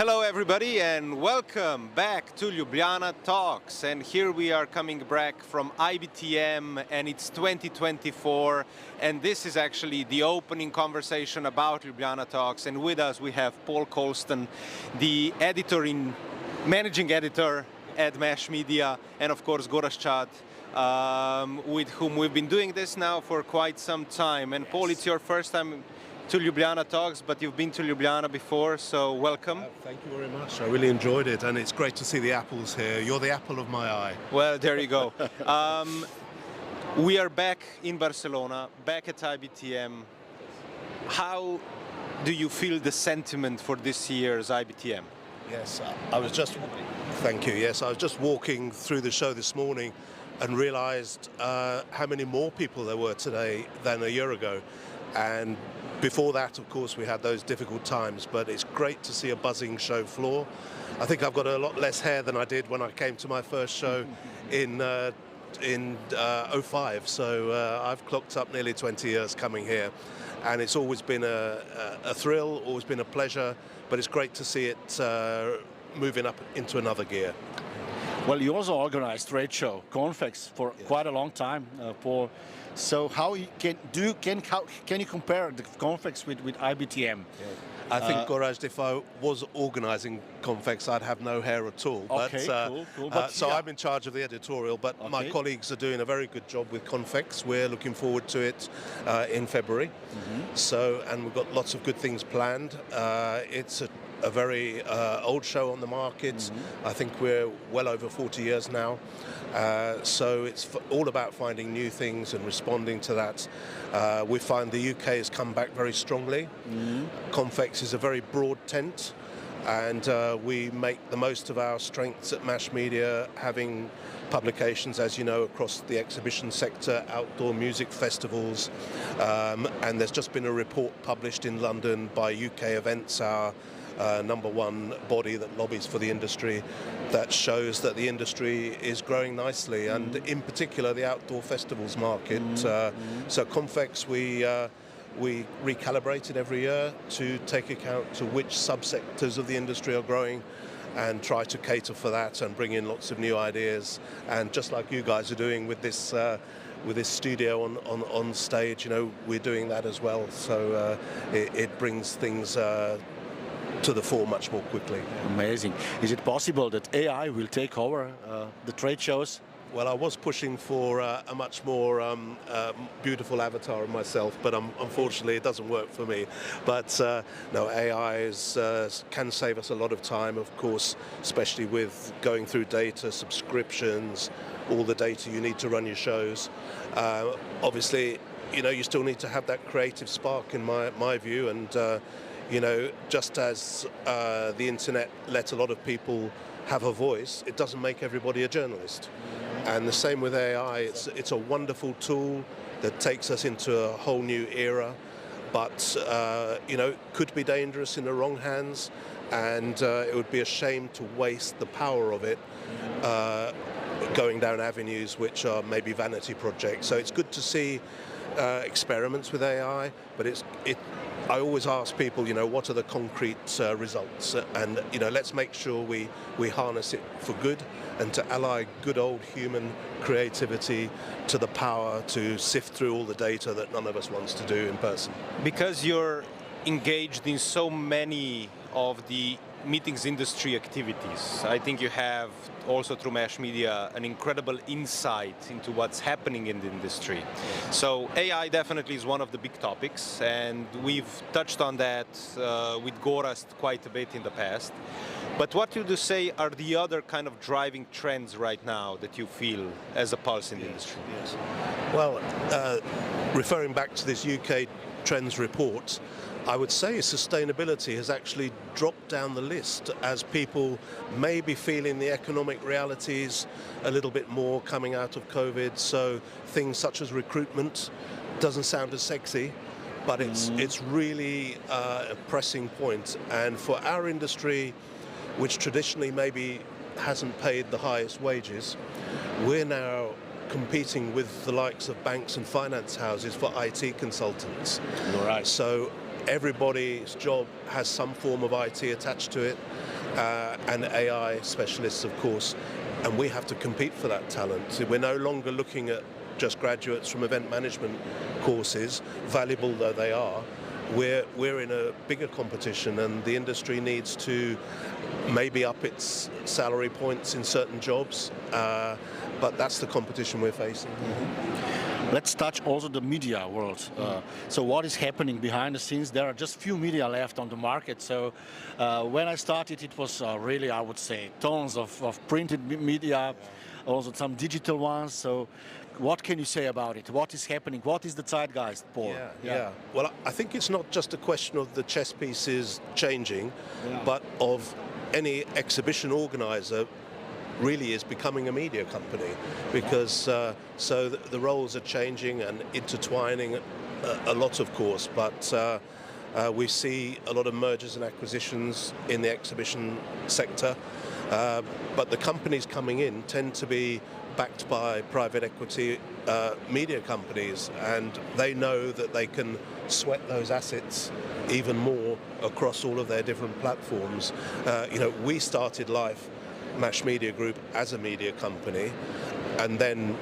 Hello everybody and welcome back to Ljubljana Talks, and here we are coming back from IBTM and it's 2024, and this is actually the opening conversation about Ljubljana Talks, and with us we have Paul Colston, the managing editor at Mash Media, and of course Gorazd Čad, with whom we've been doing this now for quite some time. And Paul, it's your first time to Ljubljana Talks, but you've been to Ljubljana before, so welcome. Thank you very much. I really enjoyed it, and it's great to see the apples here. You're the apple of my eye. Well, there you go. We are back in Barcelona, back at IBTM. How do you feel the sentiment for this year's IBTM? Yes, I was just... Thank you. Yes, I was just walking through the show this morning and realized how many more people there were today than a year ago. And before that, of course, we had those difficult times, but it's great to see a buzzing show floor. I think I've got a lot less hair than I did when I came to my first show in 05, so I've clocked up nearly 20 years coming here, and it's always been a thrill, always been a pleasure, but it's great to see it moving up into another gear. Well, you also organized trade show, Confex, for quite a long time, Paul. So how can you compare the Confex with IBTM? Yeah. I think, Gorazd, if I was organising Confex, I'd have no hair at all. Okay, cool. But, so I'm in charge of the editorial, but my colleagues are doing a very good job with Confex. We're looking forward to it in February. So, and we've got lots of good things planned. It's a very old show on the market. I think we're well over 40 years now. So it's all about finding new things and responding to that. We find the UK has come back very strongly. Confex is a very broad tent, and we make the most of our strengths at Mash Media, having publications, as you know, across the exhibition sector, outdoor music festivals, and there's just been a report published in London by UK Events, our number one body that lobbies for the industry, that shows that the industry is growing nicely, and in particular the outdoor festivals market. So Confex, we recalibrate it every year to take account to which subsectors of the industry are growing, and try to cater for that and bring in lots of new ideas. And just like you guys are doing with this studio on stage, you know, we're doing that as well. So it brings things to the fore much more quickly. Amazing. Is it possible that AI will take over the trade shows? Well, I was pushing for a much more beautiful avatar of myself, but unfortunately it doesn't work for me. But no, AI can save us a lot of time, of course, especially with going through data, subscriptions, all the data you need to run your shows. Obviously, you know, you still need to have that creative spark, in my view, and you know, just as the internet let a lot of people have a voice, it doesn't make everybody a journalist. And the same with AI. It's a wonderful tool that takes us into a whole new era, but you know, could be dangerous in the wrong hands, and it would be a shame to waste the power of it going down avenues which are maybe vanity projects. So it's good to see experiments with AI, but I always ask people, you know, what are the concrete results? And, you know, let's make sure we harness it for good, and to ally good old human creativity to the power to sift through all the data that none of us wants to do in person. Because you're engaged in so many of the meetings industry activities, I think you have also through Mash Media an incredible insight into what's happening in the industry. So AI definitely is one of the big topics, and we've touched on that with Gorazd quite a bit in the past. But what would you say are the other kind of driving trends right now that you feel as a pulse in the industry? Yes. Well, referring back to this UK Trends report, I would say sustainability has actually dropped down the list as people may be feeling the economic realities a little bit more coming out of COVID. So things such as recruitment doesn't sound as sexy, but it's really a pressing point. And for our industry, which traditionally maybe hasn't paid the highest wages, we're now competing with the likes of banks and finance houses for IT consultants. Right. So everybody's job has some form of IT attached to it. and AI specialists, of course, and we have to compete for that talent. So we're no longer looking at just graduates from event management courses, valuable though they are. We're in a bigger competition, and the industry needs to maybe up its salary points in certain jobs, but that's the competition we're facing. Let's touch also the media world. So what is happening behind the scenes? There are just few media left on the market. So when I started, it was really, I would say, tons of printed media, also some digital ones. So what can you say about it? What is happening? What is the zeitgeist, Paul? Yeah. Well, I think it's not just a question of the chess pieces changing, but of any exhibition organizer really is becoming a media company, because so the roles are changing and intertwining a lot, of course, but we see a lot of mergers and acquisitions in the exhibition sector, but the companies coming in tend to be backed by private equity media companies, and they know that they can sweat those assets even more across all of their different platforms. We started life, Mash Media Group, as a media company, and then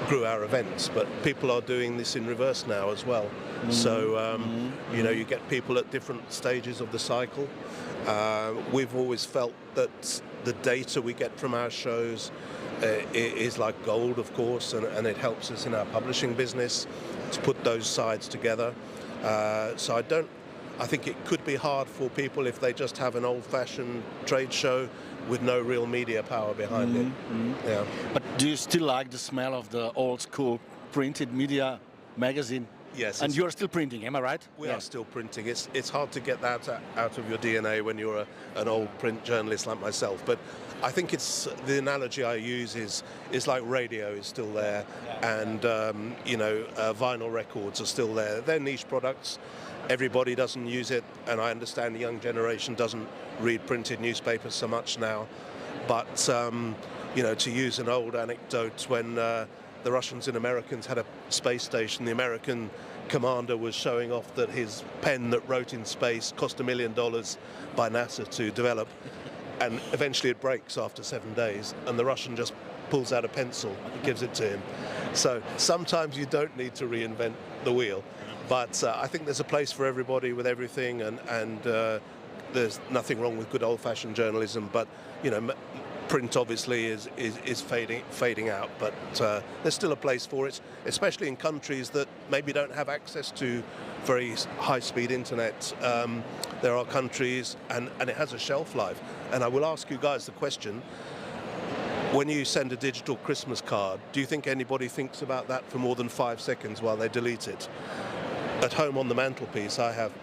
grew our events, but people are doing this in reverse now as well. So you get people at different stages of the cycle. We've always felt that the data we get from our shows is like gold, of course, and it helps us in our publishing business to put those sides together. So I think it could be hard for people if they just have an old-fashioned trade show with no real media power behind it. Yeah. But do you still like the smell of the old school printed media magazine? Yes. And you're still printing, am I right? We are still printing. It's hard to get that out of your DNA when you're an old print journalist like myself. But I think the analogy I use is like radio is still there, and vinyl records are still there. They're niche products. Everybody doesn't use it, and I understand the young generation doesn't read printed newspapers so much now. But to use an old anecdote, when the Russians and Americans had a space station, the American commander was showing off that his pen that wrote in space cost $1 million by NASA to develop, and eventually it breaks after 7 days, and the Russian just pulls out a pencil and gives it to him. So sometimes you don't need to reinvent the wheel, but I think there's a place for everybody with everything, and there's nothing wrong with good old-fashioned journalism, but print obviously is fading out, but there's still a place for it, especially in countries that maybe don't have access to very high-speed internet. There are countries, and it has a shelf life. And I will ask you guys the question, when you send a digital Christmas card, do you think anybody thinks about that for more than 5 seconds while they delete it? At home on the mantelpiece, I have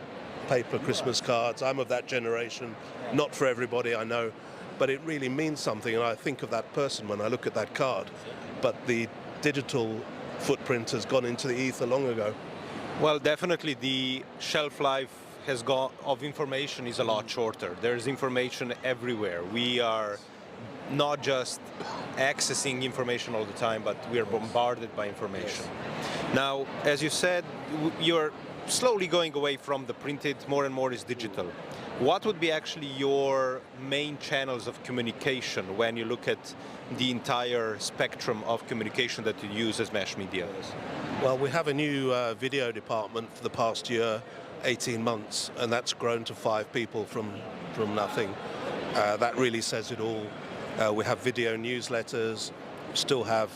paper Christmas cards. I'm of that generation, not for everybody, I know, but it really means something, and I think of that person when I look at that card. But the digital footprint has gone into the ether long ago. Well, definitely the shelf life of information is a lot shorter. There's information everywhere. We are not just accessing information all the time, but we are bombarded by information. Yes. Now, as you said, you're slowly going away from the printed, more and more is digital. What would be actually your main channels of communication when you look at the entire spectrum of communication that you use as Mash Media? Well, we have a new video department for the past year, 18 months, and that's grown to 5 people from nothing. That really says it all. We have video newsletters, still have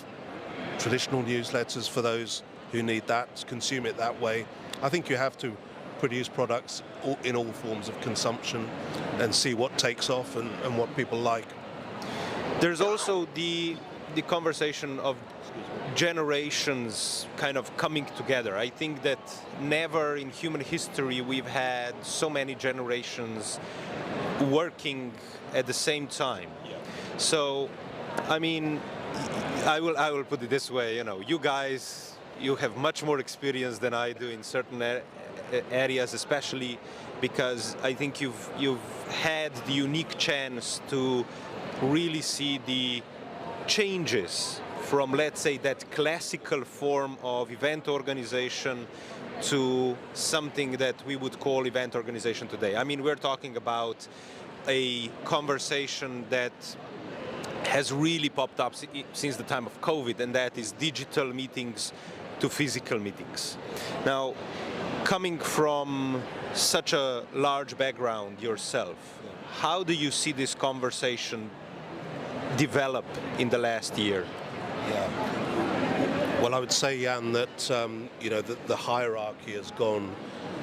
traditional newsletters for those who need that, consume it that way. I think you have to produce products in all forms of consumption and see what takes off and what people like. There's also the conversation of generations kind of coming together. I think that never in human history we've had so many generations working at the same time. So, I mean, I will put it this way, you guys, you have much more experience than I do in certain areas, especially because I think you've had the unique chance to really see the changes from, let's say, that classical form of event organization to something that we would call event organization today. I mean, we're talking about a conversation that has really popped up since the time of COVID, and that is digital meetings to physical meetings. Now, coming from such a large background yourself, how do you see this conversation develop in the last year? Yeah. Well, I would say, Jan, that you know, the hierarchy has gone,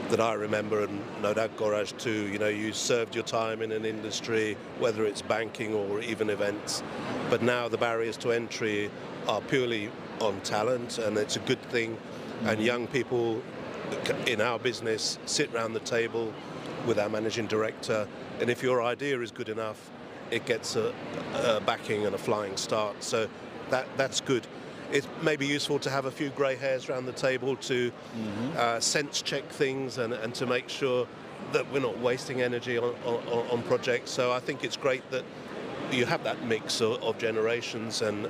that I remember, and no doubt Gorazd too. You know, you served your time in an industry, whether it's banking or even events, but now the barriers to entry are purely on talent, and it's a good thing. And young people in our business sit around the table with our managing director, and if your idea is good enough, it gets a backing and a flying start. So that's good. It may be useful to have a few grey hairs around the table to sense check things and to make sure that we're not wasting energy on projects. So I think it's great that you have that mix of generations and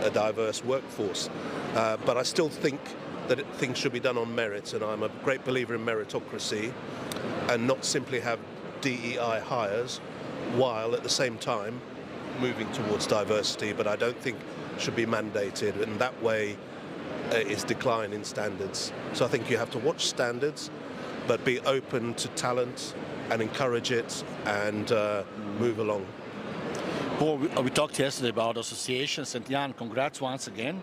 a diverse workforce. But I still think that things should be done on merit, and I'm a great believer in meritocracy, and not simply have DEI hires while at the same time moving towards diversity. But I don't think should be mandated, and that way it's decline in standards. So I think you have to watch standards, but be open to talent and encourage it and move along. Paul, we talked yesterday about associations, and Jan, congrats once again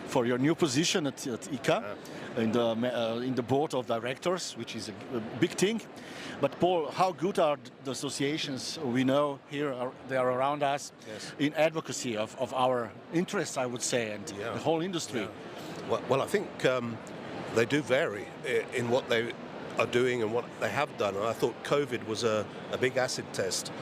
for your new position at ICA in the board of directors, which is a big thing. But Paul, how good are the associations we know here, they are around us, in advocacy of our interests, I would say, and the whole industry? Yeah. Well, I think they do vary in what they are doing and what they have done. And I thought COVID was a big acid test.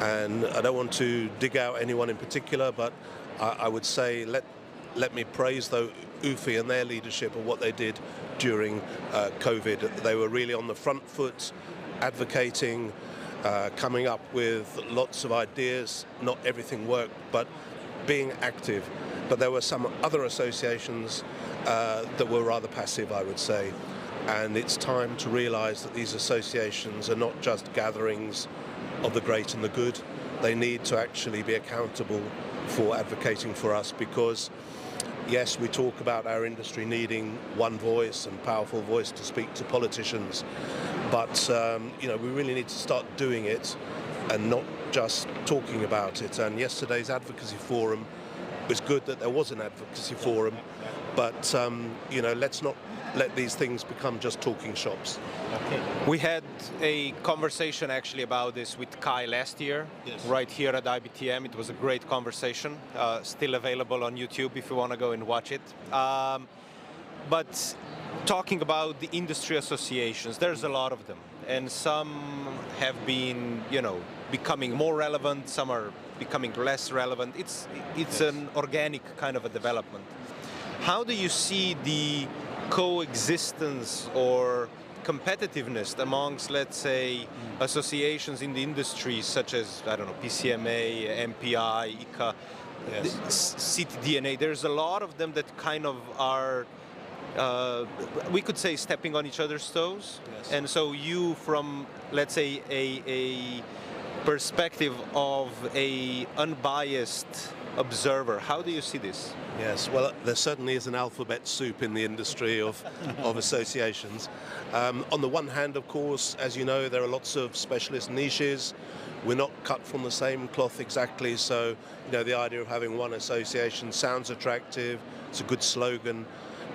And I don't want to dig out anyone in particular, but I would say let me praise though UFI and their leadership of what they did during COVID. They were really on the front foot, advocating, coming up with lots of ideas. Not everything worked, but being active. But there were some other associations that were rather passive, I would say. And it's time to realize that these associations are not just gatherings of the great and the good. They need to actually be accountable for advocating for us, because yes, we talk about our industry needing one voice and powerful voice to speak to politicians, but you know, we really need to start doing it and not just talking about it. And yesterday's advocacy forum, it was good that there was an advocacy forum, but you know, let's not let these things become just talking shops. Okay. We had a conversation actually about this with Kai last year, right here at IBTM. It was a great conversation, still available on YouTube if you want to go and watch it. But talking about the industry associations, there's a lot of them, and some have been, you know, becoming more relevant, some are becoming less relevant. It's an organic kind of a development. How do you see the coexistence or competitiveness amongst, let's say, associations in the industry such as, I don't know, PCMA, MPI, ICA, CTDNA? There's a lot of them that kind of are, we could say, stepping on each other's toes. And so you, from, let's say, a perspective of a unbiased observer, how do you see this? Yes, well, there certainly is an alphabet soup in the industry of associations. On the one hand, of course, as you know, there are lots of specialist niches. We're not cut from the same cloth exactly, so you know, the idea of having one association sounds attractive. It's a good slogan,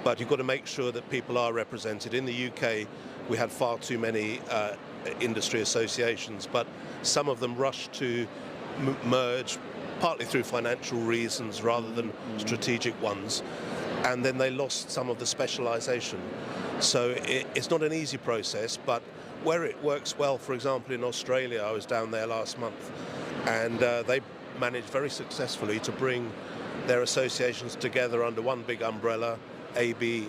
but you've got to make sure that people are represented. In the UK, we had far too many industry associations, but some of them rushed to merge, partly through financial reasons rather than strategic ones, and then they lost some of the specialization. So it's not an easy process, but where it works well, for example, in Australia, I was down there last month, and they managed very successfully to bring their associations together under one big umbrella, ABEA,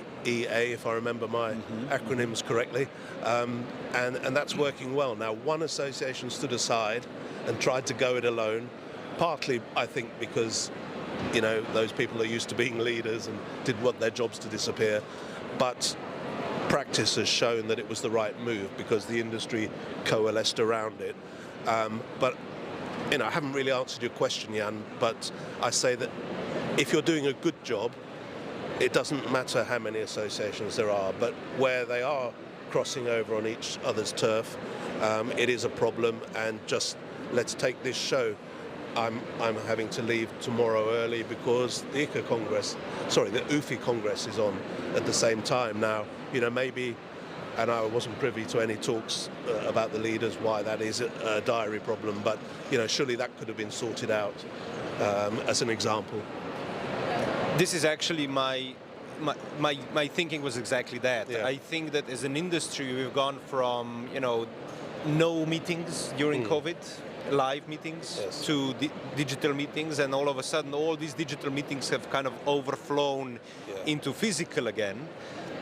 if I remember my acronyms correctly, and that's working well. Now, one association stood aside and tried to go it alone, partly, I think, because, you know, those people are used to being leaders and didn't want their jobs to disappear. But practice has shown that it was the right move because the industry coalesced around it. But I haven't really answered your question, Jan, but I say that if you're doing a good job, it doesn't matter how many associations there are, but where they are crossing over on each other's turf, it is a problem. And just let's take this show. I'm having to leave tomorrow early because the UFI Congress is on at the same time. Now, maybe, and I wasn't privy to any talks about the leaders why that is a diary problem, but surely that could have been sorted out as an example. This is actually my thinking was exactly that. Yeah. I think that as an industry we've gone from no meetings during COVID, live meetings, yes, to digital meetings, and all of a sudden all these digital meetings have kind of overflown into physical again.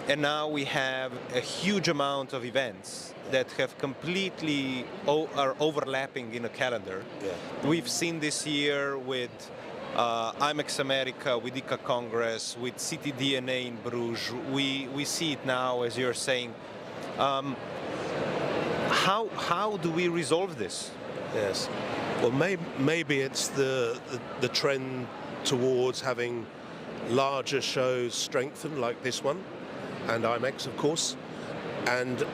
And now we have a huge amount of events that have completely are overlapping in a calendar. Yeah. We've seen this year with IMEX America, with ICA Congress, with CTDNA in Bruges. We see it now, as you're saying. How do we resolve this? Yes. Well, maybe it's the trend towards having larger shows strengthened, like this one, and IMEX, of course, and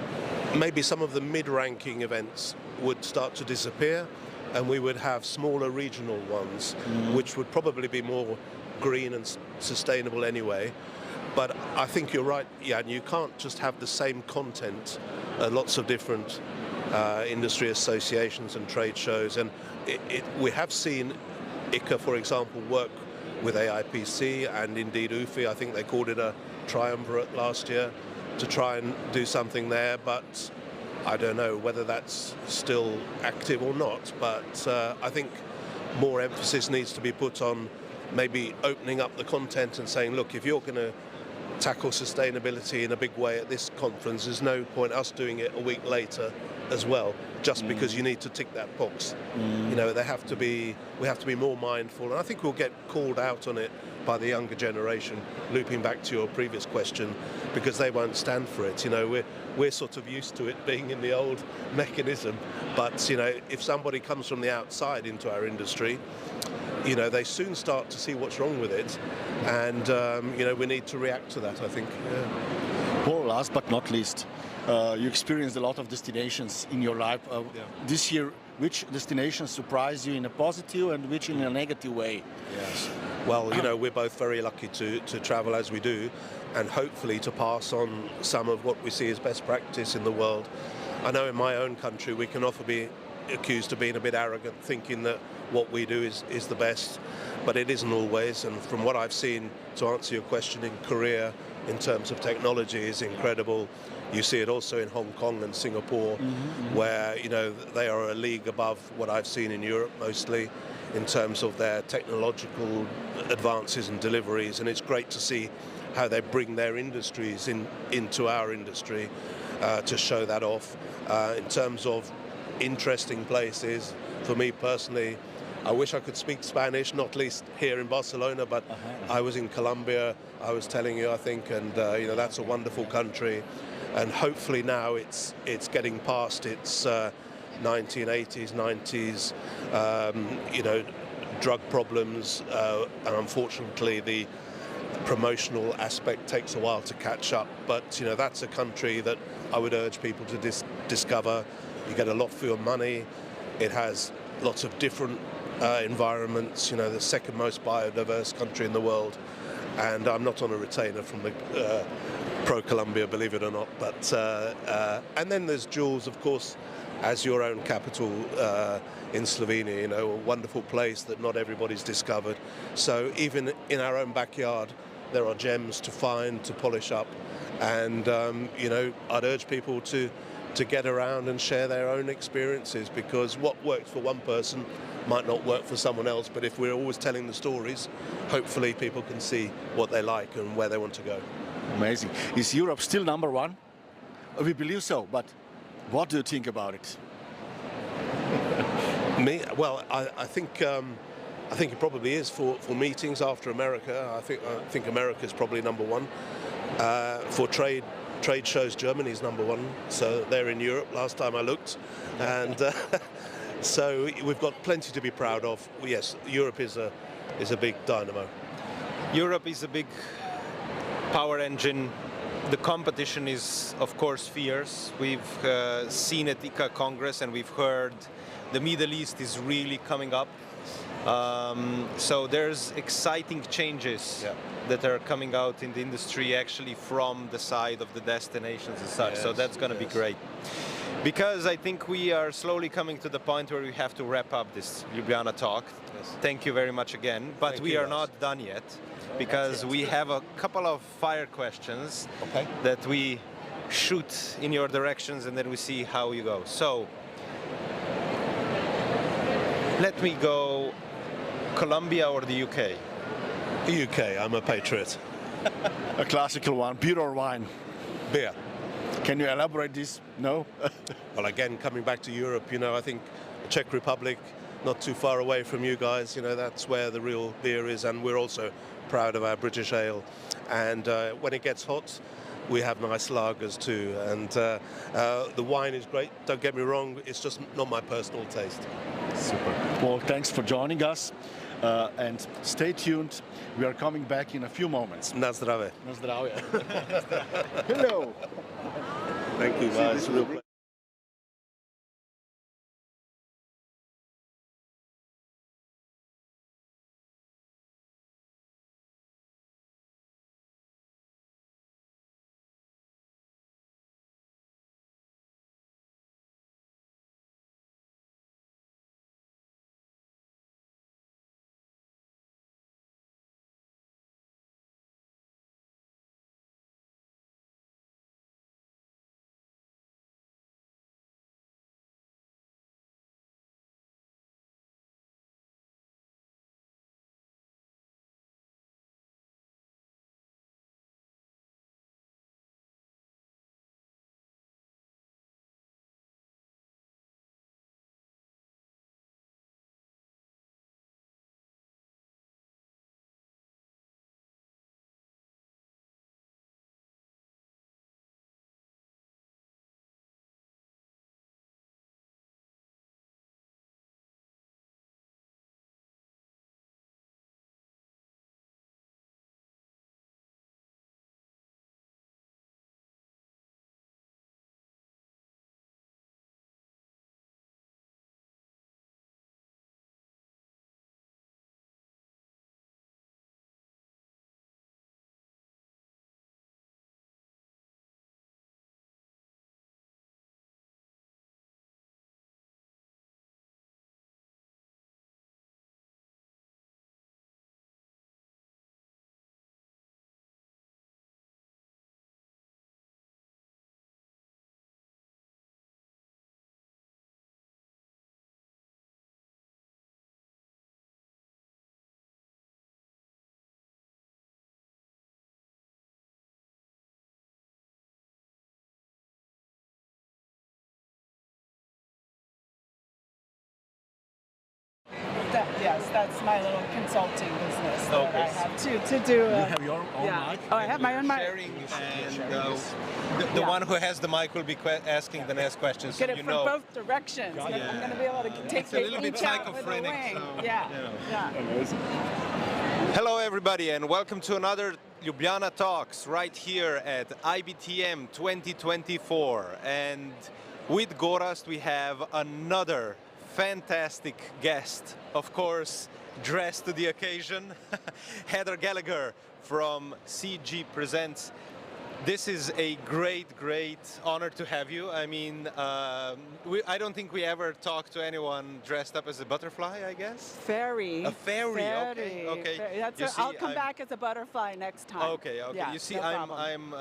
maybe some of the mid-ranking events would start to disappear, and we would have smaller regional ones, which would probably be more green and sustainable anyway. But I think you're right, Jan, you can't just have the same content at lots of different industry associations and trade shows. And we have seen ICA, for example, work with AIPC and indeed UFI. I think they called it a triumvirate last year to try and do something there, but I don't know whether that's still active or not. But I think more emphasis needs to be put on maybe opening up the content and saying, look, if you're going to tackle sustainability in a big way at this conference, there's no point us doing it a week later as well, just because you need to tick that box. We have to be more mindful, and I think we'll get called out on it by the younger generation, looping back to your previous question, because they won't stand for it. We're sort of used to it being in the old mechanism, but if somebody comes from the outside into our industry, they soon start to see what's wrong with it, and we need to react to that, I think. Yeah. Well, last but not least, you experienced a lot of destinations in your life. This year, which destinations surprised you in a positive and which in a negative way? Yes. Well, we're both very lucky to travel as we do, and hopefully to pass on some of what we see as best practice in the world. I know in my own country we can often be accused of being a bit arrogant, thinking that what we do is the best, but it isn't always. And from what I've seen, to answer your question, in Korea, in terms of technology, is incredible. You see it also in Hong Kong and Singapore, where they are a league above what I've seen in Europe mostly, in terms of their technological advances and deliveries. And it's great to see how they bring their industries into our industry to show that off. In terms of interesting places, for me personally, I wish I could speak Spanish, not least here in Barcelona, but I was in Colombia, I was telling you, I think, and that's a wonderful country. And hopefully now it's getting past its 1980s, 90s, drug problems, and unfortunately the promotional aspect takes a while to catch up. But that's a country that I would urge people to discover. You get a lot for your money. It has lots of different environments. The second most biodiverse country in the world. And I'm not on a retainer from the pro-Colombia, believe it or not. But and then there's Jules, of course, as your own capital in Slovenia. A wonderful place that not everybody's discovered. So even in our own backyard, there are gems to find, to polish up. And I'd urge people to get around and share their own experiences, because what works for one person might not work for someone else. But if we're always telling the stories, hopefully people can see what they like and where they want to go. Amazing. Is Europe still number one? We believe so, but what do you think about it? Me? Well, I think it probably is for meetings after America. I think America is probably number one. For trade shows, Germany's number one. So they're in Europe last time I looked. And So we've got plenty to be proud of. Yes, Europe is a big dynamo. Europe is a big power engine. The competition is, of course, fierce. We've seen at ICA Congress and we've heard the Middle East is really coming up. So there's exciting changes that are coming out in the industry actually from the side of the destinations and such. So that's going to be great. Because I think we are slowly coming to the point where we have to wrap up this Ljubljana talk. Thank you very much again. But we are not done yet, because we have a couple of fire questions that we shoot in your directions and then we see how you go. So let me go Colombia or the UK? The UK, I'm a patriot. A classical one, beer or wine? Beer. Can you elaborate this? No? Well, again, coming back to Europe, you know, I think the Czech Republic, not too far away from you guys, you know, that's where the real beer is, and we're also proud of our British ale. And when it gets hot, we have nice lagers too, and the wine is great, don't get me wrong, it's just not my personal taste. Super. Well, thanks for joining us, and stay tuned. We are coming back in a few moments. Na zdravé. Na zdravie. Hello. Thank you, guys. Yes, that's my little consulting business that I have to do. You have your own mic? Oh, I have my own mic. Sharing, and the one who has the mic will be asking the next questions. Get so it you from know. both directions. I'm going to be able to take It's a little bit each out with a schizophrenic, wing. so, Yeah. Amazing. Hello everybody and welcome to another Ljubljana Talks right here at IBTM 2024. And with Gorazd we have another fantastic guest, of course, dressed to the occasion, Heather Gallagher from CG Presents. This is a great honor to have you. I mean, I don't think we ever talked to anyone dressed up as a butterfly, I guess? Fairy. A fairy, okay. Fairy. I'll come back as a butterfly next time. Okay. Yeah, You see, no I'm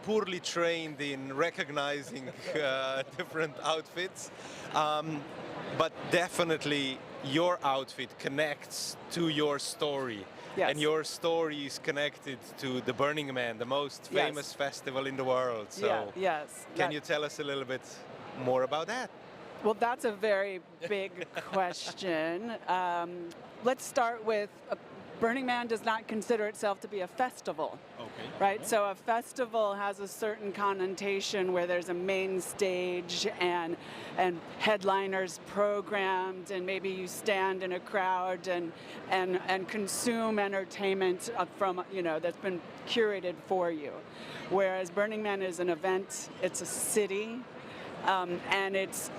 poorly trained in recognizing different outfits. But definitely your outfit connects to your story. Yes. And your story is connected to the Burning Man, the most famous festival in the world. So can you tell us a little bit more about that? Well, that's a very big question. Let's start with Burning Man does not consider itself to be a festival. Okay. Right? So a festival has a certain connotation where there's a main stage and headliners programmed, and maybe you stand in a crowd and consume entertainment from, that's been curated for you. Whereas Burning Man is an event, it's a city, and it's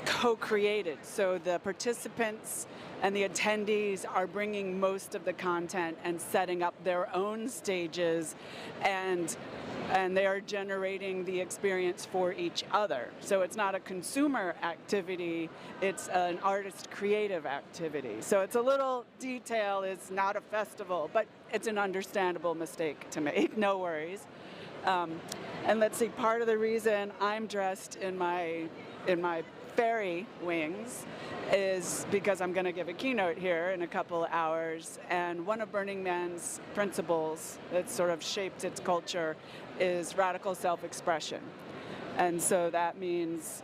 co-created. So the participants and the attendees are bringing most of the content and setting up their own stages, and they are generating the experience for each other. So it's not a consumer activity, it's an artist creative activity. So it's a little detail, it's not a festival, but it's an understandable mistake to make, no worries. And let's see, part of the reason I'm dressed in my fairy wings is because I'm going to give a keynote here in a couple of hours, and one of Burning Man's principles that sort of shaped its culture is radical self-expression. And so that means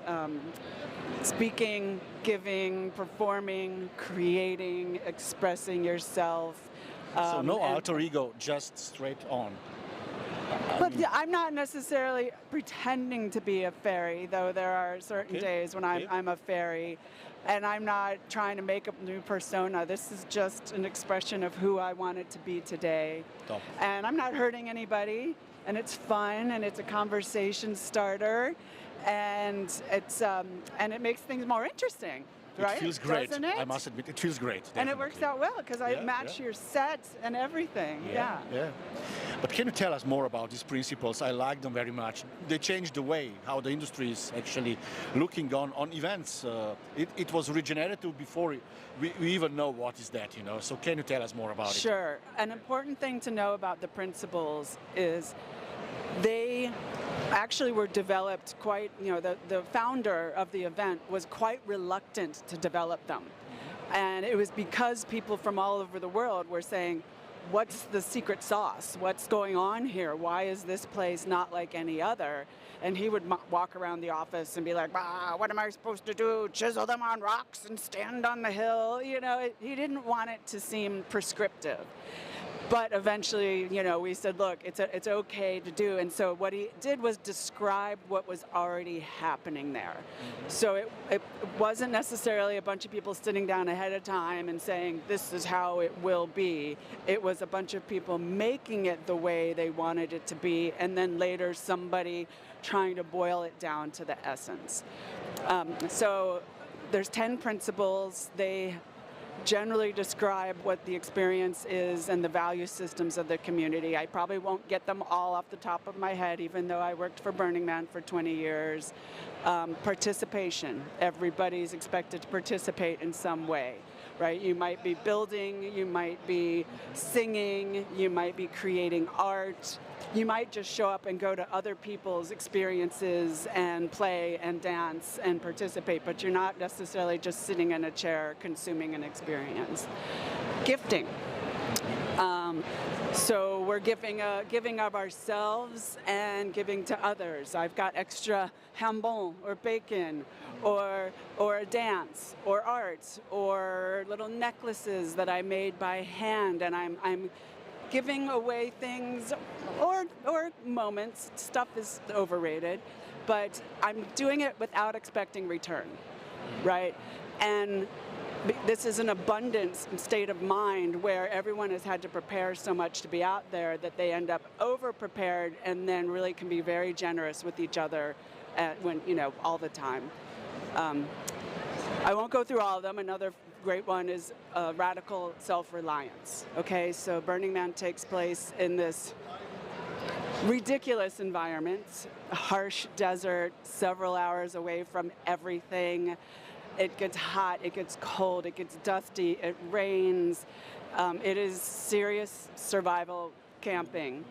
speaking, giving, performing, creating, expressing yourself. So no alter ego, just straight on. But I'm not necessarily pretending to be a fairy, though there are certain days when I'm a fairy, and I'm not trying to make a new persona. This is just an expression of who I want it to be today. Top. And I'm not hurting anybody, and it's fun, and it's a conversation starter, and it makes things more interesting. Right? It feels great. Doesn't it? I must admit, it feels great. And it works out well because I match yeah. your set and everything. Yeah. But can you tell us more about these principles? I like them very much. They changed the way how the industry is actually looking on events. It was regenerative before we even know what is that, So can you tell us more about it? Sure. An important thing to know about the principles is they actually were developed quite, the founder of the event was quite reluctant to develop them. And it was because people from all over the world were saying, what's the secret sauce? What's going on here? Why is this place not like any other? And he would walk around the office and be like, what am I supposed to do? Chisel them on rocks and stand on the hill? He didn't want it to seem prescriptive. But eventually, we said, look, it's okay to do. And so what he did was describe what was already happening there. So it wasn't necessarily a bunch of people sitting down ahead of time and saying, this is how it will be. It was a bunch of people making it the way they wanted it to be, and then later somebody trying to boil it down to the essence. So there's 10 principles. They generally describe what the experience is and the value systems of the community. I probably won't get them all off the top of my head, even though I worked for Burning Man for 20 years. Participation. Everybody's expected to participate in some way, right? You might be building, you might be singing, you might be creating art. You might just show up and go to other people's experiences and play and dance and participate, but you're not necessarily just sitting in a chair consuming an experience. Gifting. So we're giving of ourselves and giving to others. I've got extra jambon or bacon or a dance or art or little necklaces that I made by hand, and I'm giving away things or moments. Stuff is overrated, but I'm doing it without expecting return, right? And this is an abundance state of mind where everyone has had to prepare so much to be out there that they end up over-prepared and then really can be very generous with each other all the time. I won't go through all of them. Another great one is radical self-reliance. Okay, so Burning Man takes place in this ridiculous environment, a harsh desert, several hours away from everything. It gets hot, it gets cold, it gets dusty, it rains. It is serious survival camping.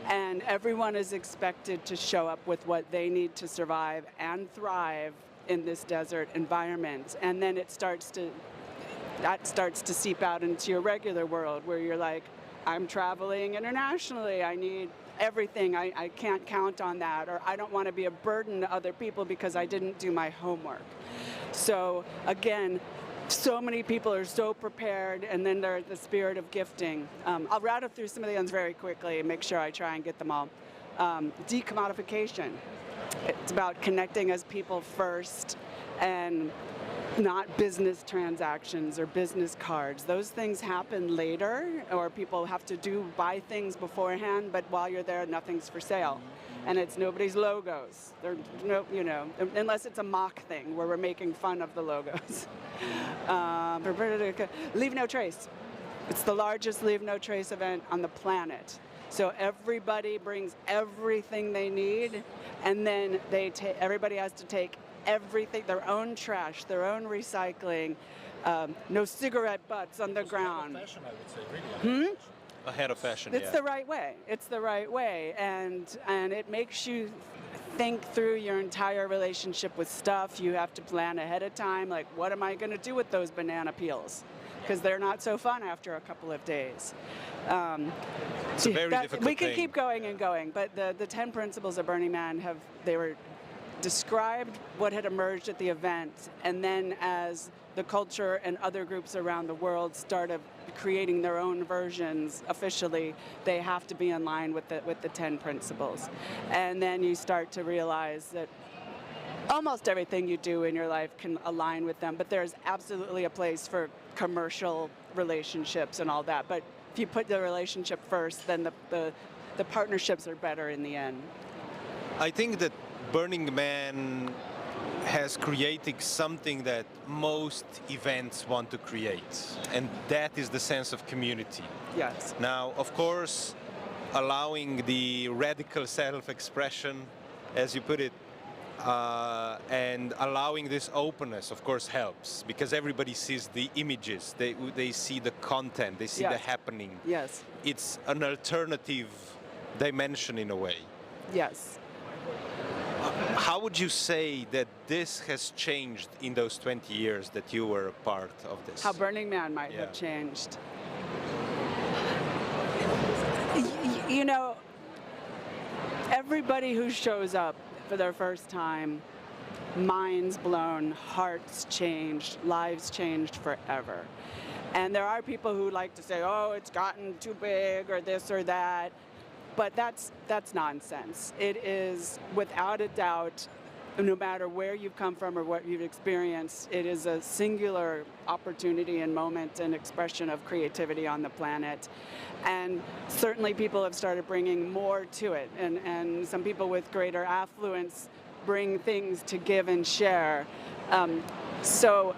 And everyone is expected to show up with what they need to survive and thrive in this desert environment. And then that starts to seep out into your regular world where you're like, I'm traveling internationally, I need everything, I can't count on that, or I don't want to be a burden to other people because I didn't do my homework. So again, so many people are so prepared, and then there's the spirit of gifting. I'll rattle through some of the ones very quickly and make sure I try and get them all. Decommodification. It's about connecting as people first and not business transactions or business cards. Those things happen later, or people have to buy things beforehand, but while you're there, nothing's for sale. And it's nobody's logos. They're unless it's a mock thing where we're making fun of the logos. Leave no trace. It's the largest leave no trace event on the planet. So everybody brings everything they need, and then everybody has to take everything, their own trash, their own recycling, no cigarette butts on the ground. Fashion, I would say, really. Ahead of fashion. It's the right way. It's the right way, and it makes you think through your entire relationship with stuff. You have to plan ahead of time, like, what am I going to do with those banana peels? Because they're not so fun after a couple of days. It's a very difficult we can thing. keep going and going, but the 10 principles of Burning Man described what had emerged at the event, and then as the culture and other groups around the world started creating their own versions officially, they have to be in line with the 10 principles. And then you start to realize that almost everything you do in your life can align with them, but there's absolutely a place for commercial relationships and all that. But if you put the relationship first, then the partnerships are better in the end. I think that Burning Man has created something that most events want to create, and that is the sense of community. Yes. Now, of course, allowing the radical self-expression, as you put it, and allowing this openness, of course, helps, because everybody sees the images, they see the content, they see the happening. Yes. It's an alternative dimension in a way. Yes. How would you say that this has changed in those 20 years that you were a part of this? How Burning Man might have changed. You know, everybody who shows up for their first time, minds blown, hearts changed, lives changed forever. And there are people who like to say, oh, it's gotten too big or this or that. But that's nonsense. It is, without a doubt, no matter where you've come from or what you've experienced, it is a singular opportunity and moment and expression of creativity on the planet. And certainly people have started bringing more to it. And some people with greater affluence bring things to give and share. So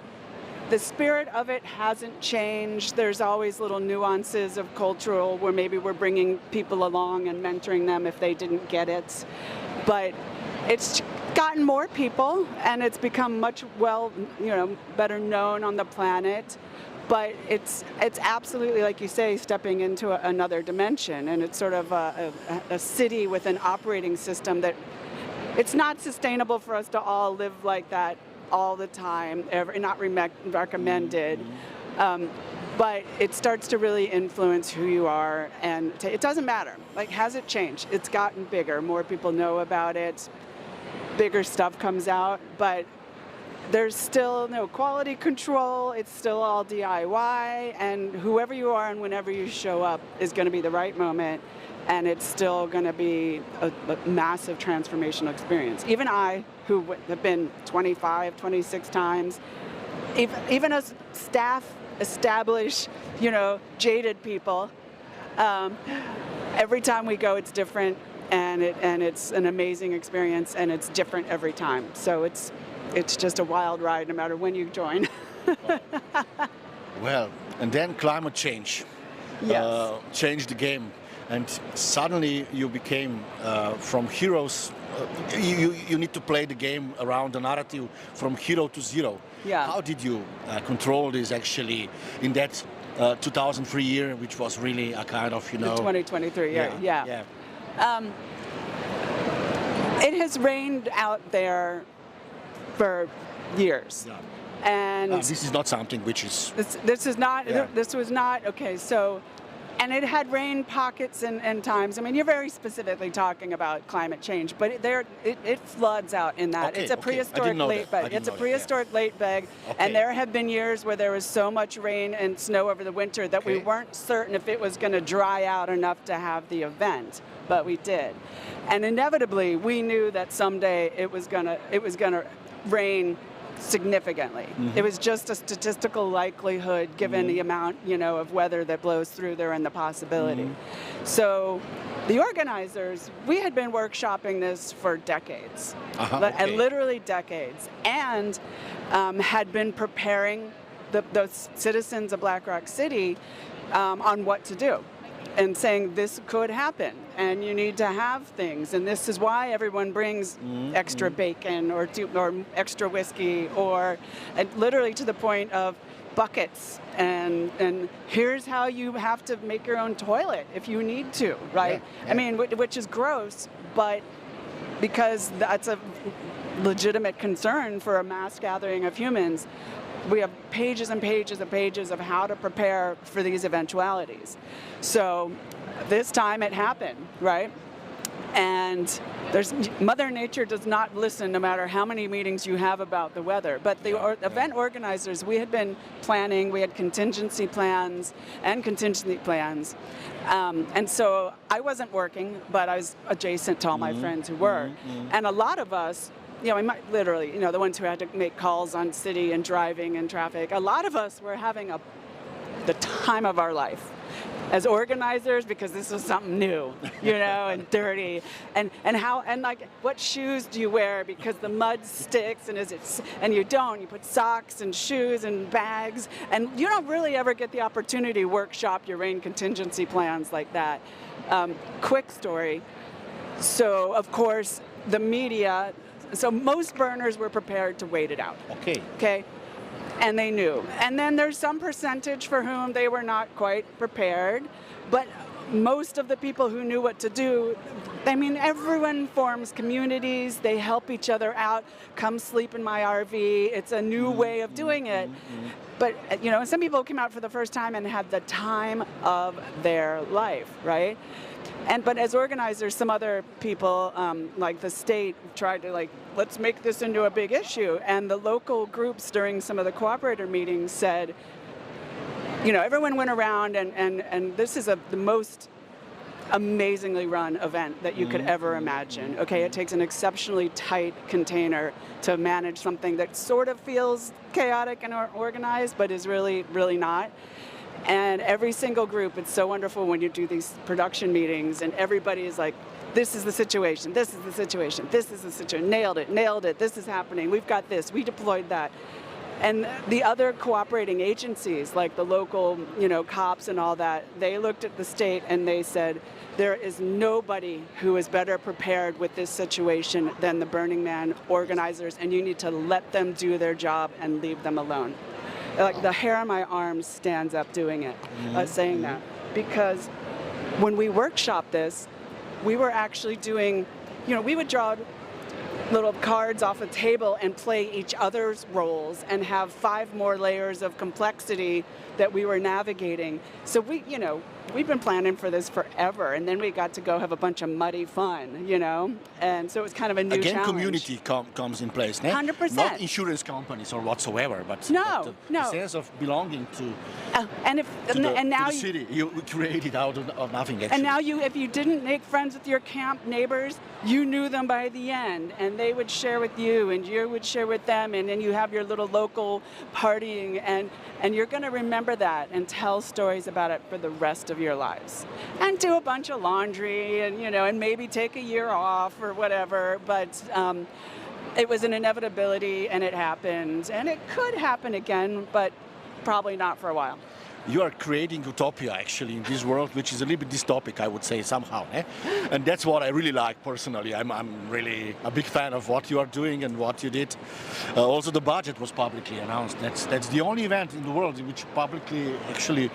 the spirit of it hasn't changed. There's always little nuances of cultural where maybe we're bringing people along and mentoring them if they didn't get it. But it's gotten more people, and it's become much better known on the planet. But it's absolutely, like you say, stepping into another dimension, and it's sort of a city with an operating system that it's not sustainable for us to all live like that all the time, not recommended, but it starts to really influence who you are, and it doesn't matter. Like, has it changed? It's gotten bigger. More people know about it. Bigger stuff comes out, but there's still no quality control. It's still all DIY, and whoever you are and whenever you show up is going to be the right moment, and it's still going to be a massive transformational experience. Even I, who have been 25, 26 times, even as staff, established, jaded people, every time we go, it's different, and it's an amazing experience, and it's different every time. So it's just a wild ride, no matter when you join. Well, and then climate change changed the game. And suddenly you became from heroes. You need to play the game around the narrative from hero to zero. Yeah. How did you control this actually in that 2003 year, which was really a kind of, The 2023 year, yeah. It has rained out there for years. Yeah. And this is not something which is... This was not, okay, so And it had rain pockets and times. I mean, you're very specifically talking about climate change, but it floods out in that. Okay, it's a prehistoric late beg. It's a prehistoric late beg, and there have been years where there was so much rain and snow over the winter that we weren't certain if it was going to dry out enough to have the event, but we did. And inevitably, we knew that someday it was gonna rain significantly. It was just a statistical likelihood given the amount, of weather that blows through there and the possibility. So the organizers, we had been workshopping this for decades, literally decades, and had been preparing the citizens of Black Rock City on what to do. And saying this could happen, and you need to have things, and this is why everyone brings extra bacon or extra whiskey, or literally to the point of buckets, and here's how you have to make your own toilet if you need to, right? I mean, which is gross, but because that's a legitimate concern for a mass gathering of humans. We have pages and pages and pages of how to prepare for these eventualities. So this time it happened, right? And Mother Nature does not listen no matter how many meetings you have about the weather. But the event organizers, we had been planning, we had contingency plans and contingency plans. And so I wasn't working, but I was adjacent to all my friends who were. And a lot of us, literally, the ones who had to make calls on city and driving and traffic, a lot of us were having the time of our life as organizers, because this was something new, and dirty, and what shoes do you wear because the mud sticks, and you put socks and shoes and bags, and you don't really ever get the opportunity to workshop your rain contingency plans like that. Quick story. So of course the media. So most burners were prepared to wait it out. Okay. And they knew. And then there's some percentage for whom they were not quite prepared, but most of the people who knew what to do, everyone forms communities, they help each other out, come sleep in my RV, it's a new way of doing it. But, some people came out for the first time and had the time of their life, right? But as organizers, some other people, like the state, tried to let's make this into a big issue. And the local groups during some of the cooperator meetings said, everyone went around and this is the most amazingly run event that you could ever imagine. Okay, it takes an exceptionally tight container to manage something that sort of feels chaotic and organized, but is really, really not. And every single group, it's so wonderful when you do these production meetings and everybody is like, this is the situation, this is the situation, this is the situation, nailed it, this is happening, we've got this, we deployed that. And the other cooperating agencies, like the local, cops and all that, they looked at the state and they said, there is nobody who is better prepared with this situation than the Burning Man organizers, and you need to let them do their job and leave them alone. Like the hair on my arms stands up doing it, saying that. Because when we workshopped this, we were actually doing, we would draw little cards off a table and play each other's roles and have 5 more layers of complexity that we were navigating. So we've been planning for this forever, and then we got to go have a bunch of muddy fun, and so it was kind of a new challenge. Community comes in place, né? 100%. Not insurance companies or whatsoever, but the sense of belonging to the city. You created out of nothing, actually. And now if you didn't make friends with your camp neighbors, you knew them by the end, and they would share with you, and you would share with them, and then you have your little local partying, and you're going to remember that and tell stories about it for the rest of your lives. And do a bunch of laundry, and and maybe take a year off or whatever, but it was an inevitability, and it happened, and it could happen again, but probably not for a while. You are creating utopia, actually, in this world, which is a little bit dystopic, I would say, somehow. Eh? And that's what I really like, personally. I'm really a big fan of what you are doing and what you did. Also, the budget was publicly announced. That's the only event in the world which publicly, actually,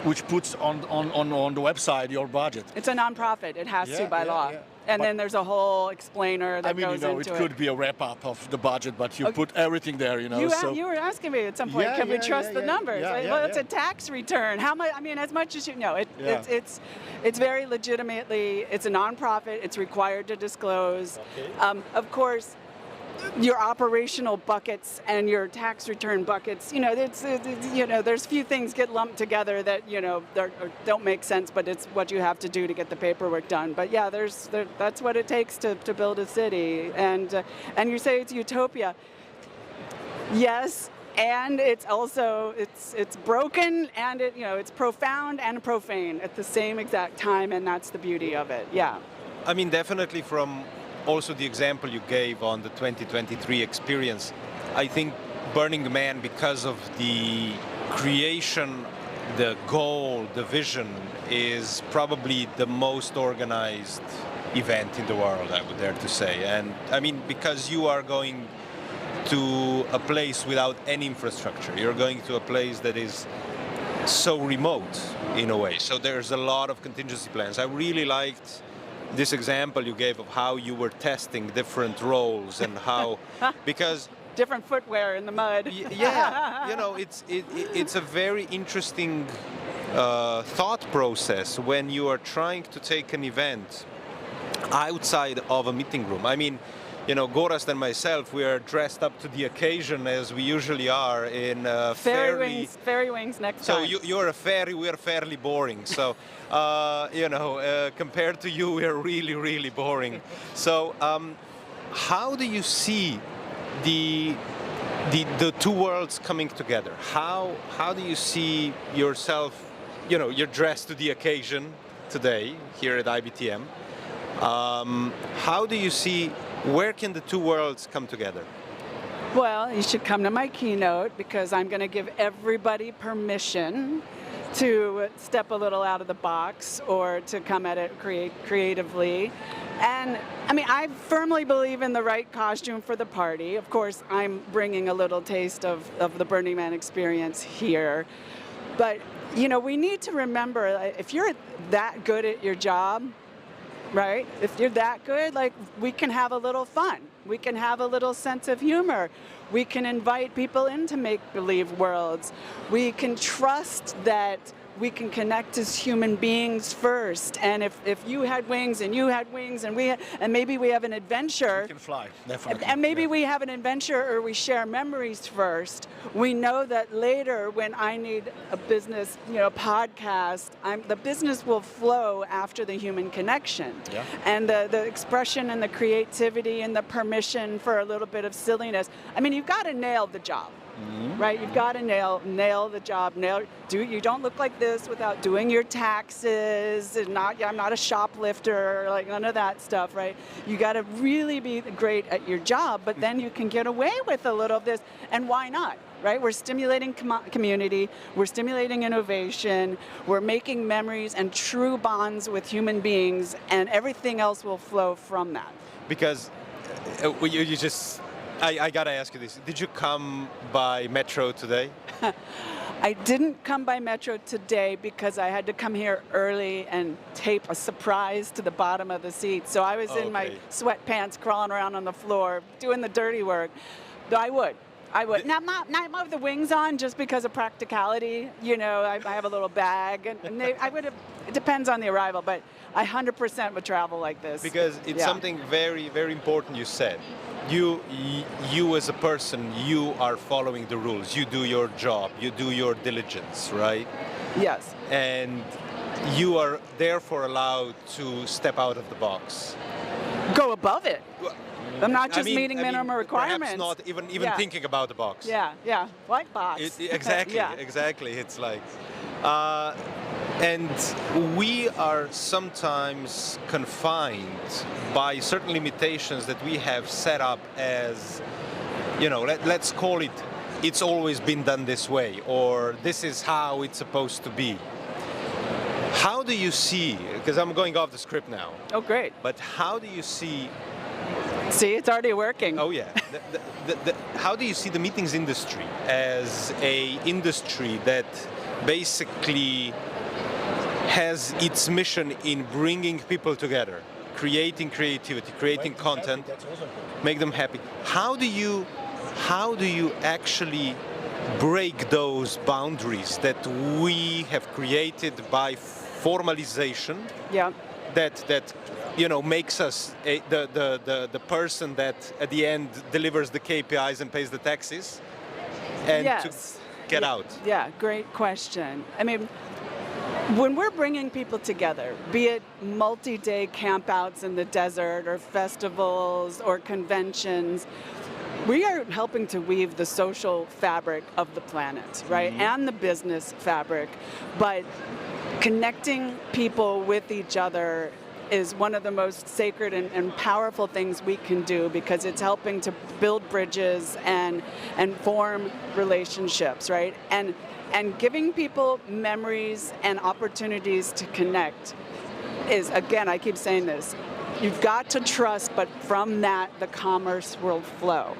which puts on the website your budget. It's a non-profit. It has to by law. And then there's a whole explainer that goes into it could be a wrap-up of the budget, but you put everything there, you know. You were asking me at some point, can we trust the numbers? Well, it's a tax return. How much? I mean, as much as you know, it's very legitimately, it's a nonprofit. It's required to disclose. Okay. Of course, your operational buckets and your tax return buckets, there's few things get lumped together that, don't make sense, but it's what you have to do to get the paperwork done. But yeah, that's what it takes to build a city. And you say it's utopia. Yes, and it's also, it's broken, and it's profound and profane at the same exact time, and that's the beauty of it, yeah. I mean, definitely from also the example you gave on the 2023 experience, I think Burning Man, because of the creation, the goal, the vision, is probably the most organized event in the world, I would dare to say. And I mean, because you are going to a place without any infrastructure, you're going to a place that is so remote in a way. So there's a lot of contingency plans. I really liked this example you gave of how you were testing different roles and how, because different footwear in the mud. Yeah, it's a very interesting thought process when you are trying to take an event outside of a meeting room. I mean, Gorazd and myself, we are dressed up to the occasion as we usually are in fairy wings next so time. So you're a fairy, we're fairly boring. So, compared to you, we're really, really boring. So, how do you see the two worlds coming together? How do you see yourself, you're dressed to the occasion today here at IBTM. How do you see, where can the two worlds come together? Well, you should come to my keynote, because I'm going to give everybody permission to step a little out of the box or to come at it creatively. And I mean, I firmly believe in the right costume for the party. Of course, I'm bringing a little taste of the Burning Man experience here. But, we need to remember, if you're that good at your job, right? If you're that good, we can have a little fun. We can have a little sense of humor. We can invite people into make-believe worlds. We can trust that we can connect as human beings first. And if you had wings and you had wings and maybe we have an adventure. We can fly, definitely. And maybe we have an adventure or we share memories first. We know that later when I need a business, podcast, the business will flow after the human connection. Yeah. And the expression and the creativity and the permission for a little bit of silliness. I mean, you've got to nail the job. Mm-hmm. Right, you've got to nail the job. You don't look like this without doing your taxes. I'm not a shoplifter, none of that stuff. Right, you got to really be great at your job, but then you can get away with a little of this. And why not? Right, we're stimulating community, we're stimulating innovation, we're making memories and true bonds with human beings, and everything else will flow from that. Because you just. I gotta ask you this. Did you come by metro today? I didn't come by metro today because I had to come here early and tape a surprise to the bottom of the seat. So I was in my sweatpants crawling around on the floor doing the dirty work. Though I would. Now, not with the wings on, just because of practicality. I have a little bag, and it depends on the arrival, but I 100% would travel like this. Because it's something very, very important you said. You as a person, you are following the rules. You do your job. You do your diligence, right? Yes. And you are therefore allowed to step out of the box. Go above it. I'm not just meeting minimum requirements. Perhaps not even thinking about the box. Yeah. What box? Exactly. Exactly. It's like, and we are sometimes confined by certain limitations that we have set up as, let's call it, it's always been done this way, or this is how it's supposed to be. How do you see, because I'm going off the script now. Oh, great. But how do you see... See, it's already working. Oh, yeah. How do you see the meetings industry as a industry that basically has its mission in bringing people together creating creativity, creating content, make them happy. How do you actually break those boundaries that we have created by formalization? Yeah. That makes us the person that at the end delivers the KPIs and pays the taxes, and yes. to get out. Yeah, great question. I mean, when we're bringing people together, be it multi-day campouts in the desert or festivals or conventions, we are helping to weave the social fabric of the planet, right? Mm-hmm. And the business fabric. But connecting people with each other is one of the most sacred and powerful things we can do, because it's helping to build bridges and form relationships, right? And giving people memories and opportunities to connect is, again, I keep saying this, you've got to trust, but from that, the commerce will flow.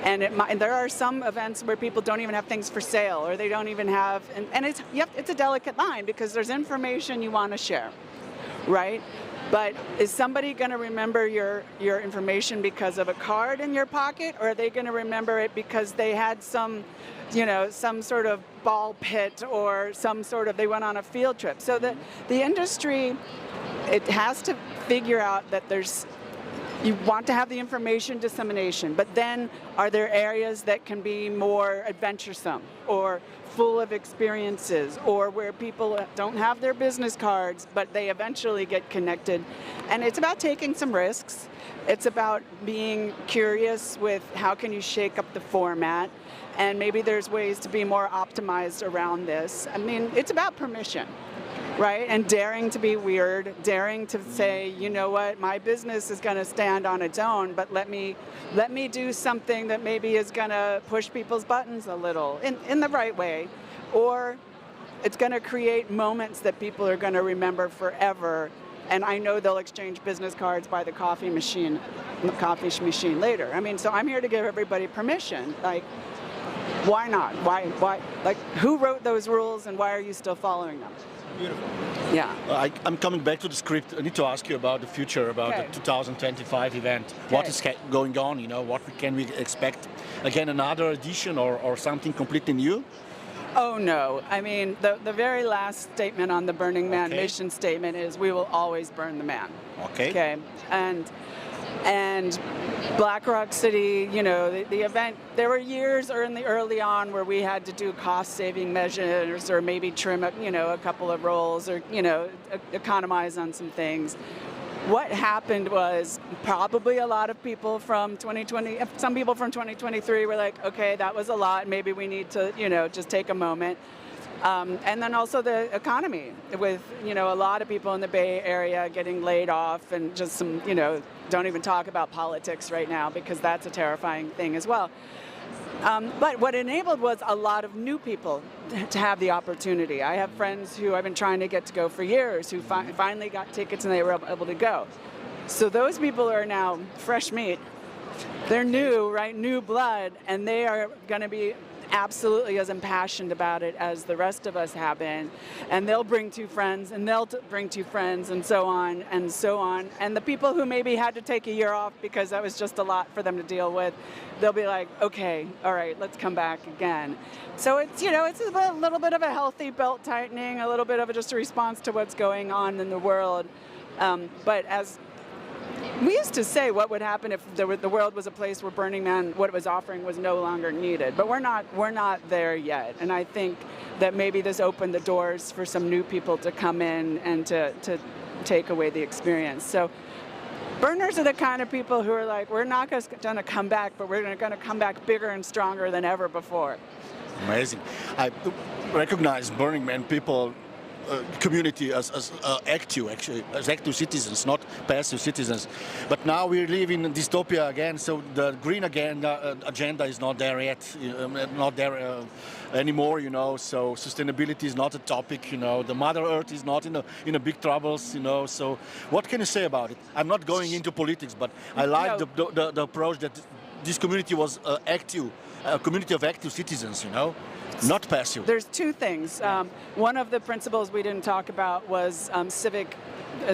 And there are some events where people don't even have things for sale, or they don't even have, and it's a delicate line, because there's information you want to share, right? But is somebody going to remember your information because of a card in your pocket, or are they going to remember it because they had some sort of ball pit, or they went on a field trip? So the industry, it has to figure out that you want to have the information dissemination, but then are there areas that can be more adventuresome or full of experiences, or where people don't have their business cards, but they eventually get connected? And it's about taking some risks. It's about being curious with how can you shake up the format, and maybe there's ways to be more optimized around this. I mean, it's about permission, right? And daring to be weird, daring to say, you know what, my business is going to stand on its own, but let me do something that maybe is going to push people's buttons a little in the right way, or it's going to create moments that people are going to remember forever. And I know they'll exchange business cards by the coffee machine later. I mean, so I'm here to give everybody permission. Like, why not? Why? Like, who wrote those rules, and why are you still following them? Beautiful. Yeah. I'm coming back to the script. I need to ask you about the future, about the 2025 event. Okay. What is going on? What can we expect? Again, another edition or something completely new? Oh no. I mean, the very last statement on the Burning Man mission statement is, we will always burn the man. Okay. Okay. And Black Rock City, the event, there were years early on where we had to do cost-saving measures, or maybe trim a couple of roles, or economize on some things. What happened was, probably a lot of people from 2020, some people from 2023 were like, okay, that was a lot, maybe we need to just take a moment. And then also the economy, with a lot of people in the Bay Area getting laid off, and just some don't even talk about politics right now, because that's a terrifying thing as well. But what enabled was a lot of new people to have the opportunity. I have friends who I've been trying to get to go for years, who finally got tickets and they were able to go. So those people are now fresh meat. They're new, right? New blood, and they are going to be absolutely as impassioned about it as the rest of us have been. And they'll bring two friends, and they'll bring two friends, and so on and so on. And the people who maybe had to take a year off because that was just a lot for them to deal with, they'll be like, okay, all right, let's come back again. So it's, it's a little bit of a healthy belt tightening, a little bit of just a response to what's going on in the world. But as we used to say, what would happen if the world was a place where Burning Man, what it was offering, was no longer needed. But we're not there yet. And I think that maybe this opened the doors for some new people to come in and to take away the experience. So burners are the kind of people who are like, we're not just going to come back, but we're going to come back bigger and stronger than ever before. Amazing. I recognize Burning Man people community as active, actually, as active citizens, not passive citizens. But now we live in dystopia again, so the green agenda is not there yet, not there anymore, so sustainability is not a topic, the Mother Earth is not in a big troubles, so what can you say about it? I'm not going into politics, but I like the approach that this community was active, a community of active citizens, not passive. There's two things. One of the principles we didn't talk about was civic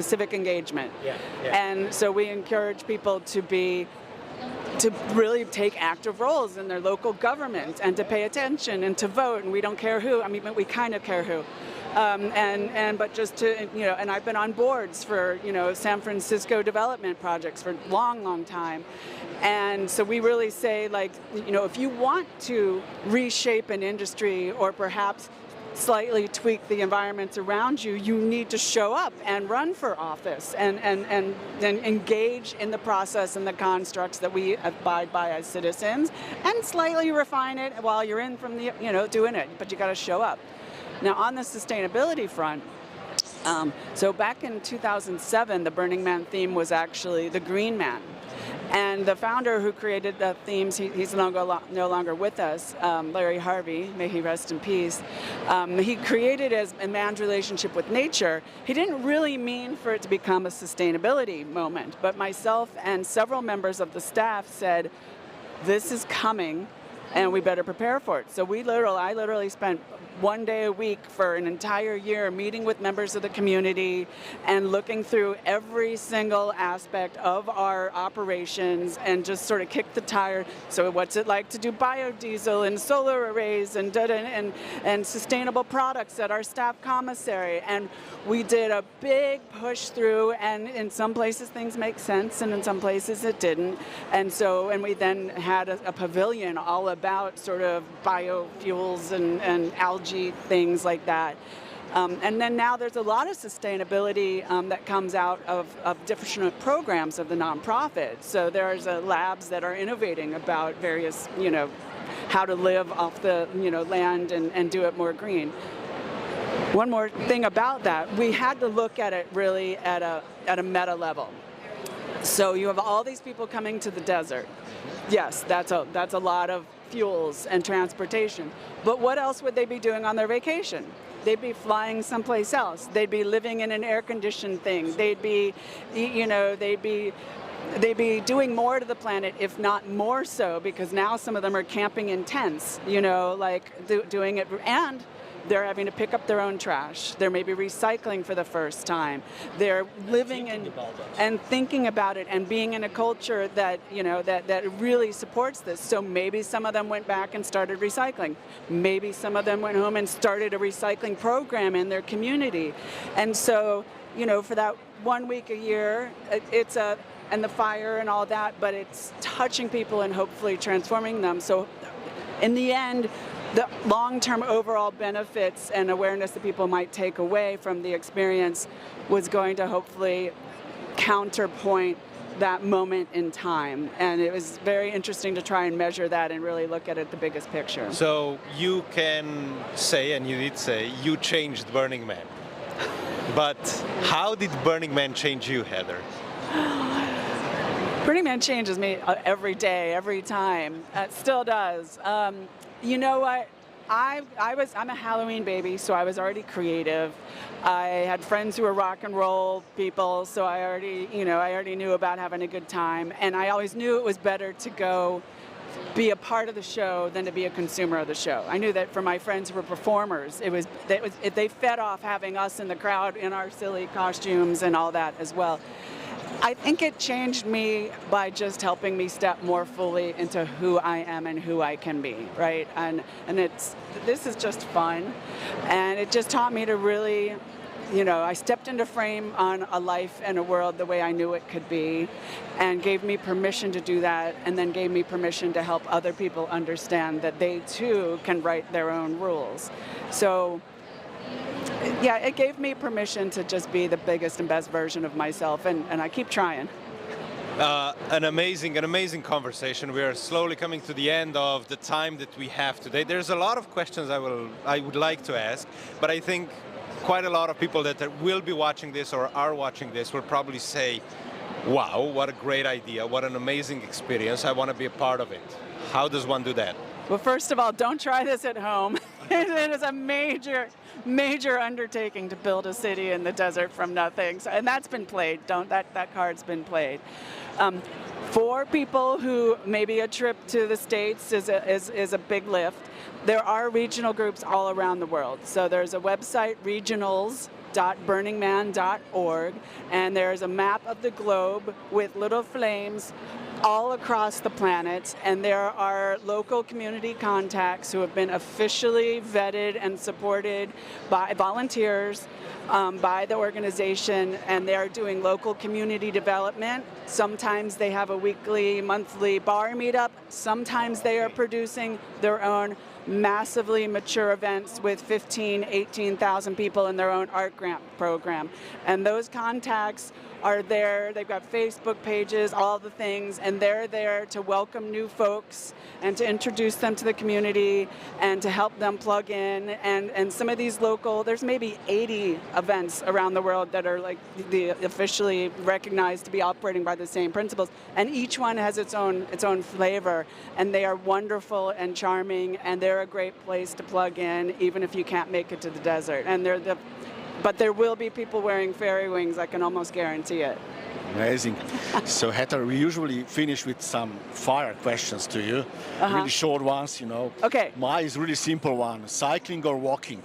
civic engagement. Yeah. And so we encourage people to really take active roles in their local government and to pay attention and to vote, and we don't care who. I mean, we kind of care who. But just to, and I've been on boards for, San Francisco development projects for a long, long time. And so we really say, like, if you want to reshape an industry or perhaps slightly tweak the environments around you, you need to show up and run for office and then engage in the process and the constructs that we abide by as citizens, and slightly refine it while you're in from the, doing it, but you got to show up. Now, on the sustainability front, so back in 2007, the Burning Man theme was actually the Green Man. And the founder who created the themes, he's no longer with us, Larry Harvey, may he rest in peace. He created as a man's relationship with nature. He didn't really mean for it to become a sustainability moment, but myself and several members of the staff said, this is coming and we better prepare for it. So I literally spent one day a week for an entire year meeting with members of the community and looking through every single aspect of our operations and just sort of kick the tire. So what's it like to do biodiesel and solar arrays and sustainable products at our staff commissary? And we did a big push through, and in some places things make sense and in some places it didn't. And we then had a pavilion all about sort of biofuels and algae, things like that. And then now there's a lot of sustainability that comes out of different programs of the nonprofit. So there's labs that are innovating about various, how to live off the, land and do it more green. One more thing about that, we had to look at it really at a meta level. So you have all these people coming to the desert. Yes, that's a lot of fuels and transportation. But what else would they be doing on their vacation? They'd be flying someplace else. They'd be living in an air-conditioned thing. They'd be doing more to the planet, if not more so, because now some of them are camping in tents, doing it, and they're having to pick up their own trash. They're maybe recycling for the first time. They're living and thinking about it and being in a culture that, that really supports this. So maybe some of them went back and started recycling. Maybe some of them went home and started a recycling program in their community. And so, for that 1 week a year, and the fire and all that, but it's touching people and hopefully transforming them. So in the end, the long-term overall benefits and awareness that people might take away from the experience was going to hopefully counterpoint that moment in time. And it was very interesting to try and measure that and really look at it the biggest picture. So you can say, and you did say, you changed Burning Man. But how did Burning Man change you, Heather? Burning Man changes me every day, every time. It still does. You know what? I'm a Halloween baby, so I was already creative. I had friends who were rock and roll people, so I already knew about having a good time. And I always knew it was better to go be a part of the show than to be a consumer of the show. I knew that for my friends who were performers, they fed off having us in the crowd in our silly costumes and all that as well. I think it changed me by just helping me step more fully into who I am and who I can be, right? And this is just fun, and it just taught me to really, I stepped into frame on a life and a world the way I knew it could be, and gave me permission to do that, and then gave me permission to help other people understand that they too can write their own rules. So yeah, it gave me permission to just be the biggest and best version of myself, and I keep trying. An amazing conversation. We are slowly coming to the end of the time that we have today. There's a lot of questions I would like to ask, but I think quite a lot of people that will be watching this or are watching this will probably say, wow, what a great idea, what an amazing experience, I want to be a part of it. How does one do that? Well, first of all, don't try this at home. It is a major undertaking to build a city in the desert from nothing. So, and that's been played. That card's been played. For people who maybe a trip to the States is a big lift, there are regional groups all around the world. So there's a website, regionals, earth.burningman.org, and there's a map of the globe with little flames all across the planet, and there are local community contacts who have been officially vetted and supported by volunteers, by the organization, and they're doing local community development. Sometimes they have a weekly, monthly bar meetup. Sometimes they are producing their own massively mature events with 15, 18,000 people in their own art grant program. And those contacts are there. They've got Facebook pages, all the things, and they're there to welcome new folks and to introduce them to the community and to help them plug in. And some of these local, there's maybe 80 events around the world that are like the officially recognized to be operating by the same principles, and each one has its own flavor, and they are wonderful and charming, and they're a great place to plug in even if you can't make it to the desert. And but there will be people wearing fairy wings, I can almost guarantee it. Amazing. So Heather, we usually finish with some fire questions to you. Really short ones, you know. Okay. Mine is really simple one. Cycling or walking?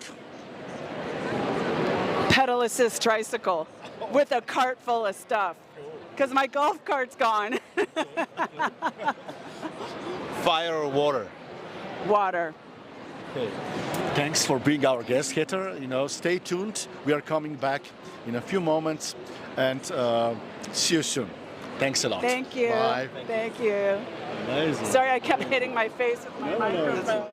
Pedal assist tricycle with a cart full of stuff, because my golf cart's gone. Fire or water? Water. Okay. Thanks for being our guest, Heather. You know, stay tuned. We are coming back in a few moments, and see you soon. Thanks a lot. Thank you. Bye. Thank you. Amazing. Sorry, I kept hitting my face with my microphone.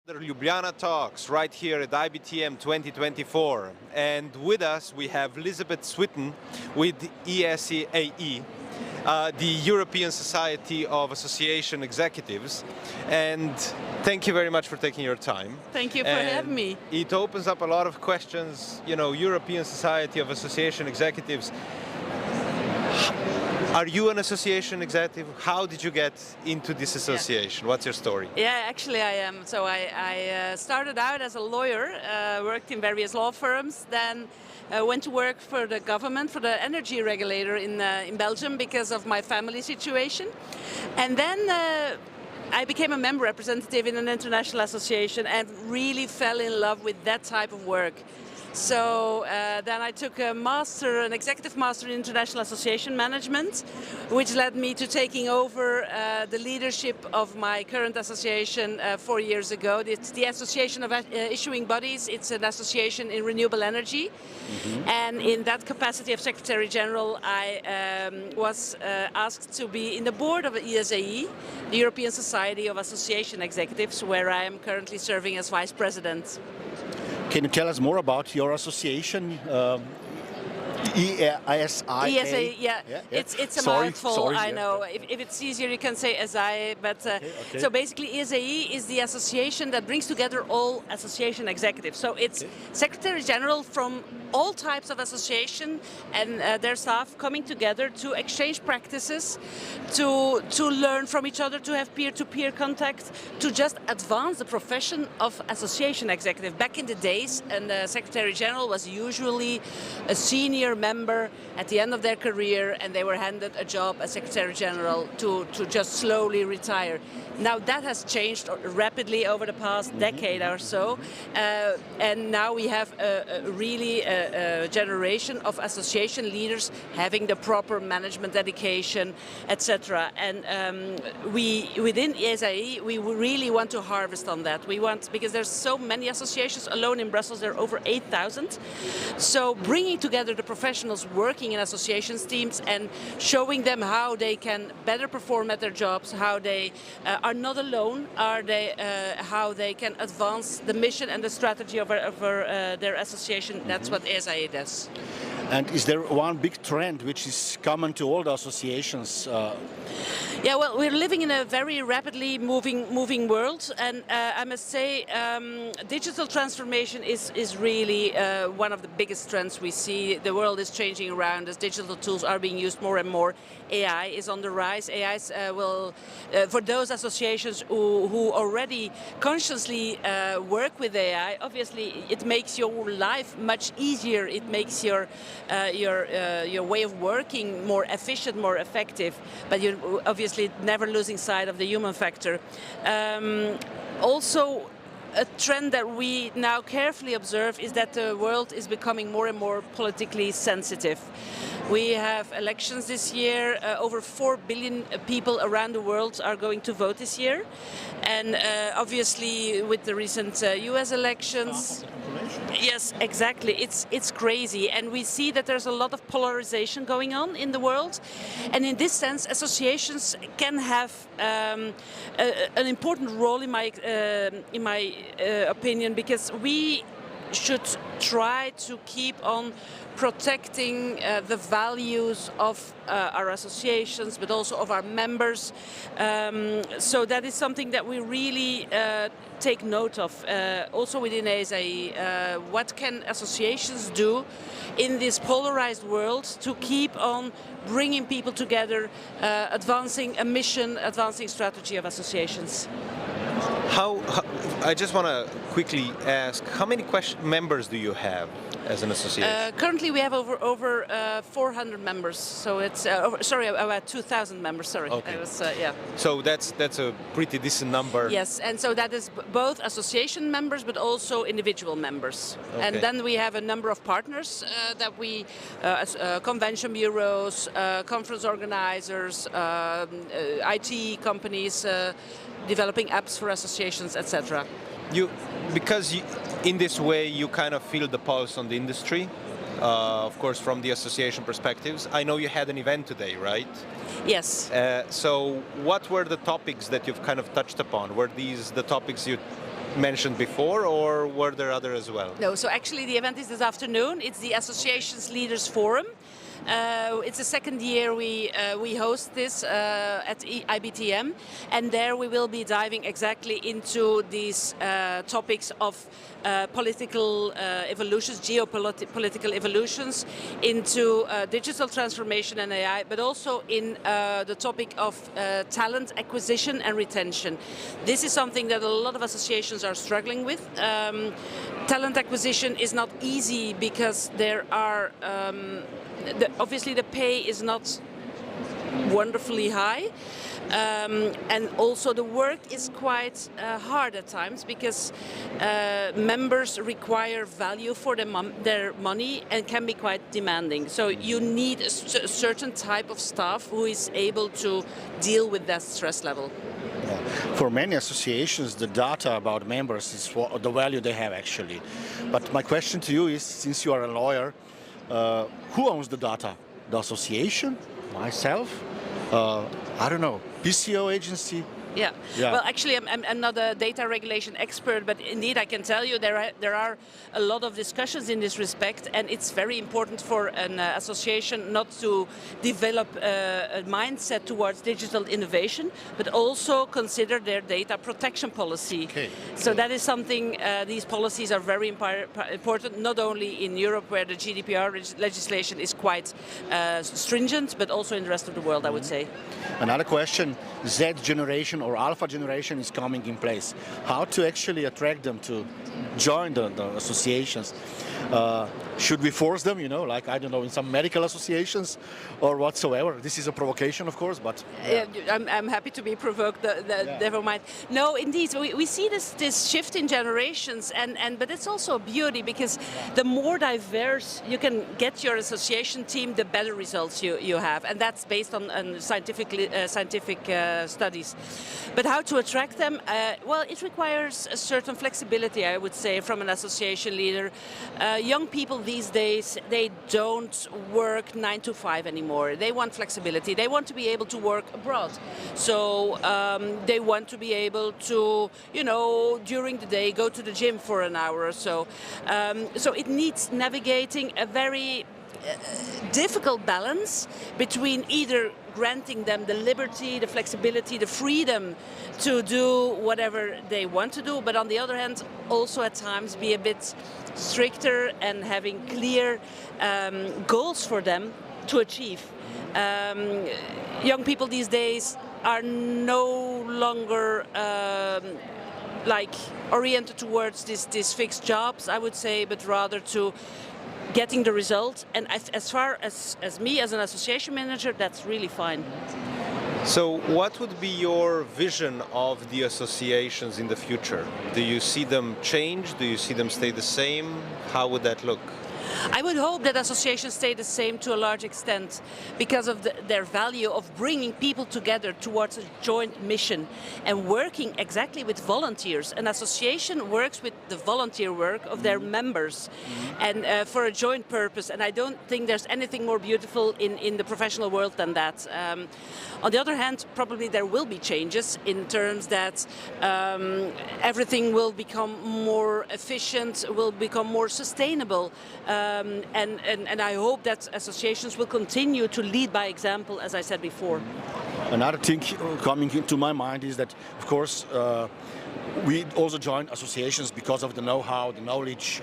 The Ljubljana Talks right here at IBTM 2024, and with us we have Liesbeth Switten with ESAE, the European Society of Association Executives, and thank you very much for taking your time. Thank you for having me. It opens up a lot of questions, you know, European Society of Association Executives. Are you an association executive? How did you get into this association? What's your story? Yeah, actually I am. So I started out as a lawyer, worked in various law firms, then went to work for the government, for the energy regulator in Belgium because of my family situation. And then I became a member representative in an international association and really fell in love with that type of work. So then I took an executive master in international association management, which led me to taking over the leadership of my current association 4 years ago. It's the Association of Issuing Bodies. It's an association in renewable energy. Mm-hmm. And in that capacity of Secretary General, I was asked to be in the board of ESAE, the European Society of Association Executives, where I am currently serving as Vice President. Can you tell us more about your association? ESAE? Yeah. It's a mouthful, I know. If it's easier, you can say SI, but okay. So basically ESAE is the association that brings together all association executives. So it's Secretary General from all types of association and their staff coming together to exchange practices, to learn from each other, to have peer-to-peer contact, to just advance the profession of association executive. Back in the days, and the Secretary General was usually a senior member at the end of their career, and they were handed a job as Secretary General to just slowly retire. Now that has changed rapidly over the past decade or so, and now we have a generation of association leaders having the proper management dedication, etc. And within ESAE, we really want to harvest on that. We want, because there's so many associations, alone in Brussels there are over 8,000. So bringing together the professionals working in associations teams and showing them how they can better perform at their jobs, how they are not alone, how they can advance the mission and the strategy of their association. That's what ESAE does. And is there one big trend which is common to all the associations? Yeah, well, we're living in a very rapidly moving world, and I must say digital transformation is really one of the biggest trends we see. The world is changing around us. Digital tools are being used more and more. AI is on the rise. AI will, for those associations who already consciously work with AI, obviously it makes your life much easier. It makes your way of working more efficient, more effective. But you're obviously never losing sight of the human factor. Also, a trend that we now carefully observe is that the world is becoming more and more politically sensitive. We have elections this year. Over 4 billion people around the world are going to vote this year. And obviously with the recent US elections, yes, exactly. It's crazy. And we see that there's a lot of polarization going on in the world. And in this sense, associations can have an important role in my opinion, because we should try to keep on protecting the values of our associations, but also of our members. So that is something that we really take note of. Also within ESAE, what can associations do in this polarized world to keep on bringing people together, advancing a mission, advancing strategy of associations? I just want to quickly ask, how many members do you have as an association? Currently we have over 400 members, so it's about 2,000 members. Sorry, okay. Yeah. So that's a pretty decent number. Yes, and so that is both association members, but also individual members. Okay. And then we have a number of partners that we, convention bureaus, conference organizers, IT companies, developing apps for associations, etc. In this way you kind of feel the pulse on the industry, of course from the association perspectives. I know you had an event today, right? Yes. So what were the topics that you've kind of touched upon? Were these the topics you mentioned before, or were there other as well? No, so actually the event is this afternoon. It's the Associations Leaders Forum. It's the second year we host this at IBTM, and there we will be diving exactly into these topics of political evolutions, geopolitical evolutions, into digital transformation and AI, but also in the topic of talent acquisition and retention. This is something that a lot of associations are struggling with. Talent acquisition is not easy because there are obviously the pay is not wonderfully high, and also the work is quite hard at times because members require value for their money and can be quite demanding. So you need a certain type of staff who is able to deal with that stress level. For many associations, the data about members is the value they have actually. But my question to you is, since you are a lawyer, who owns the data? The association? Myself? I don't know. PCO agency? Yeah. Well, actually, I'm not a data regulation expert, but indeed I can tell you there are a lot of discussions in this respect, and it's very important for an association not to develop a mindset towards digital innovation, but also consider their data protection policy. Okay. So that is something, these policies are very important, not only in Europe where the GDPR legislation is quite stringent, but also in the rest of the world, I would say. Another question, Z generation or alpha generation is coming in place. How to actually attract them to join the associations? Should we force them, you know, like, I don't know, in some medical associations or whatsoever? This is a provocation, of course, but... Yeah. I'm happy to be provoked, never mind. No, indeed, we see this shift in generations, but it's also a beauty because the more diverse you can get your association team, the better results you have, and that's based on scientific studies. But how to attract them? Well, it requires a certain flexibility, I would say, from an association leader. Young people these days, they don't work 9 to 5 anymore. They want flexibility. They want to be able to work abroad. So they want to be able to, you know, during the day go to the gym for an hour or so. So it needs navigating a very difficult balance between either granting them the liberty, the flexibility, the freedom to do whatever they want to do, but on the other hand, also at times be a bit stricter and having clear goals for them to achieve. Young people these days are no longer like oriented towards these fixed jobs, I would say, but rather to getting the result. And as far as me as an association manager, that's really fine. So what would be your vision of the associations in the future? Do you see them change? Do you see them stay the same? How would that look? I would hope that associations stay the same to a large extent because of their value of bringing people together towards a joint mission and working exactly with volunteers. An association works with the volunteer work of their members and for a joint purpose, and I don't think there's anything more beautiful in the professional world than that. On the other hand, probably there will be changes in terms that everything will become more efficient, will become more sustainable. And I hope that associations will continue to lead by example, as I said before. Another thing coming into my mind is that, of course, we also join associations because of the know-how, the knowledge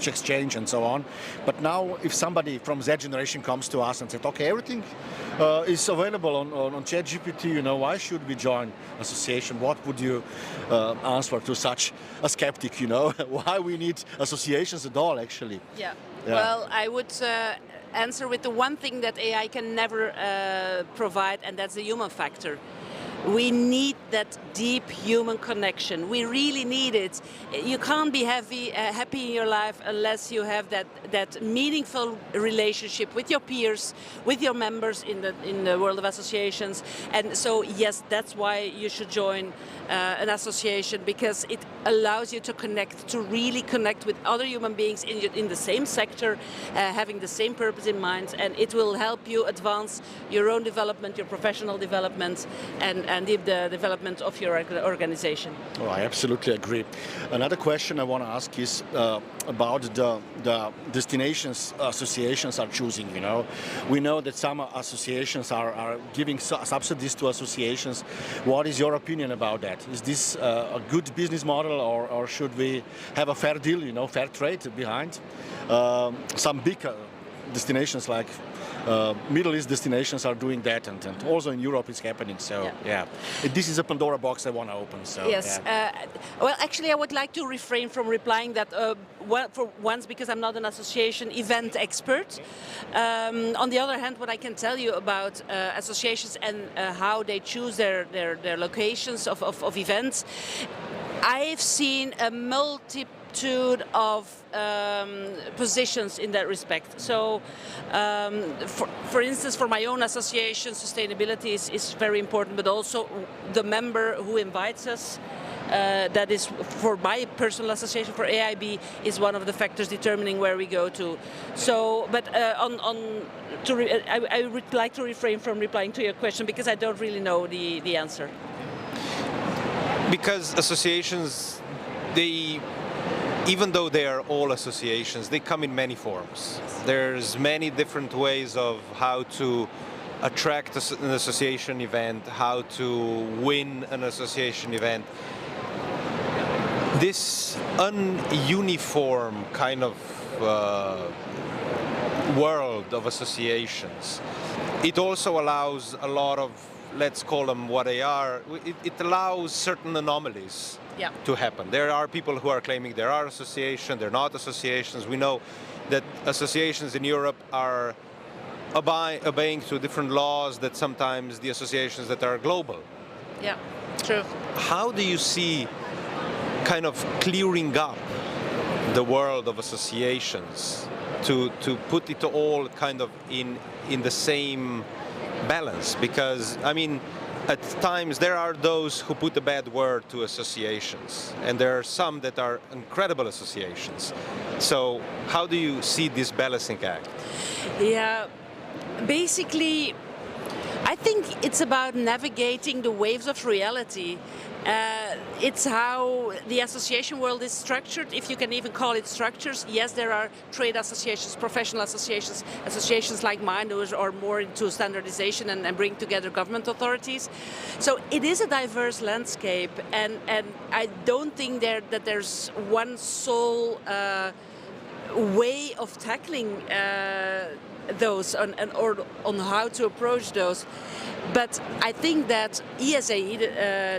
exchange and so on. But now if somebody from Z generation comes to us and says, okay, everything is available on ChatGPT, you know, why should we join association? What would you answer to such a skeptic, you know? Why we need associations at all, actually? Yeah. Well, I would answer with the one thing that AI can never provide, and that's the human factor. We need that deep human connection. We really need it. You can't be happy in your life unless you have that meaningful relationship with your peers, with your members in the world of associations. And so, yes, that's why you should join an association, because it allows you to connect, to really connect with other human beings in the same sector, having the same purpose in mind, and it will help you advance your own development, your professional development, and and the development of your organization. Oh, I absolutely agree. Another question I want to ask is about the destinations associations are choosing. We know that some associations are giving subsidies to associations. What is your opinion about that? Is this a good business model, or should we have a fair deal, fair trade behind? Some big destinations like Middle East destinations are doing that, and also in Europe it's happening. So this is a Pandora box I want to open. So yes, well, actually, I would like to refrain from replying that for once, because I'm not an association event expert. On the other hand, what I can tell you about associations and how they choose their locations of events, I've seen a multitude of positions in that respect. So, for instance, for my own association, sustainability is very important, but also the member who invites us. That is, for my personal association, for AIB, is one of the factors determining where we go to. So, but I would like to refrain from replying to your question because I don't really know the answer. Because associations, even though they are all associations, they come in many forms. There's many different ways of how to attract an association event, how to win an association event. This ununiform kind of world of associations, it also allows a lot of, let's call them what they are, it allows certain anomalies to happen. There are people who are claiming there are associations, they're not associations. We know that associations in Europe are obeying to different laws that sometimes the associations that are global. Yeah, true. How do you see kind of clearing up the world of associations to put it all kind of in the same balance? Because, I mean, at times there are those who put a bad word to associations, and there are some that are incredible associations. So how do you see this balancing act? Yeah, basically, I think it's about navigating the waves of reality. It's how the association world is structured, if you can even call it structures. Yes, there are trade associations, professional associations, associations like mine who are more into standardization and bring together government authorities. So it is a diverse landscape, and I don't think that there's one sole way of tackling those or on how to approach those. But I think that ESAE,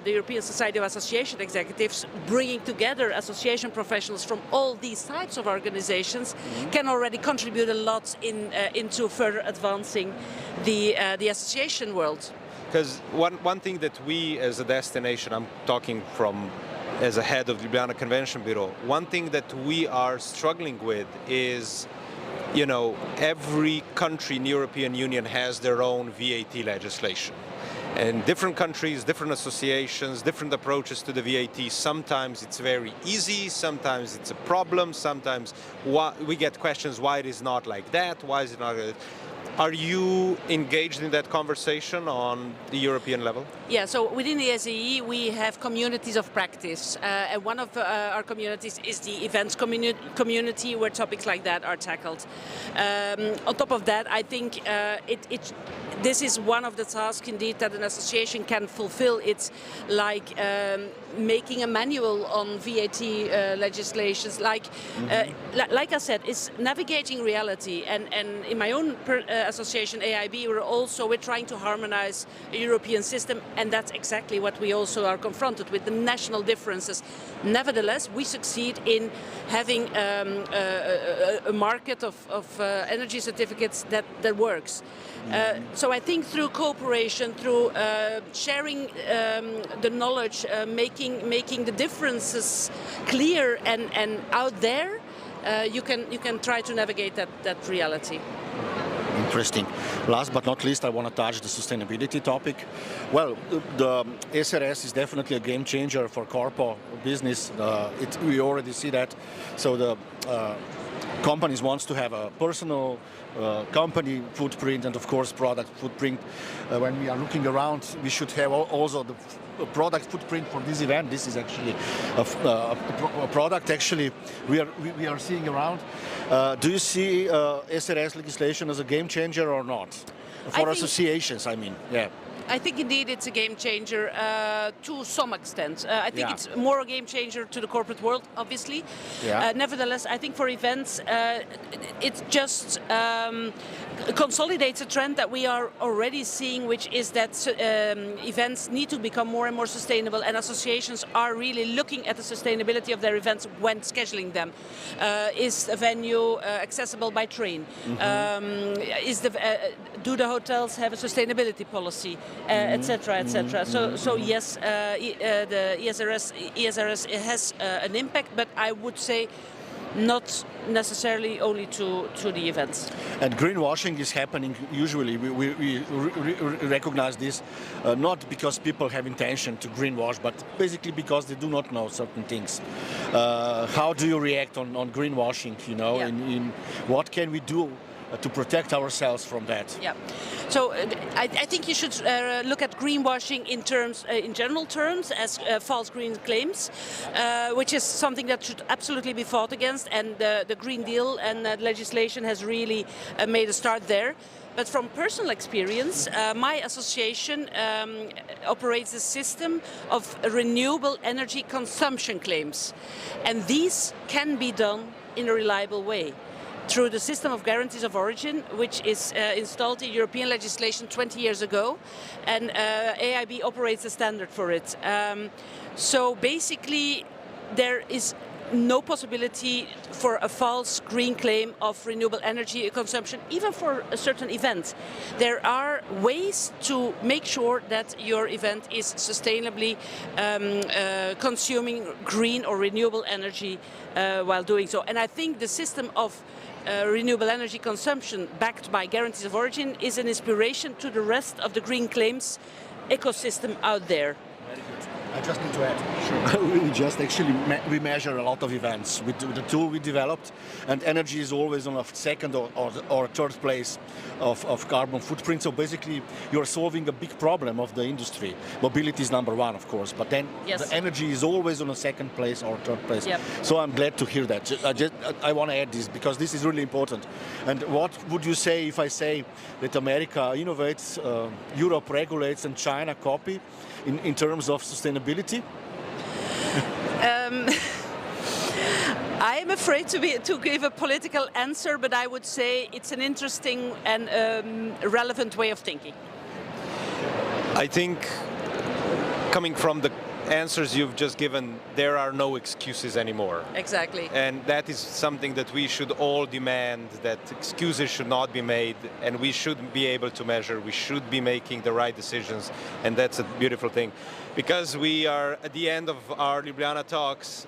the European Society of Association Executives, bringing together association professionals from all these types of organizations, can already contribute a lot into further advancing the association world. Because one thing that we as a destination, I'm talking from as a head of the Ljubljana Convention Bureau, one thing that we are struggling with is, you know, every country in the European Union has their own VAT legislation. And different countries, different associations, different approaches to the VAT. Sometimes it's very easy, sometimes it's a problem, sometimes we get questions why it is not like that, why is it not like that. Are you engaged in that conversation on the European level? Yeah, so within the ESAE we have communities of practice, and one of our communities is the events community, where topics like that are tackled. On top of that, I think this is one of the tasks indeed that an association can fulfill. It's like making a manual on VAT legislations, like I said, it's navigating reality. And in my own association, AIB, we're trying to harmonize a European system, and that's exactly what we also are confronted with, the national differences. Nevertheless, we succeed in having a market of energy certificates that works. So I think through cooperation, through sharing the knowledge, making the differences clear and out there, you can try to navigate that reality. interesting. Last but not least, I want to touch the sustainability topic. Well, the SRS is definitely a game changer for corpo business. We already see that. So the companies wants to have a personal company footprint and of course product footprint. When we are looking around, we should have also the product footprint for this event. This is actually a product actually we are seeing around. Do you see SRS legislation as a game changer or not? For associations, I mean, yeah. I think indeed it's a game changer to some extent. I think it's more a game changer to the corporate world, obviously. Yeah. Nevertheless, I think for events, it just consolidates a trend that we are already seeing, which is that events need to become more and more sustainable, and associations are really looking at the sustainability of their events when scheduling them. Is a venue accessible by train? Do the hotels have a sustainability policy? Etc. etc. So yes, the ESRS has an impact, but I would say not necessarily only to the events. And greenwashing is happening usually. We recognize this not because people have intention to greenwash, but basically because they do not know certain things. How do you react on greenwashing? You know, in what can we do to protect ourselves from that? Yeah. So I think you should look at greenwashing in general terms as false green claims, which is something that should absolutely be fought against, and the Green Deal and legislation has really made a start there. But from personal experience, my association operates a system of renewable energy consumption claims, and these can be done in a reliable way through the system of guarantees of origin, which is installed in European legislation 20 years ago, and AIB operates a standard for it. So basically, there is no possibility for a false green claim of renewable energy consumption, even for a certain event. There are ways to make sure that your event is sustainably consuming green or renewable energy while doing so. And I think the system of renewable energy consumption backed by guarantees of origin is an inspiration to the rest of the green claims ecosystem out there. Very good. I just need to add. Sure. We just actually we measure a lot of events with the tool we developed, and energy is always on a second or third place of carbon footprint. So basically, you're solving a big problem of the industry. Mobility is number one, of course, but then the energy is always on a second place or third place. Yep. So I'm glad to hear that. I want to add this because this is really important. And what would you say if I say that America innovates, Europe regulates, and China copy in terms of sustainability? I am afraid to give a political answer, but I would say it's an interesting and relevant way of thinking. I think, coming from the answers you've just given, there are no excuses anymore. Exactly. And that is something that we should all demand, that excuses should not be made, and we should be able to measure, we should be making the right decisions, and that's a beautiful thing. Because we are at the end of our Ljubljana Talks,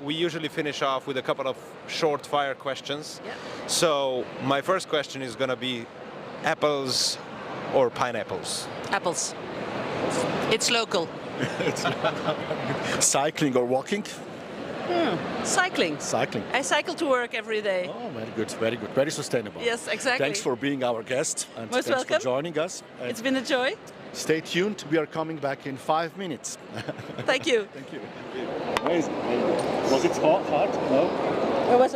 we usually finish off with a couple of short fire questions. Yeah. So my first question is going to be apples or pineapples? Apples. It's local. Cycling or walking? Cycling. Cycling. I cycle to work every day. Oh, very good, very good. Very sustainable. Yes, exactly. Thanks for being our guest. And most thanks welcome for joining us. And it's been a joy. Stay tuned. We are coming back in 5 minutes. Thank you. Thank you. Amazing. Was it hard? No? It was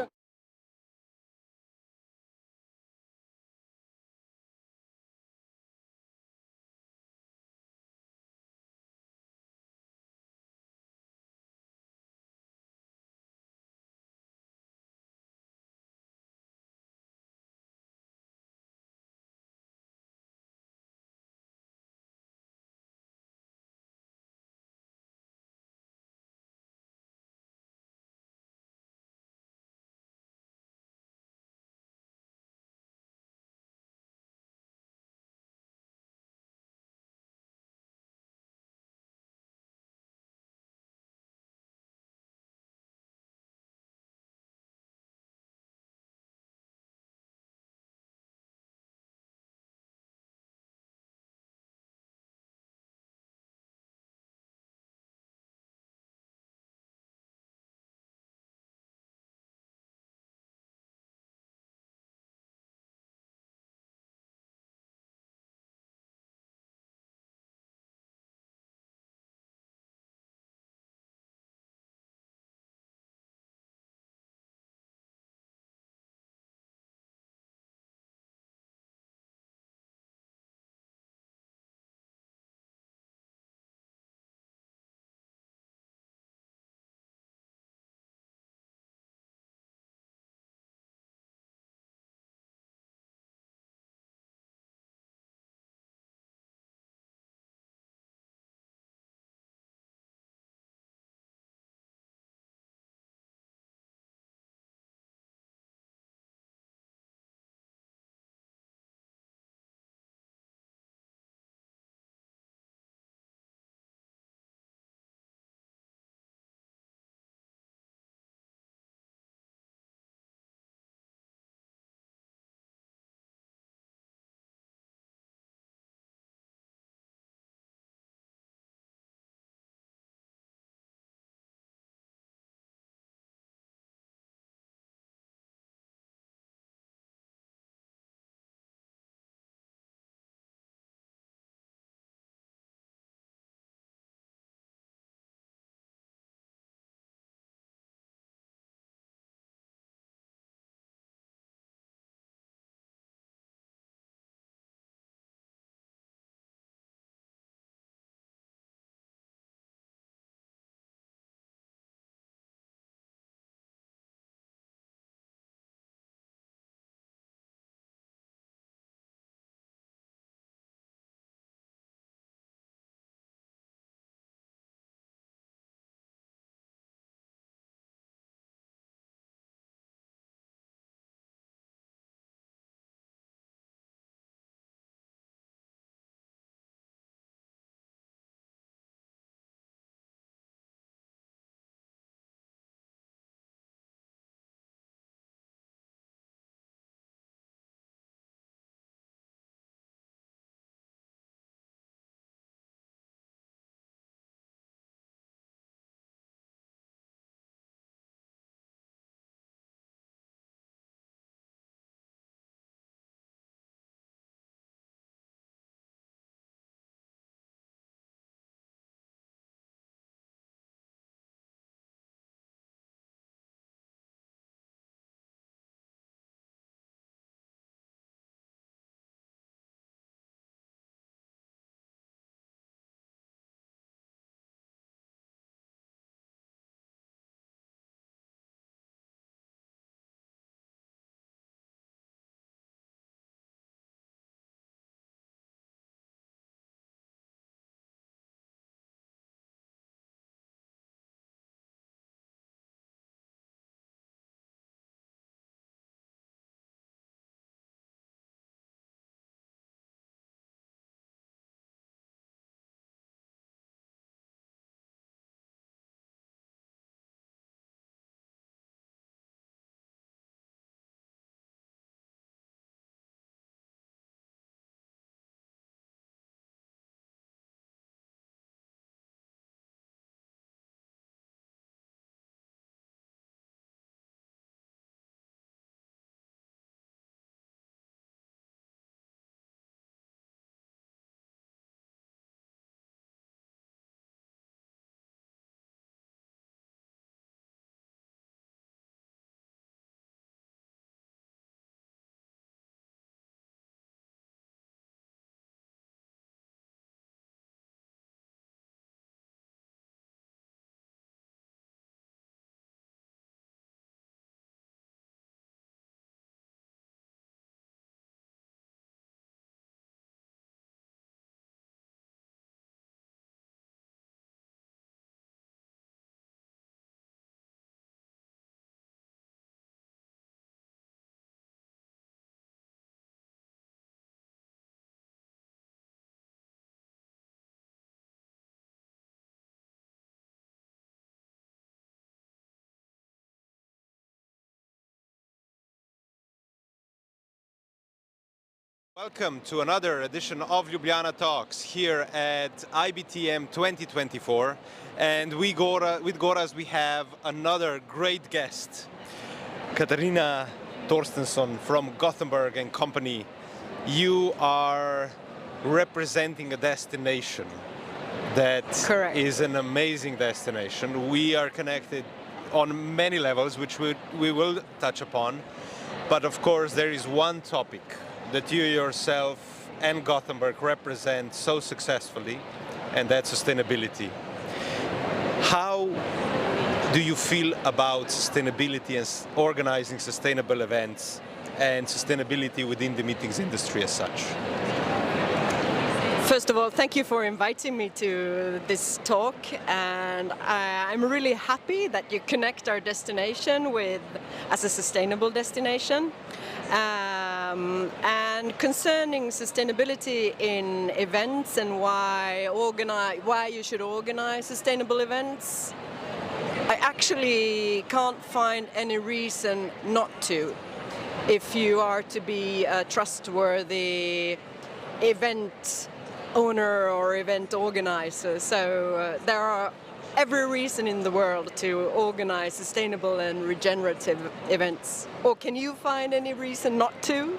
Welcome to another edition of Ljubljana Talks here at IBTM 2024. And with Gorazd we have another great guest, Katarina Thorstensson from Gothenburg and company. You are representing a destination that Correct. is an amazing destination. We are connected on many levels, which we will touch upon. But of course, there is one topic that you yourself and Gothenburg represent so successfully, and that's sustainability. How do you feel about sustainability and organizing sustainable events and sustainability within the meetings industry as such? First of all, thank you for inviting me to this talk, and I'm really happy that you connect our destination as a sustainable destination. And concerning sustainability in events and why you should organize sustainable events, I actually can't find any reason not to, if you are to be a trustworthy event owner or event organizer. So there are every reason in the world to organize sustainable and regenerative events. Or can you find any reason not to?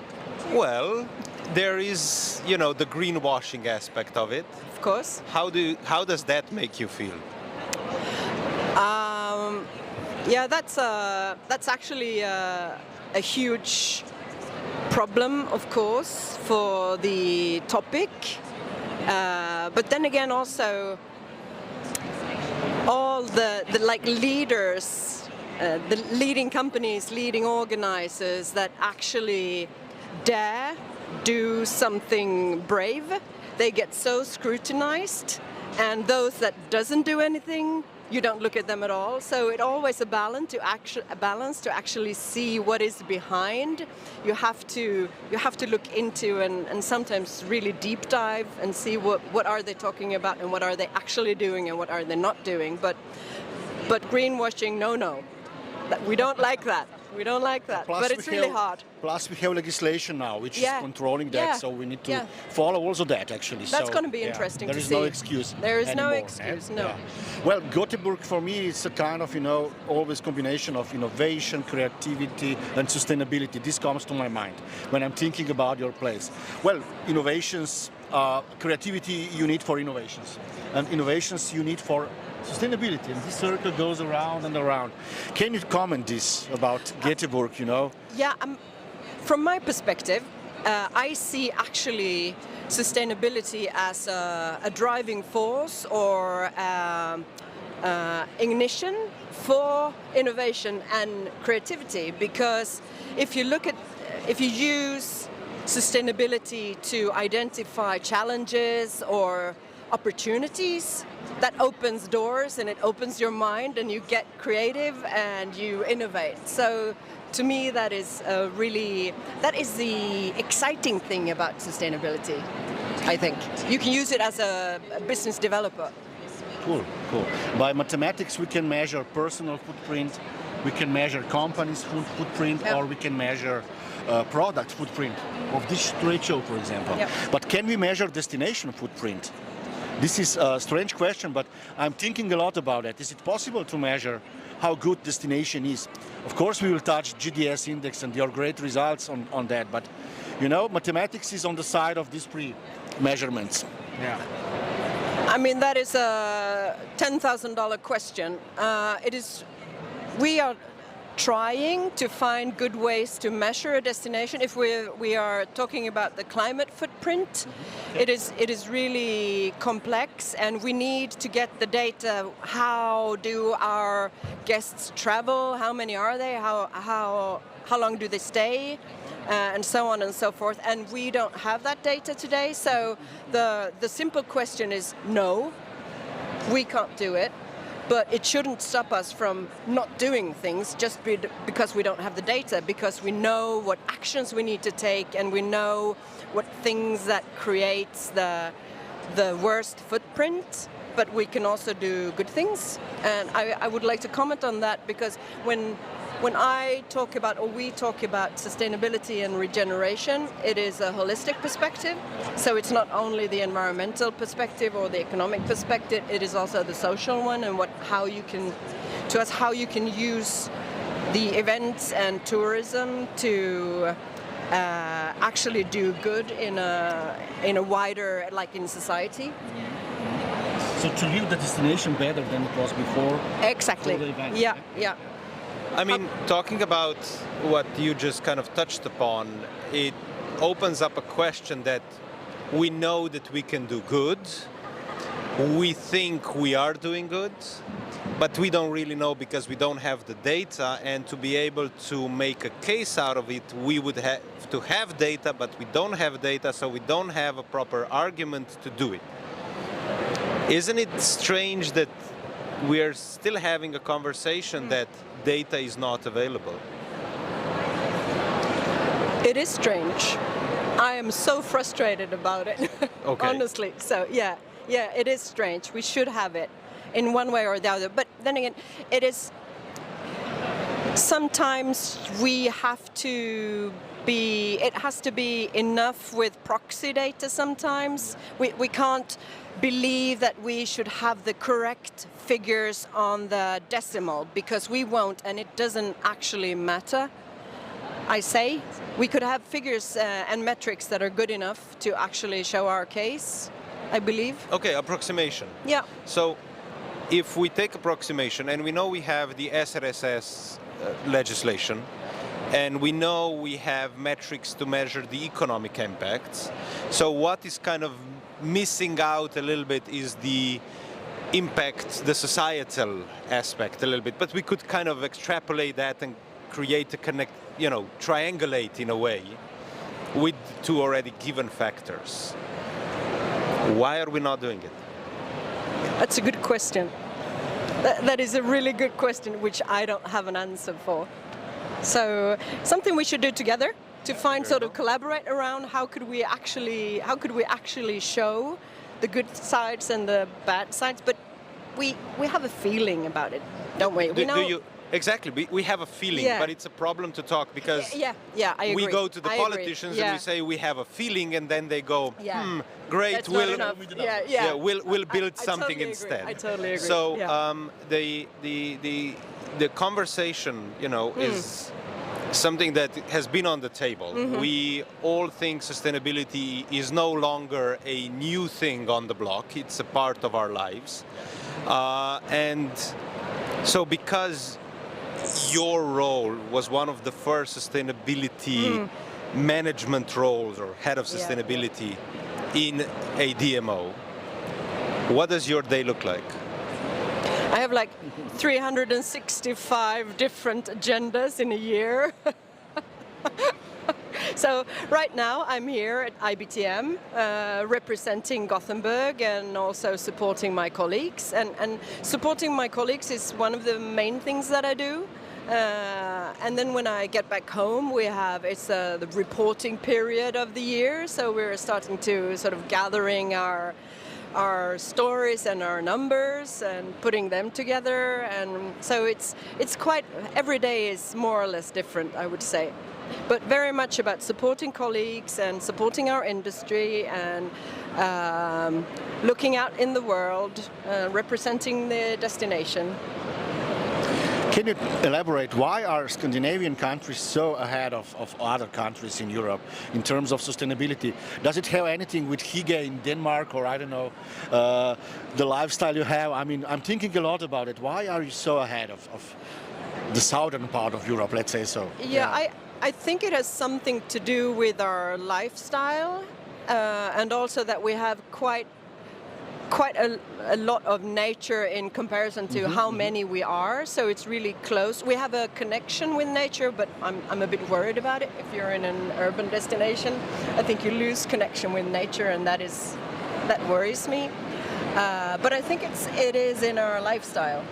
Well, there is, the greenwashing aspect of it. Of course. How does that make you feel? Yeah, that's actually a huge problem, of course, for the topic. But then again, also all the leaders, the leading companies, leading organizers that actually dare do something brave, they get so scrutinized, and those that doesn't do anything, you don't look at them at all. So it's always a balance to actually see what is behind. You have to look into and sometimes really deep dive and see what are they talking about and what are they actually doing and what are they not doing. But greenwashing, no. We don't like that. We don't like that, but it's really hard. Plus we have legislation now which is controlling that, so we need to follow also that actually. That's going to be interesting to see. There is no excuse. There is anymore, no excuse, no. Yeah. Well, Gothenburg for me is a kind of, always combination of innovation, creativity and sustainability. This comes to my mind when I'm thinking about your place. Well, innovations, creativity you need for innovations, and innovations you need for sustainability, and this circle goes around and around. Can you comment this about Gothenburg, Yeah, from my perspective, I see actually sustainability as a driving force or ignition for innovation and creativity, because if you use sustainability to identify challenges or opportunities, that opens doors and it opens your mind and you get creative and you innovate. So to me that is the exciting thing about sustainability, I think. You can use it as a business developer. Cool. By mathematics we can measure personal footprint, we can measure companies' footprint, or we can measure product footprint of this trade show, for example. But can we measure destination footprint? This is a strange question, but I'm thinking a lot about it. Is it possible to measure how good destination is? Of course, we will touch GDS Index and your great results on that, but mathematics is on the side of these measurements. Yeah. I mean, that is a $10,000 question. We are trying to find good ways to measure a destination. If we are talking about the climate footprint, it is really complex, and we need to get the data. How do our guests travel? How many are they? How long do they stay? And so on and so forth. And we don't have that data today. So the simple question is no, we can't do it. But it shouldn't stop us from not doing things just because we don't have the data, because we know what actions we need to take and we know what things that creates the worst footprint, but we can also do good things. And I would like to comment on that, because when when I talk about, or we talk about sustainability and regeneration, it is a holistic perspective. So it's not only the environmental perspective or the economic perspective, it is also the social one, and how you can use the events and tourism to actually do good in a wider, like in society. So to leave the destination better than it was before. Exactly. Yeah, yeah. I mean, talking about what you just kind of touched upon, it opens up a question that we know that we can do good. We think we are doing good, but we don't really know because we don't have the data, and to be able to make a case out of it, we would have to have data, but we don't have data, so we don't have a proper argument to do it. Isn't it strange that we are still having a conversation that data is not available? It is strange. I am so frustrated about it, okay. Honestly. So yeah, it is strange. We should have it in one way or the other. But then again, it is, sometimes we have to be, it has to be enough with proxy data sometimes. We can't believe that we should have the correct figures on the decimal, because we won't, and it doesn't actually matter. I say we could have figures and metrics that are good enough to actually show our case, I believe. Okay, approximation. Yeah. So if we take approximation, and we know we have the SRSS legislation, and we know we have metrics to measure the economic impacts, so what is kind of missing out a little bit is the impact, the societal aspect a little bit, but we could kind of extrapolate that and create a triangulate in a way with two already given factors. Why are we not doing it? That's a good question. That is a really good question, which I don't have an answer for. So something we should do together to find, sort of collaborate around how could we actually show the good sides and the bad sides. But we have a feeling about it, don't we? Exactly, we have a feeling, but it's a problem to talk because I agree. We go to the politicians and we say we have a feeling, and then they go, great, we'll build something instead. I totally agree. So the conversation, is something that has been on the table. Mm-hmm. We all think sustainability is no longer a new thing on the block. It's a part of our lives. And so because your role was one of the first sustainability management roles, or head of sustainability in a DMO, what does your day look like? I have like 365 different agendas in a year. So right now I'm here at IBTM representing Gothenburg and also supporting my colleagues. And supporting my colleagues is one of the main things that I do. And then when I get back home, it's the reporting period of the year. So we're starting to sort of gathering our stories and our numbers and putting them together. And so it's quite, every day is more or less different, I would say. But very much about supporting colleagues and supporting our industry and looking out in the world, representing the destination. Can you elaborate, why are Scandinavian countries so ahead of other countries in Europe in terms of sustainability? Does it have anything with Hygge in Denmark, or I don't know, the lifestyle you have? I mean, I'm thinking a lot about it. Why are you so ahead of the southern part of Europe, let's say so? Yeah. I think it has something to do with our lifestyle and also that we have quite a lot of nature in comparison to how many we are, so it's really close. We have a connection with nature, but I'm a bit worried about it. If you're in an urban destination, I think you lose connection with nature, and that worries me. But I think it is in our lifestyle,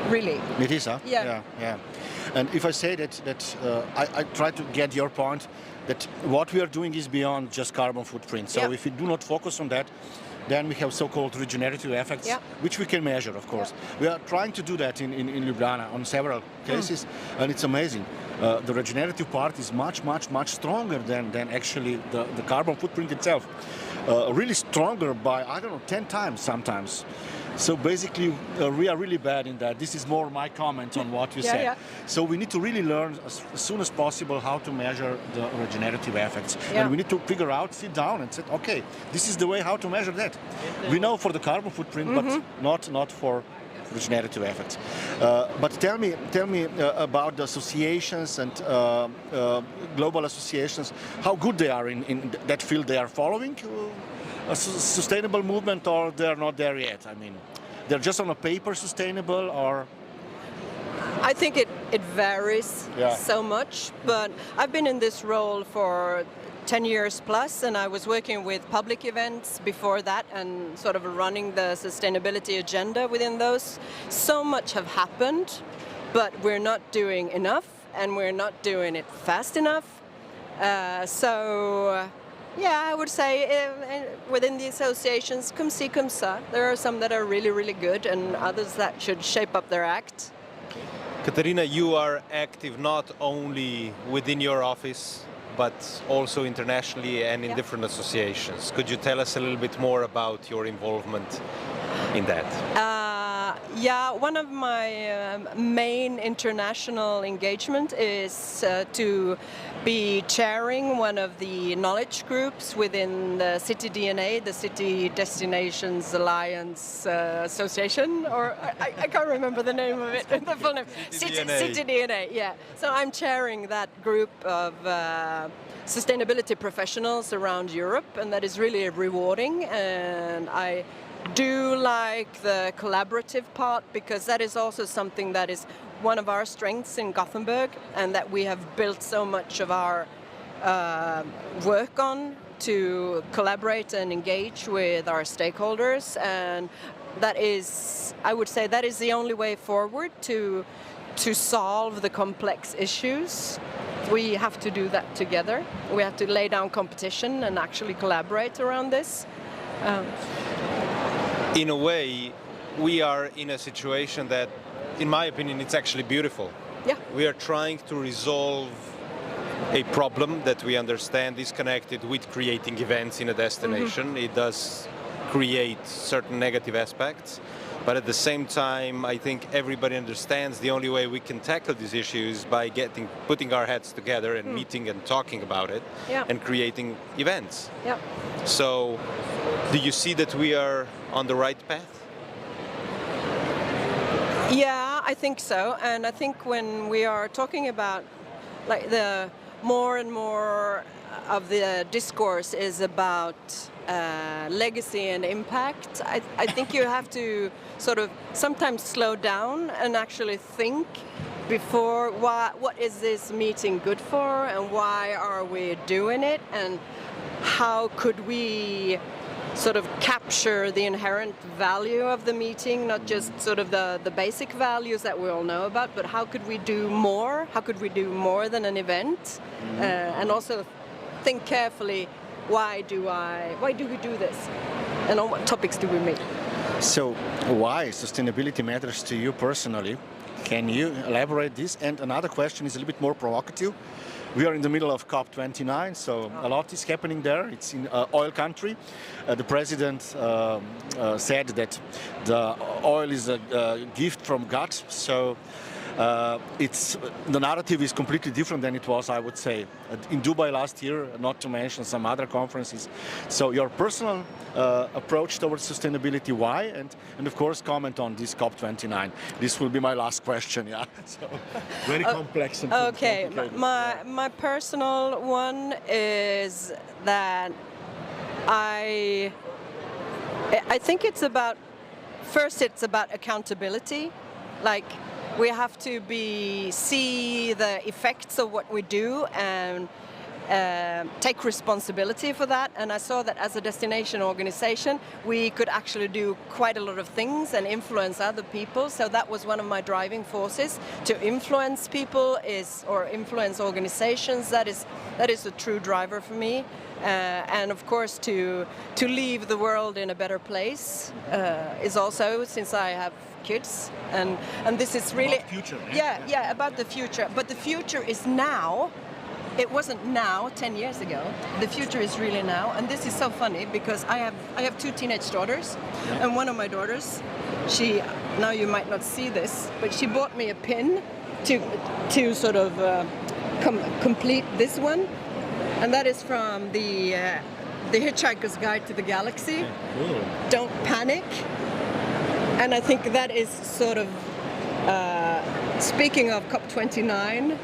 really. It is, huh? Yeah. And if I say that I try to get your point, that what we are doing is beyond just carbon footprint. So if we do not focus on that, Then we have so-called regenerative effects, which we can measure, of course. We are trying to do that in Ljubljana on several cases, and it's amazing. The regenerative part is much stronger than actually the carbon footprint itself. Really stronger by, I don't know, 10 times sometimes. So basically, we are really bad in that. This is more my comment on what you said. So we need to really learn as soon as possible how to measure the regenerative effects. And we need to figure out, sit down and say, okay, this is the way how to measure that. We know for the carbon footprint, but not for regenerative effects. But tell me about the associations and global associations, how good they are in that field. They are following a sustainable movement, or they're not there yet? I mean, they're just on a paper sustainable, or? I think it varies so much, but I've been in this role for 10 years plus, and I was working with public events before that and sort of running the sustainability agenda within those. So much have happened, but we're not doing enough, and we're not doing it fast enough. I would say within the associations, comme ci, comme ça. There are some that are really, really good, and others that should shape up their act. Katarina, you are active not only within your office, but also internationally and in different associations. Could you tell us a little bit more about your involvement in that? One of my main international engagement is to be chairing one of the knowledge groups within the City DNA, the City Destinations Alliance Association, or I can't remember the name of it, the full name. City DNA, yeah. So I'm chairing that group of sustainability professionals around Europe, and that is really rewarding, and I do like the collaborative part, because that is also something that is one of our strengths in Gothenburg, and that we have built so much of our work on, to collaborate and engage with our stakeholders. And that is, I would say, that is the only way forward to solve the complex issues. We have to do that together. We have to lay down competition and actually collaborate around this. In a way, we are in a situation that, in my opinion, it's actually beautiful. Yeah. We are trying to resolve a problem that we understand is connected with creating events in a destination. It does create certain negative aspects, but at the same time, I think everybody understands the only way we can tackle these issues by putting our heads together and meeting and talking about it and creating events. Yeah. So, do you see that we are on the right path? Yeah, I think so. And I think when we are talking about, like, the more and more of the discourse is about legacy and impact, I think you have to sort of sometimes slow down and actually think before, what is this meeting good for, and why are we doing it, and how could we sort of capture the inherent value of the meeting, not just sort of the basic values that we all know about, but how could we do more? How could we do more than an event? And also think carefully, why do we do this? And on what topics do we meet? So why sustainability matters to you personally? Can you elaborate this? And another question is a little bit more provocative. We are in the middle of COP29, so a lot is happening there. It's in oil country. The president said that the oil is a gift from God, so the narrative is completely different than it was, I would say, in Dubai last year, not to mention some other conferences. So your personal approach towards sustainability, why? And of course, comment on this COP29. This will be my last question, yeah? So, very complex and complicated. My personal one is that I think it's about accountability. Like, we have to see the effects of what we do, and take responsibility for that, and I saw that as a destination organization we could actually do quite a lot of things and influence other people. So that was one of my driving forces, to influence people or influence organizations. That is a true driver for me, and of course to leave the world in a better place is also, since I have kids, and this is really about future, about the future. But the future is now. It wasn't now 10 years ago. The future is really now, and this is so funny because I have 2 teenage daughters, and one of my daughters, now you might not see this, but she bought me a pin to sort of complete this one, and that is from the Hitchhiker's Guide to the Galaxy. Cool. Don't panic. And I think that is sort of, speaking of COP29,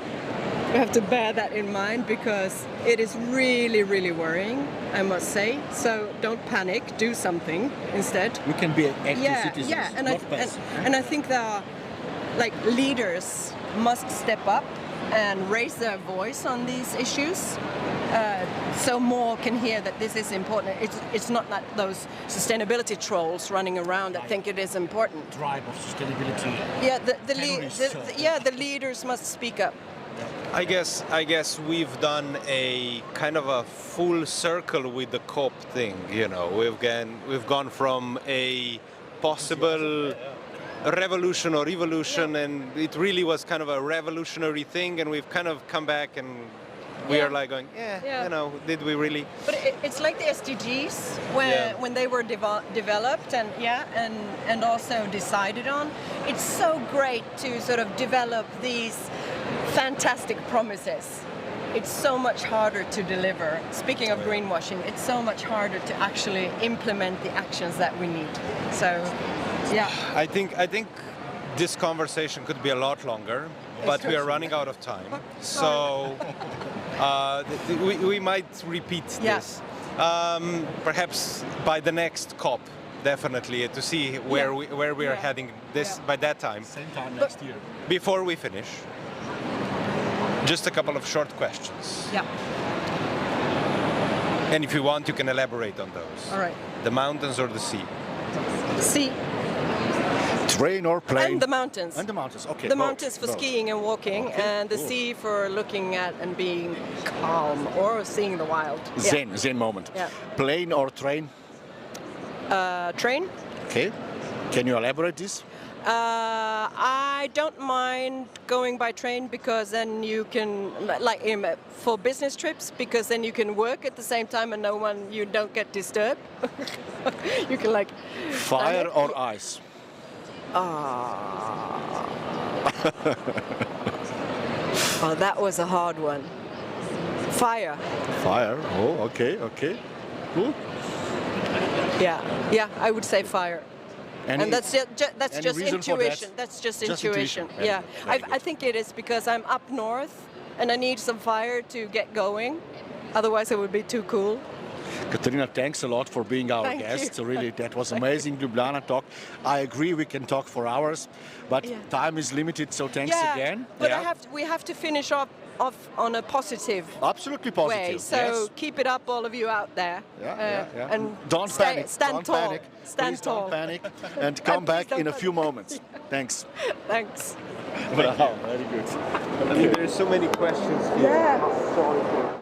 we have to bear that in mind because it is really, really worrying, I must say. So don't panic, do something instead. We can be active citizens. Yeah, and I think there are, like, leaders must step up and raise their voice on these issues, so more can hear that this is important. It's not like those sustainability trolls running around that think it is important. Drive of sustainability. Yeah, the leaders must speak up. I guess we've done a kind of a full circle with the COP thing. You know, we've gone from a possible revolution or evolution, and it really was kind of a revolutionary thing, and we've kind of come back and we are like going, you know, did we really? But it's like the SDGs when they were developed and also decided on. It's so great to sort of develop these fantastic promises. It's so much harder to deliver. Speaking of greenwashing, it's so much harder to actually implement the actions that we need. So, yeah. I think this conversation could be a lot longer, but we are running out of time. So we might repeat this. Perhaps by the next COP, definitely, to see where we are heading by that time. Same time next year. Before we finish, just a couple of short questions. Yeah. And if you want, you can elaborate on those. All right. The mountains or the sea? Sea. Train or plane? And the mountains. And the mountains, okay. The mountains for skiing and walking, and the sea for looking at and being calm or seeing the wild. Zen moment. Yeah. Plane or train? Train. Okay. Can you elaborate this? I don't mind going by train because then you can, like for business trips, because then you can work at the same time and you don't get disturbed. You can like... Fire or ice? Oh, that was a hard one. Fire. Fire. Oh, okay. Cool. Yeah, I would say fire. And that's just intuition. That? That's just intuition. Yeah, I think it is because I'm up north and I need some fire to get going. Otherwise, it would be too cool. Katarina, thanks a lot for being our Thank guest. you. Really, that was amazing Ljubljana talk. I agree, we can talk for hours, but time is limited. So thanks again. But we have to finish off on a positive. Absolutely positive. way. So keep it up, all of you out there. And don't panic. Stand don't tall. Panic. Stand Please tall. Don't panic. And come back in a few moments. Thanks. Thanks. Wow, very good. I mean, there's so many questions here. Yeah.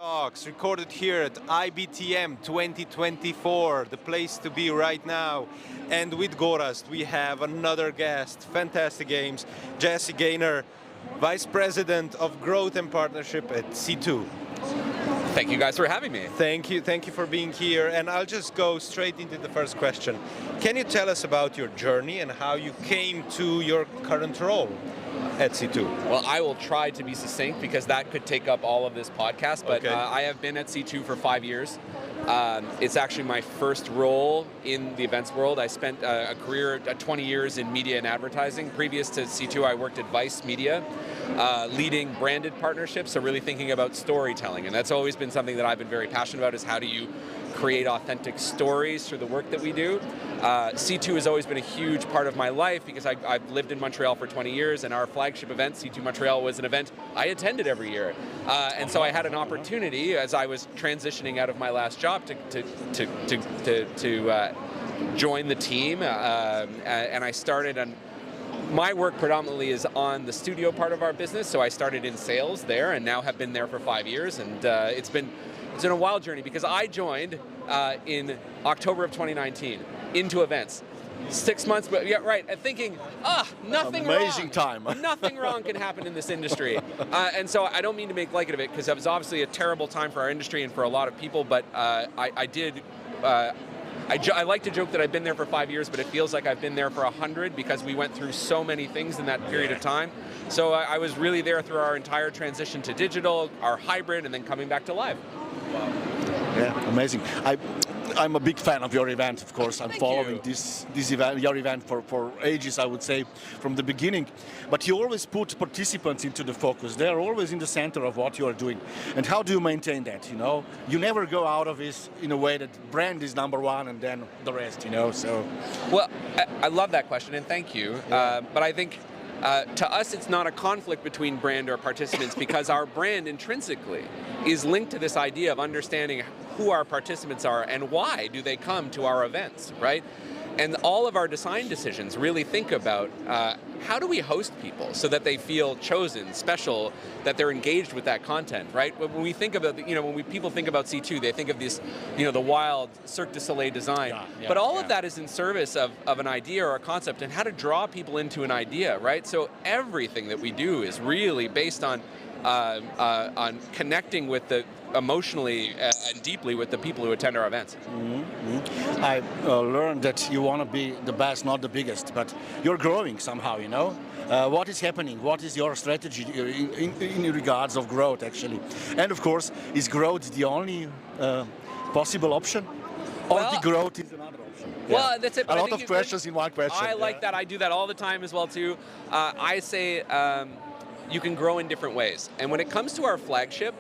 Talks recorded here at IBTM 2024, the place to be right now. And with Gorazd, we have another guest, fantastic games, Jesse Gaynor, Vice President of Growth and Partnership at C2. Thank you guys for having me. Thank you for being here. And I'll just go straight into the first question. Can you tell us about your journey and how you came to your current role at C2? Well, I will try to be succinct because that could take up all of this podcast, but okay. I have been at C2 for 5 years. It's actually my first role in the events world. I spent a career, 20 years in media and advertising. Previous to C2, I worked at Vice Media, leading branded partnerships, so really thinking about storytelling. And that's always been something that I've been very passionate about, is how do you create authentic stories through the work that we do. C2 has always been a huge part of my life because I've lived in Montreal for 20 years, and our flagship event, C2 Montreal, was an event I attended every year. And so I had an opportunity, as I was transitioning out of my last job, to join the team, and I started on. My work predominantly is on the studio part of our business, so I started in sales there and now have been there for 5 years, and it's been a wild journey because I joined in October of 2019 into events. 6 months, but yeah, right, and thinking, nothing Amazing wrong. time. Nothing wrong can happen in this industry. And so I don't mean to make light of it because it was obviously a terrible time for our industry and for a lot of people, but I like to joke that I've been there for 5 years, but it feels like I've been there for 100 because we went through so many things in that period of time. So I was really there through our entire transition to digital, our hybrid, and then coming back to live. Wow. Yeah, amazing. I'm a big fan of your event, of course. I'm following this event, your event for ages, I would say, from the beginning. But you always put participants into the focus. They are always in the center of what you are doing. And how do you maintain that, you know? You never go out of this in a way that brand is number one and then the rest, you know, so. Well, I love that question, and thank you. Yeah. But I think to us, it's not a conflict between brand or participants because our brand intrinsically is linked to this idea of understanding who our participants are and why do they come to our events, right? And all of our design decisions really think about how do we host people so that they feel chosen, special, that they're engaged with that content, right? When we think about, people think about C2, they think of this, the wild Cirque du Soleil design. But all of that is in service of an idea or a concept and how to draw people into an idea, right? So everything that we do is really based on connecting with the emotionally and deeply with the people who attend our events. Mm-hmm. I learned that you want to be the best, not the biggest, but you're growing somehow, you know? What is happening? What is your strategy in regards of growth, actually? And of course, is growth the only possible option? Or the growth is another option? Well, that's it. A lot of questions in one question. I like that. I do that all the time as well, too. I say you can grow in different ways. And when it comes to our flagship,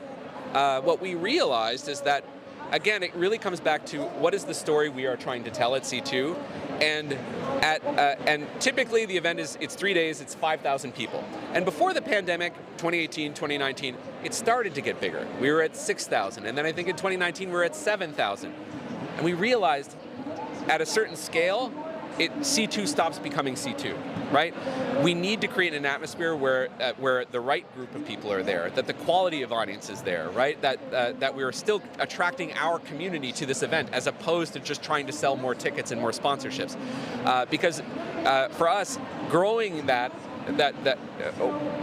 what we realized is that, again, it really comes back to what is the story we are trying to tell at C2, and typically the event it's 3 days, it's 5,000 people. And before the pandemic, 2018, 2019, it started to get bigger. We were at 6,000, and then I think in 2019 we were at 7,000. And we realized at a certain scale, C2 stops becoming C2, right? We need to create an atmosphere where the right group of people are there, that the quality of audience is there, right? That we are still attracting our community to this event as opposed to just trying to sell more tickets and more sponsorships. Because for us, growing that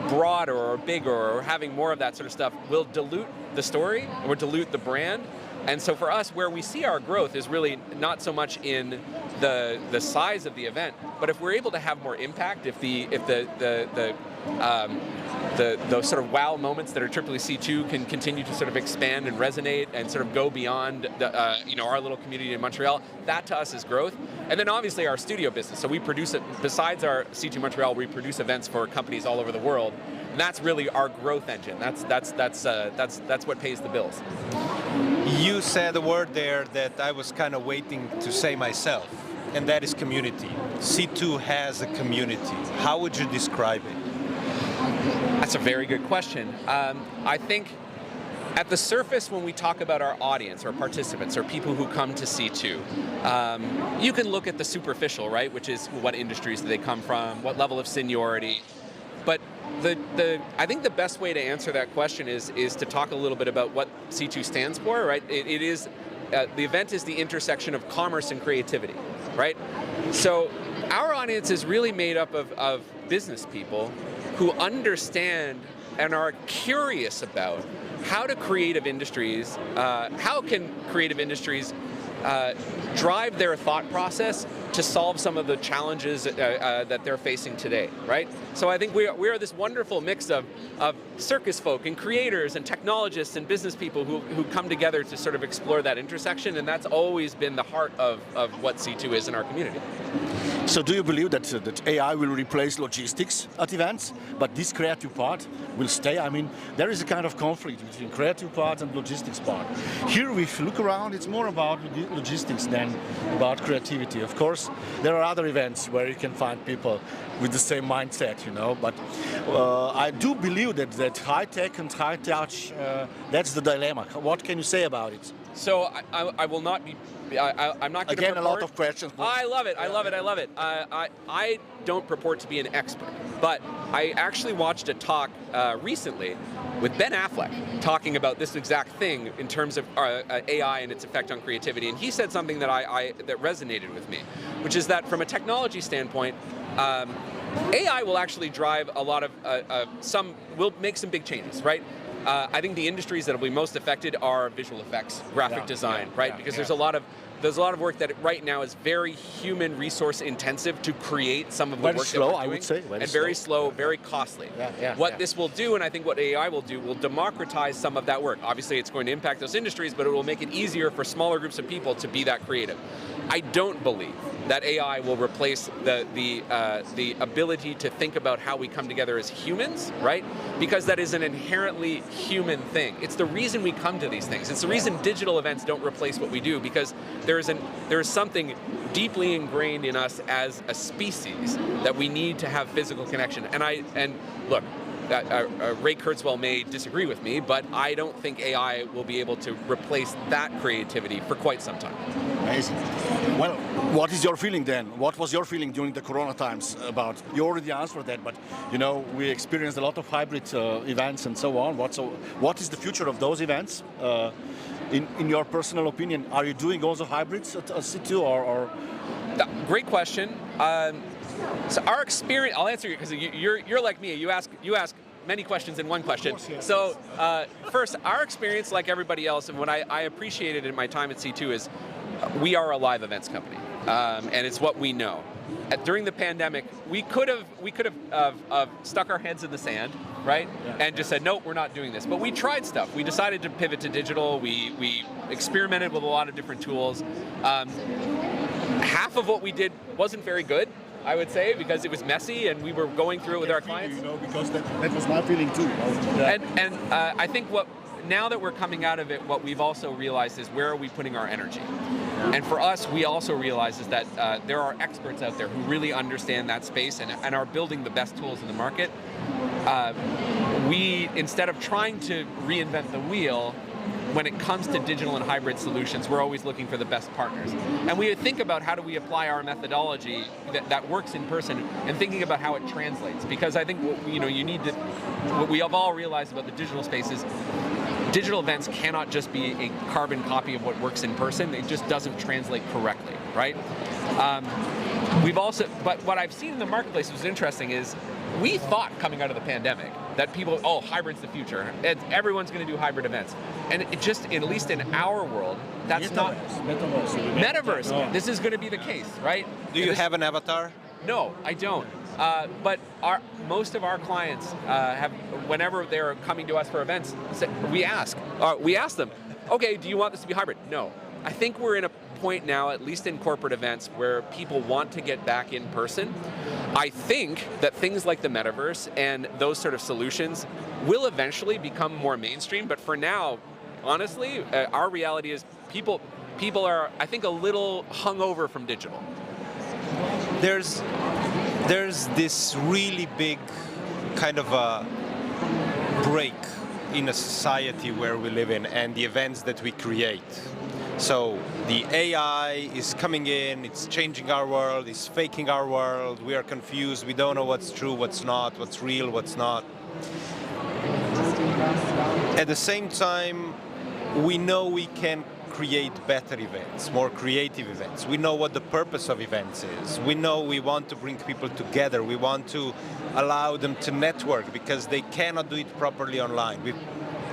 broader or bigger or having more of that sort of stuff will dilute the story or dilute the brand. And so for us, where we see our growth is really not so much in the size of the event, but if we're able to have more impact, if those sort of wow moments that are triply C2 can continue to sort of expand and resonate and sort of go beyond our little community in Montreal, that to us is growth. And then obviously our studio business. So we produce it besides our C2 Montreal, we produce events for companies all over the world. And that's really our growth engine. That's what pays the bills. You said a word there that I was kind of waiting to say myself, and that is community. C2 has a community. How would you describe it? That's a very good question. I think at the surface, when we talk about our audience or participants or people who come to C2, you can look at the superficial, right? Which is what industries do they come from, what level of seniority. But I think the best way to answer that question is to talk a little bit about what C2 stands for, right? It is the event is the intersection of commerce and creativity, right? So our audience is really made up of business people who understand and are curious about how can creative industries drive their thought process to solve some of the challenges that they're facing today, right? So I think we are this wonderful mix of circus folk and creators and technologists and business people who come together to sort of explore that intersection, and that's always been the heart of what C2 is in our community. So do you believe that AI will replace logistics at events, but this creative part will stay? I mean, there is a kind of conflict between creative part and logistics part. Here, if you look around, it's more about logistics than about creativity. Of course, there are other events where you can find people with the same mindset, you know, but I do believe that high tech and high touch, that's the dilemma. What can you say about it? So I will not be. I'm not going to. Again, a lot of questions. I love it. I love it. I love it. I don't purport to be an expert, but I actually watched a talk recently with Ben Affleck talking about this exact thing in terms of AI and its effect on creativity, and he said something that that resonated with me, which is that from a technology standpoint, AI will actually drive a lot of will make some big changes, right? I think the industries that will be most affected are visual effects, graphic design, right? Because there's a lot of work that right now is very human resource intensive to create some of the work slow, that we're doing, I would say, and very slow, very costly. What this will do, and I think what AI will do, will democratize some of that work. Obviously, it's going to impact those industries, but it will make it easier for smaller groups of people to be that creative. I don't believe that AI will replace the ability to think about how we come together as humans, right? Because that is an inherently human thing. It's the reason we come to these things. It's the reason digital events don't replace what we do, because there is something deeply ingrained in us as a species that we need to have physical connection. And look, Ray Kurzweil may disagree with me, but I don't think AI will be able to replace that creativity for quite some time. Amazing. Well, what is your feeling then? What was your feeling during the Corona times about? You already answered that, but you know, we experienced a lot of hybrid events and so on. What is the future of those events? In your personal opinion, are you doing also hybrids at C2 or? Great question. So our experience, I'll answer you because you're like me. You ask many questions in one question. Course, yes. So first, our experience, like everybody else, and what I appreciated in my time at C2 is we are a live events company, and it's what we know. During the pandemic, we could have stuck our heads in the sand, right, and just said, nope, we're not doing this. But we tried stuff. We decided to pivot to digital. We experimented with a lot of different tools. Half of what we did wasn't very good, I would say, because it was messy and we were going through it with our clients. You know, because that was my feeling too. And I think now that we're coming out of it, what we've also realized is where are we putting our energy? And for us, we also realize is that there are experts out there who really understand that space and are building the best tools in the market. We, instead of trying to reinvent the wheel, when it comes to digital and hybrid solutions, we're always looking for the best partners. And we think about how do we apply our methodology that works in person and thinking about how it translates. Because I think what we have all realized about the digital space is digital events cannot just be a carbon copy of what works in person. It just doesn't translate correctly, right? But what I've seen in the marketplace was interesting is we thought coming out of the pandemic that people, hybrid's the future. Everyone's going to do hybrid events. And it just, at least in our world, that's not... Metaverse. No. This is going to be the case, right? Do you have an avatar? No, I don't. But most of our clients whenever they're coming to us for events, we ask them, okay, do you want this to be hybrid? No. I think we're in a point now, at least in corporate events, where people want to get back in person. I think that things like the metaverse and those sort of solutions will eventually become more mainstream, but for now, honestly, our reality is people are, I think, a little hungover from digital. There's this really big kind of a break in a society where we live in and the events that we create. So the AI is coming in, it's changing our world, it's faking our world, we are confused, we don't know what's true, what's not, what's real, what's not. At the same time, we know we can create better events, more creative events. We know what the purpose of events is. We know we want to bring people together. We want to allow them to network because they cannot do it properly online,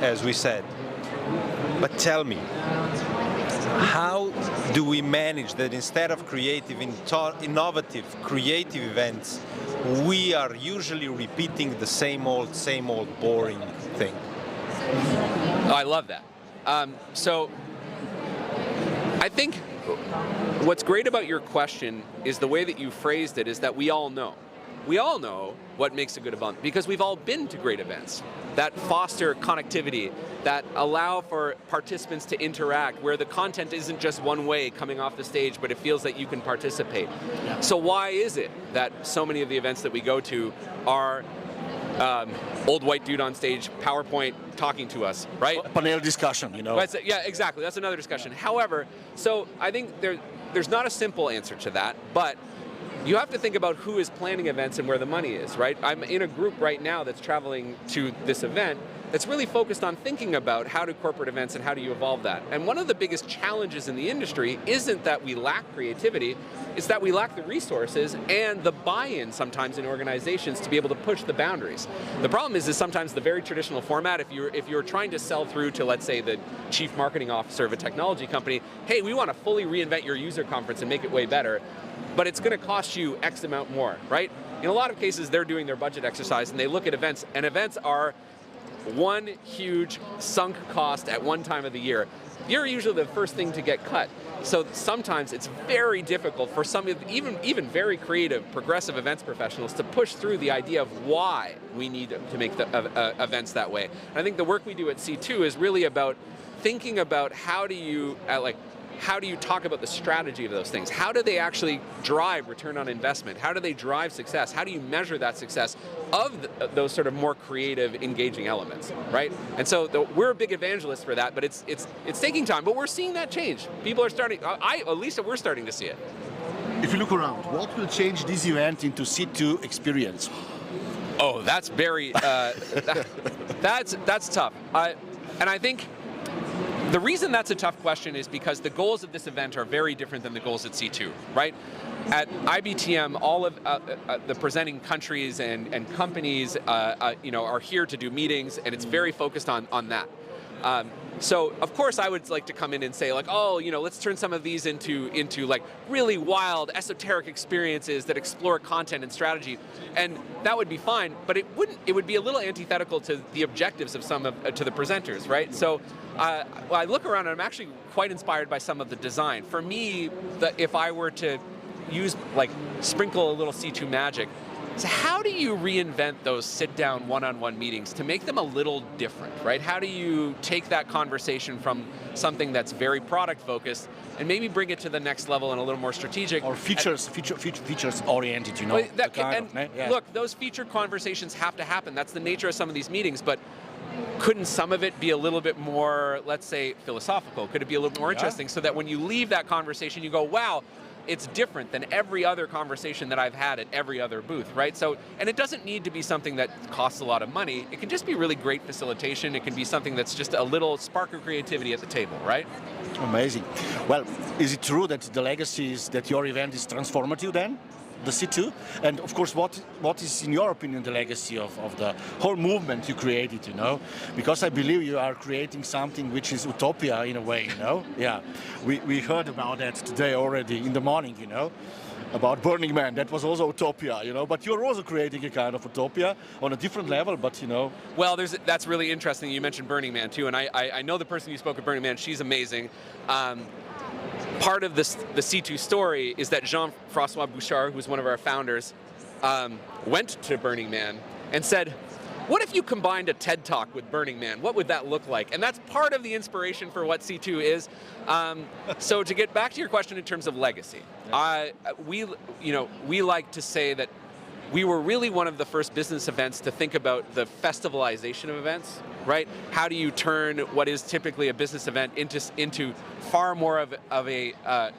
as we said. But tell me, how do we manage that instead of creative, innovative, creative events, we are usually repeating the same old, boring thing? Oh, I love that. So I think what's great about your question is the way that you phrased it is that we all know. We all know what makes a good event because we've all been to great events that foster connectivity, that allow for participants to interact, where the content isn't just one way coming off the stage, but it feels that you can participate. Yeah. So why is it that so many of the events that we go to are old white dude on stage, PowerPoint talking to us, right? Panel discussion, you know. Yeah, exactly. That's another discussion. However, so I think there's not a simple answer to that, but you have to think about who is planning events and where the money is, right? I'm in a group right now that's traveling to this event that's really focused on thinking about how do corporate events and how do you evolve that. And one of the biggest challenges in the industry isn't that we lack creativity, it's that we lack the resources and the buy-in sometimes in organizations to be able to push the boundaries. The problem is sometimes the very traditional format, if you're trying to sell through to, let's say, the chief marketing officer of a technology company, hey, we want to fully reinvent your user conference and make it way better, but it's going to cost you X amount more, right? In a lot of cases, they're doing their budget exercise and they look at events, and events are one huge sunk cost at one time of the year. You're usually the first thing to get cut. So sometimes it's very difficult for some of even very creative, progressive events professionals to push through the idea of why we need to make the events that way. And I think the work we do at C2 is really about thinking about how do you talk about the strategy of those things? How do they actually drive return on investment? How do they drive success? How do you measure that success of those sort of more creative, engaging elements, right? And so we're a big evangelist for that, but it's taking time, but we're seeing that change. People are starting, at least we're starting to see it. If you look around, what will change this event into C2 experience? Oh, that's very, that's tough. And I think the reason that's a tough question is because the goals of this event are very different than the goals at C2, right? At IBTM, all of the presenting countries and companies, are here to do meetings, and it's very focused on that. So of course I would like to come in and say like, oh, let's turn some of these into like really wild, esoteric experiences that explore content and strategy, and that would be fine. But it would be a little antithetical to the objectives of to the presenters, right? So I look around and I'm actually quite inspired by some of the design. For me, if I were to sprinkle a little C2 magic, so how do you reinvent those sit-down one-on-one meetings to make them a little different, right? How do you take that conversation from something that's very product-focused and maybe bring it to the next level and a little more strategic? Or features-oriented, Look, those feature conversations have to happen. That's the nature of some of these meetings, but couldn't some of it be a little bit more, let's say, philosophical? Could it be a little bit more interesting so that when you leave that conversation, you go, wow, it's different than every other conversation that I've had at every other booth, right? So, and it doesn't need to be something that costs a lot of money. It can just be really great facilitation. It can be something that's just a little spark of creativity at the table, right? Amazing. Well, is it true that the legacy is that your event is transformative then? The C2? And of course, what is, in your opinion, the legacy of the whole movement you created, Because I believe you are creating something which is utopia in a way, Yeah, we heard about that today already in the morning, about Burning Man. That was also utopia, But you're also creating a kind of utopia on a different level, but, Well, that's really interesting. You mentioned Burning Man too, and I know the person you spoke of Burning Man. She's amazing. Part of the C2 story is that Jean-François Bouchard, who's one of our founders, went to Burning Man and said, what if you combined a TED Talk with Burning Man? What would that look like? And that's part of the inspiration for what C2 is. So to get back to your question in terms of legacy, we like to say that we were really one of the first business events to think about the festivalization of events, right? How do you turn what is typically a business event into far more of a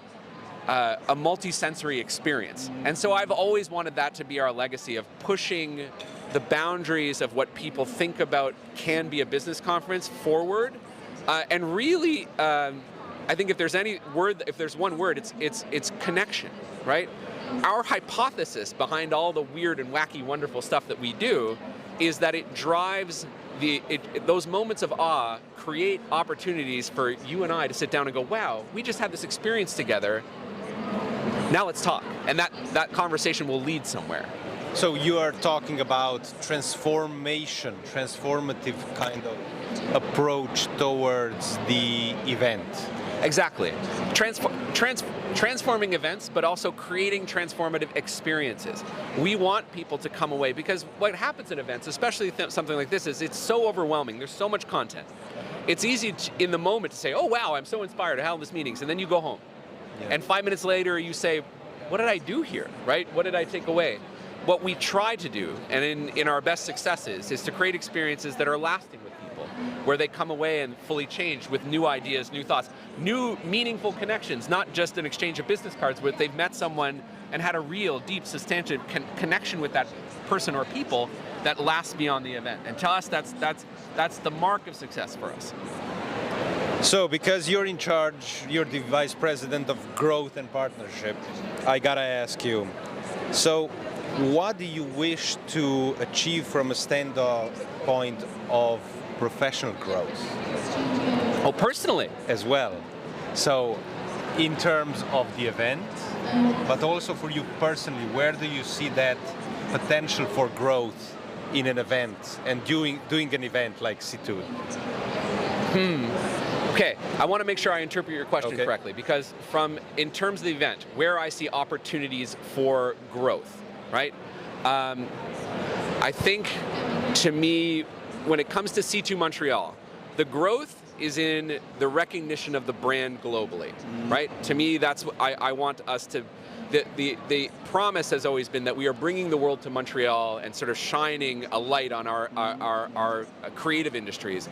multi-sensory experience? And so I've always wanted that to be our legacy of pushing the boundaries of what people think about can be a business conference forward. And really, I think if there's one word, it's connection, right? Our hypothesis behind all the weird and wacky, wonderful stuff that we do is that it drives those moments of awe create opportunities for you and I to sit down and go, wow, we just had this experience together. Now let's talk. And that conversation will lead somewhere. So you are talking about transformative kind of approach towards the event. Exactly. Transforming events, but also creating transformative experiences. We want people to come away, because what happens at events, especially something like this, is it's so overwhelming. There's so much content. It's easy in the moment to say, oh wow, I'm so inspired to have this meetings, and then you go home. Yeah. And 5 minutes later you say, what did I do here, right? What did I take away? What we try to do, and in our best successes, is to create experiences that are lasting with people, where they come away and fully changed with new ideas, new thoughts, new meaningful connections, not just an exchange of business cards, where they've met someone and had a real, deep, substantive connection with that person or people that lasts beyond the event. And to us, that's the mark of success for us. So, because you're in charge, you're the Vice President of Growth and Partnership, I gotta ask you, so what do you wish to achieve from a standpoint of professional growth? Oh, personally? As well. So, in terms of the event, but also for you personally, where do you see that potential for growth in an event and doing an event like C2? Okay, I want to make sure I interpret your question correctly, because in terms of the event, where I see opportunities for growth, right? I think, to me, when it comes to C2 Montréal, the growth is in the recognition of the brand globally, right? To me, that's what I want us to. The promise has always been that we are bringing the world to Montreal and sort of shining a light on our creative industries.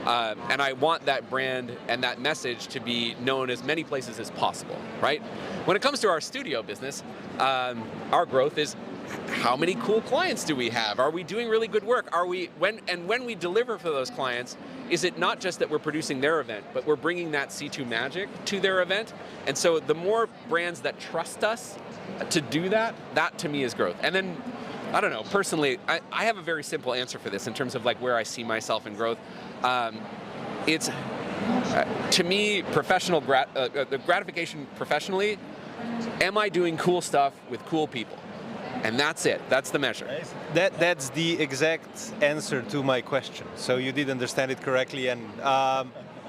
And I want that brand and that message to be known as many places as possible, right? When it comes to our studio business, our growth is, how many cool clients do we have? Are we doing really good work? When we deliver for those clients, is it not just that we're producing their event, but we're bringing that C2 magic to their event? And so the more brands that trust us to do that, that to me is growth. And then, I don't know, personally, I have a very simple answer for this in terms of like where I see myself in growth. It's, to me, the gratification professionally, am I doing cool stuff with cool people? And that's it. That's the measure. That's the exact answer to my question. So you did understand it correctly, and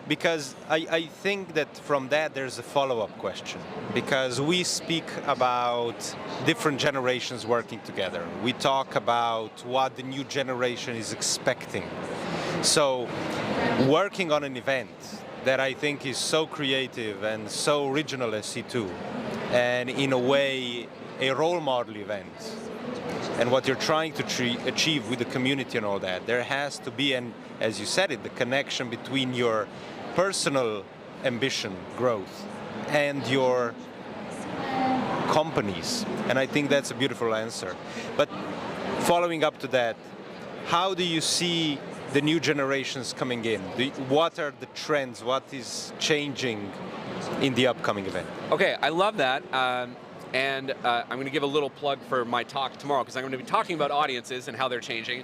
because I think that from that there's a follow-up question. Because we speak about different generations working together. We talk about what the new generation is expecting. So working on an event that I think is so creative and so original as C2, and in a way a role model event, and what you're trying to achieve with the community and all that, there has to be, and as you said it, the connection between your personal ambition, growth, and your companies. And I think that's a beautiful answer. But following up to that, how do you see the new generations coming in? What are the trends? What is changing in the upcoming event? Okay, I love that. And I'm going to give a little plug for my talk tomorrow, because I'm going to be talking about audiences and how they're changing.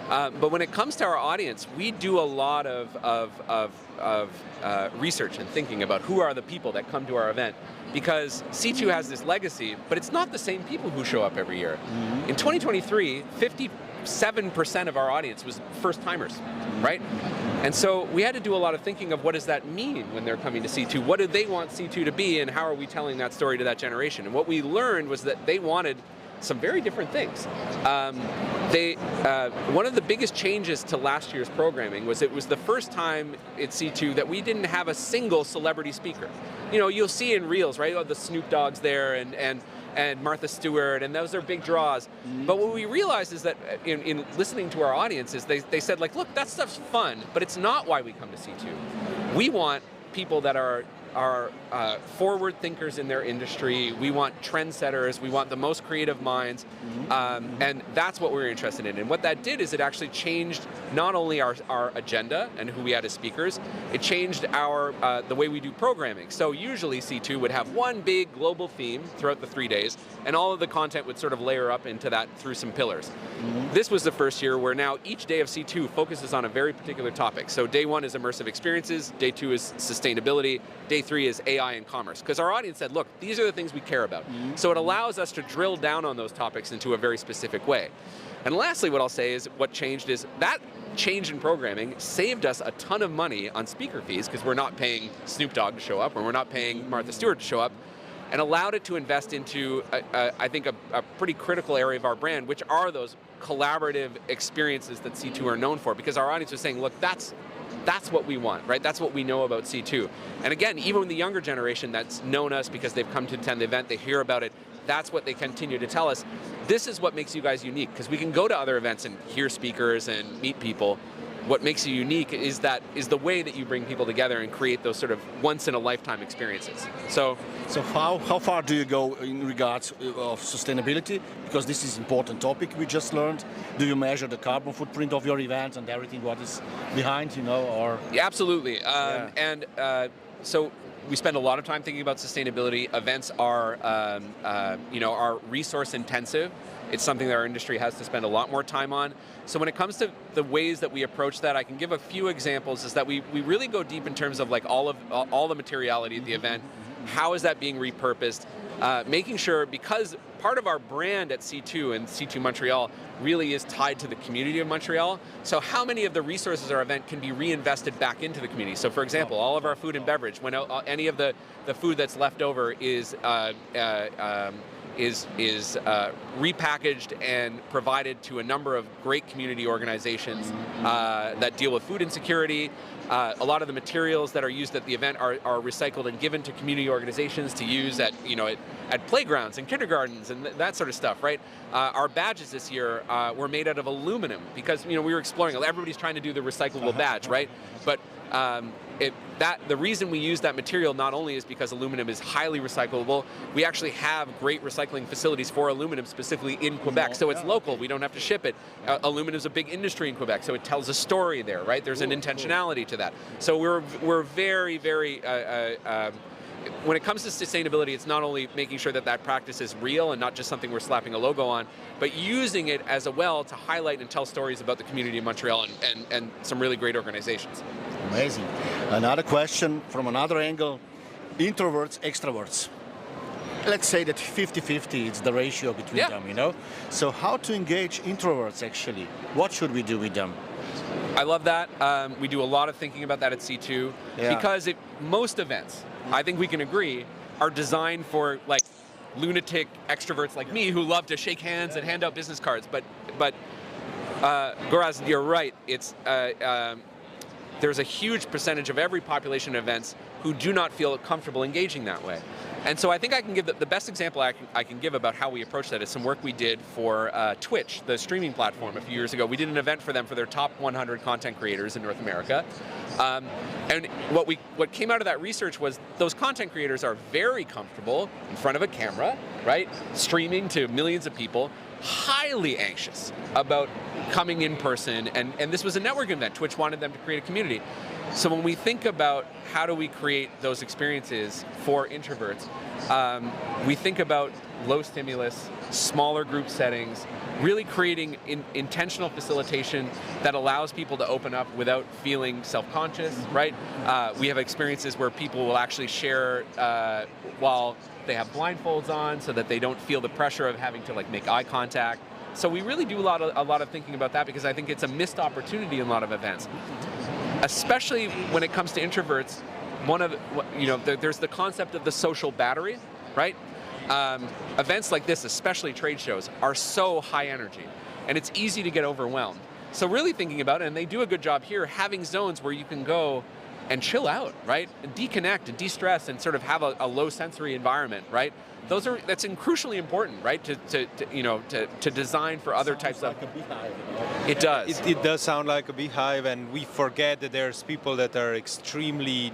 But when it comes to our audience, we do a lot of research and thinking about who are the people that come to our event. Because C2 has this legacy, but it's not the same people who show up every year. In 2023, 57% of our audience was first-timers, right? And so we had to do a lot of thinking of what does that mean when they're coming to C2? What do they want C2 to be, and how are we telling that story to that generation? And what we learned was that they wanted some very different things. One of the biggest changes to last year's programming was it was the first time at C2 that we didn't have a single celebrity speaker. You know, you'll see in reels, right? Oh, the Snoop Dogg's there, and and Martha Stewart, and those are big draws. But what we realized is that in listening to our audiences, they said, like, look, that stuff's fun, but it's not why we come to C2. We want people that are forward thinkers in their industry. We want trendsetters. We want the most creative minds, and that's what we're interested in. And what that did is it actually changed not only our agenda and who we had as speakers, it changed the way we do programming. So usually C2 would have one big global theme throughout the 3 days, and all of the content would sort of layer up into that through some pillars. This was the first year where now each day of C2 focuses on a very particular topic. So day 1 is immersive experiences, day 2 is sustainability, day 3 is AI and commerce. Because our audience said, look, these are the things we care about. So it allows us to drill down on those topics into a very specific way. And lastly, what I'll say is what changed is that change in programming saved us a ton of money on speaker fees, because we're not paying Snoop Dogg to show up, or we're not paying Martha Stewart to show up, and allowed it to invest into, I think, a pretty critical area of our brand, which are those collaborative experiences that C2 are known for. Because our audience was saying, look, that's what we want, right? That's what we know about C2. And again, even the younger generation that's known us because they've come to attend the event, they hear about it, that's what they continue to tell us. This is what makes you guys unique, because we can go to other events and hear speakers and meet people. What makes you unique is the way that you bring people together and create those sort of once-in-a-lifetime experiences. So how far do you go in regards of sustainability? Because this is an important topic we just learned. Do you measure the carbon footprint of your event and everything what is behind, or? Yeah, absolutely. So we spend a lot of time thinking about sustainability. Events are, are resource intensive. It's something that our industry has to spend a lot more time on. So when it comes to the ways that we approach that, I can give a few examples. Is that we really go deep in terms of like all the materiality of the event. How is that being repurposed? Making sure, because part of our brand at C2 and C2 Montreal really is tied to the community of Montreal. So how many of the resources of our event can be reinvested back into the community? So for example, all of our food and beverage, when any of the food that's left over is repackaged and provided to a number of great community organizations that deal with food insecurity. A lot of the materials that are used at the event are recycled and given to community organizations to use at playgrounds and kindergartens and that sort of stuff, right? Our badges this year were made out of aluminum because we were exploring. Everybody's trying to do the recyclable badge, right? But the reason we use that material not only is because aluminum is highly recyclable, we actually have great recycling facilities for aluminum specifically in Quebec, so it's local, we don't have to ship it. Aluminum is a big industry in Quebec, so it tells a story there, right? There's an intentionality to that. So we're very, very, when it comes to sustainability, it's not only making sure that practice is real and not just something we're slapping a logo on, but using it as a well to highlight and tell stories about the community of Montreal and some really great organizations. Amazing. Another question from another angle, introverts, extroverts. Let's say that 50-50 is the ratio between them, So how to engage introverts actually? What should we do with them? I love that. We do a lot of thinking about that at C2 because most events, I think we can agree, are designed for like lunatic extroverts like me who love to shake hands and hand out business cards. But Gorazd, you're right. It's there's a huge percentage of every population events who do not feel comfortable engaging that way. And so I think I can give the best example I can give about how we approach that is some work we did for Twitch, the streaming platform, a few years ago. We did an event for them for their top 100 content creators in North America. And what came out of that research was those content creators are very comfortable in front of a camera, right? Streaming to millions of people, highly anxious about coming in person. And this was a networking event. Twitch wanted them to create a community. So when we think about how do we create those experiences for introverts, we think about low stimulus, smaller group settings, really creating intentional facilitation that allows people to open up without feeling self-conscious, right? We have experiences where people will actually share while they have blindfolds on so that they don't feel the pressure of having to make eye contact. So we really do a lot of thinking about that because I think it's a missed opportunity in a lot of events. Especially when it comes to introverts, there's the concept of the social battery, right? Events like this, especially trade shows, are so high energy, and it's easy to get overwhelmed. So really thinking about it, and they do a good job here, having zones where you can go and chill out, right? And deconnect and de-stress and sort of have a low sensory environment, right? That's crucially important, right? To design for other types of. Like a beehive, you know? It does. It does sound like a beehive, and we forget that there's people that are extremely,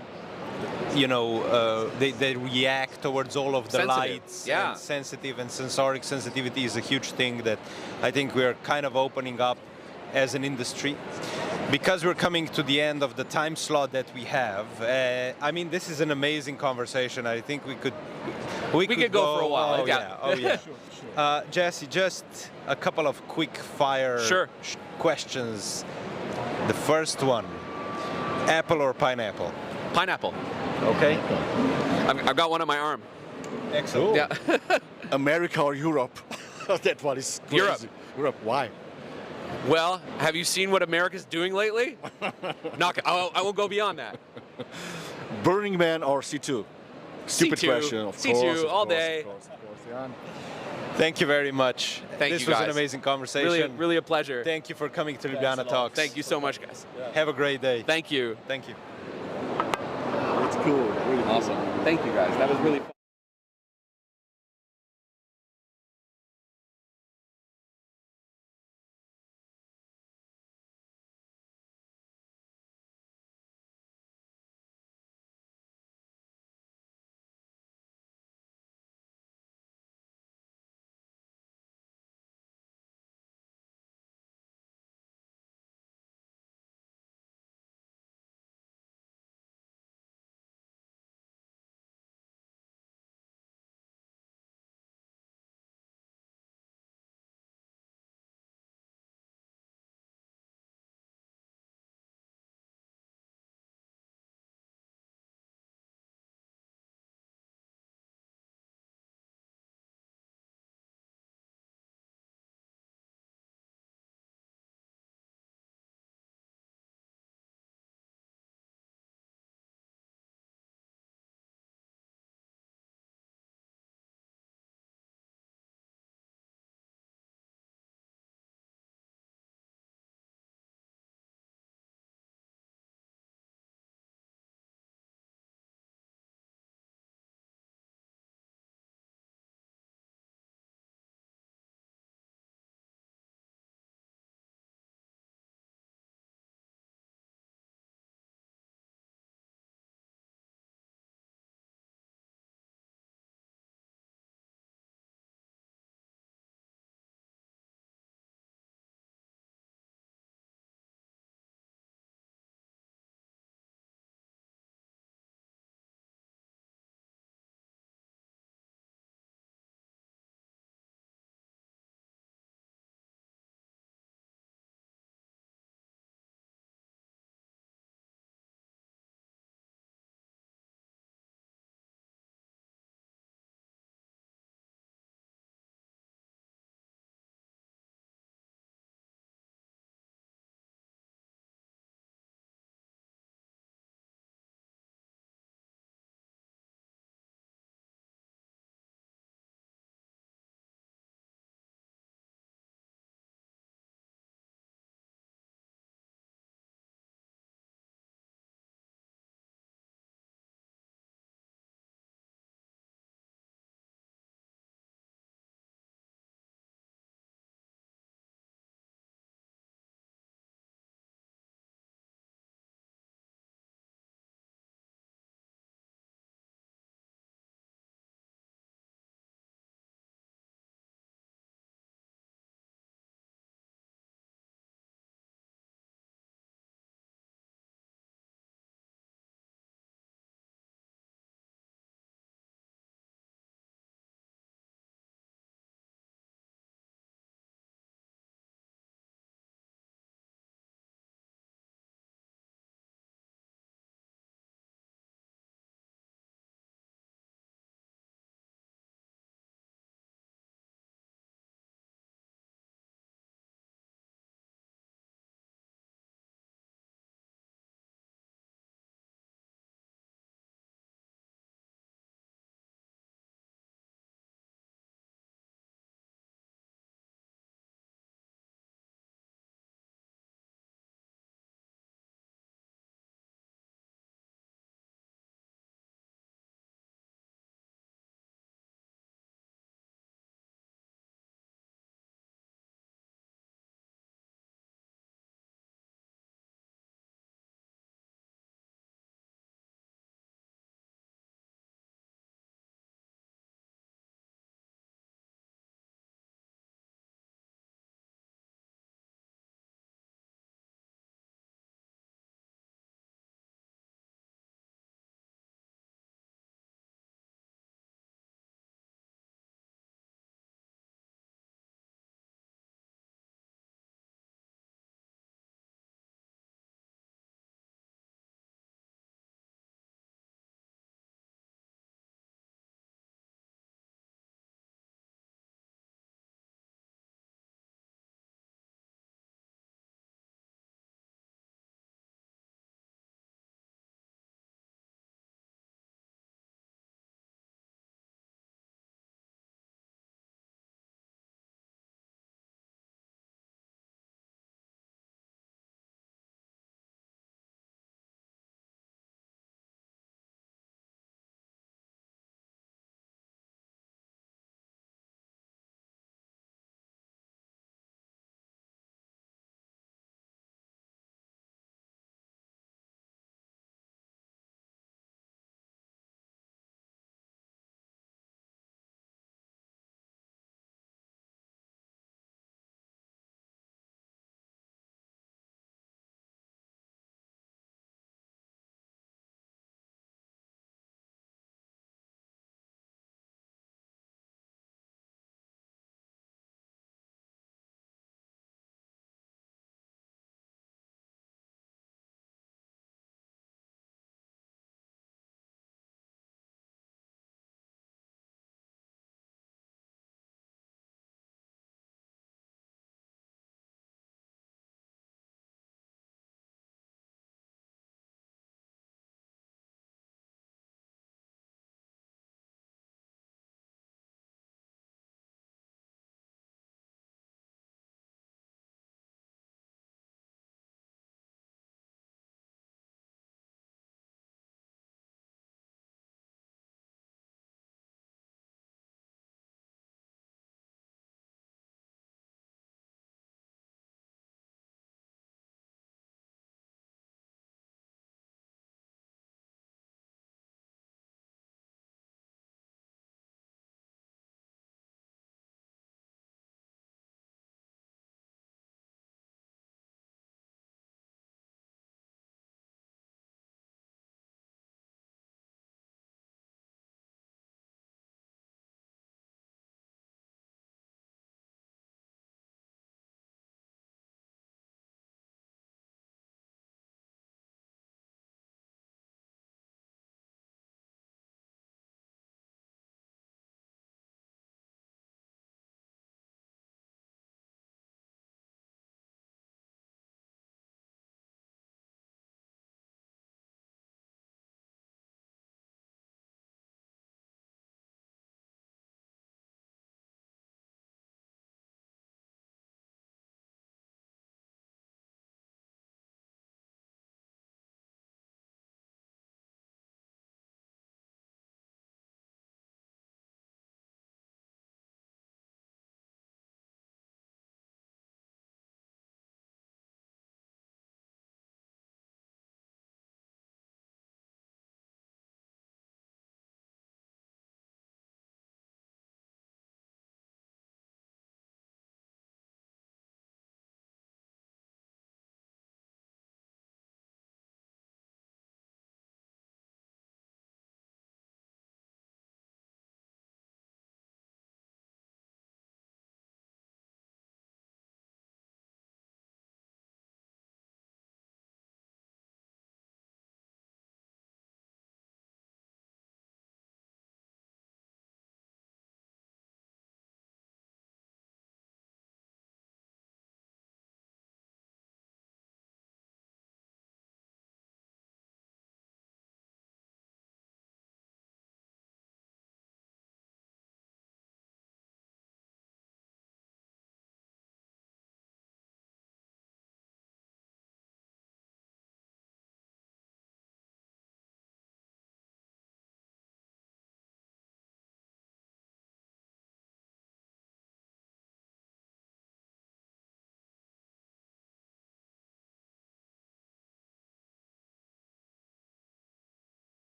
they react towards all of the Sensitive, lights. yeah. And sensitive, and sensoric sensitivity is a huge thing that I think we're kind of opening up as an industry. Because we're coming to the end of the time slot that we have, I mean, this is an amazing conversation. I think we could go for a while. Oh yeah, oh yeah. Sure. Jesse, just a couple of quick fire questions. The first one: apple or pineapple? Pineapple. Okay. I've got one on my arm. Excellent. Yeah. America or Europe? That one is crazy. Europe. Why? Well, have you seen what America's doing lately? I won't go beyond that. Burning Man or C2? Stupid C2, question, of C2 course. all day. Of course, yeah. Thank you very much. Thank this you, was guys. an amazing conversation. Really a pleasure. Thank you for coming to Thanks Ljubljana a lot. Talks. Thank you so much, guys. Have a great day. Thank you. Thank you. It's cool. Really cool. Awesome. Thank you, guys. That was really fun.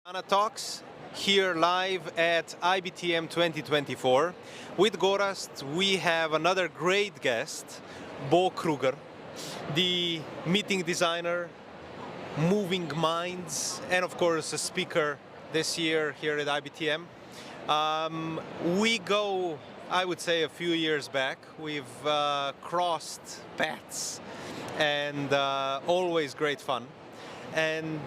Ljubljana Talks, here live at IBTM 2024. With Gorazd, we have another great guest, Bo Kruger, the meeting designer, moving minds, and of course a speaker this year here at IBTM. We go, I would say, a few years back. We've crossed paths, and always great fun. And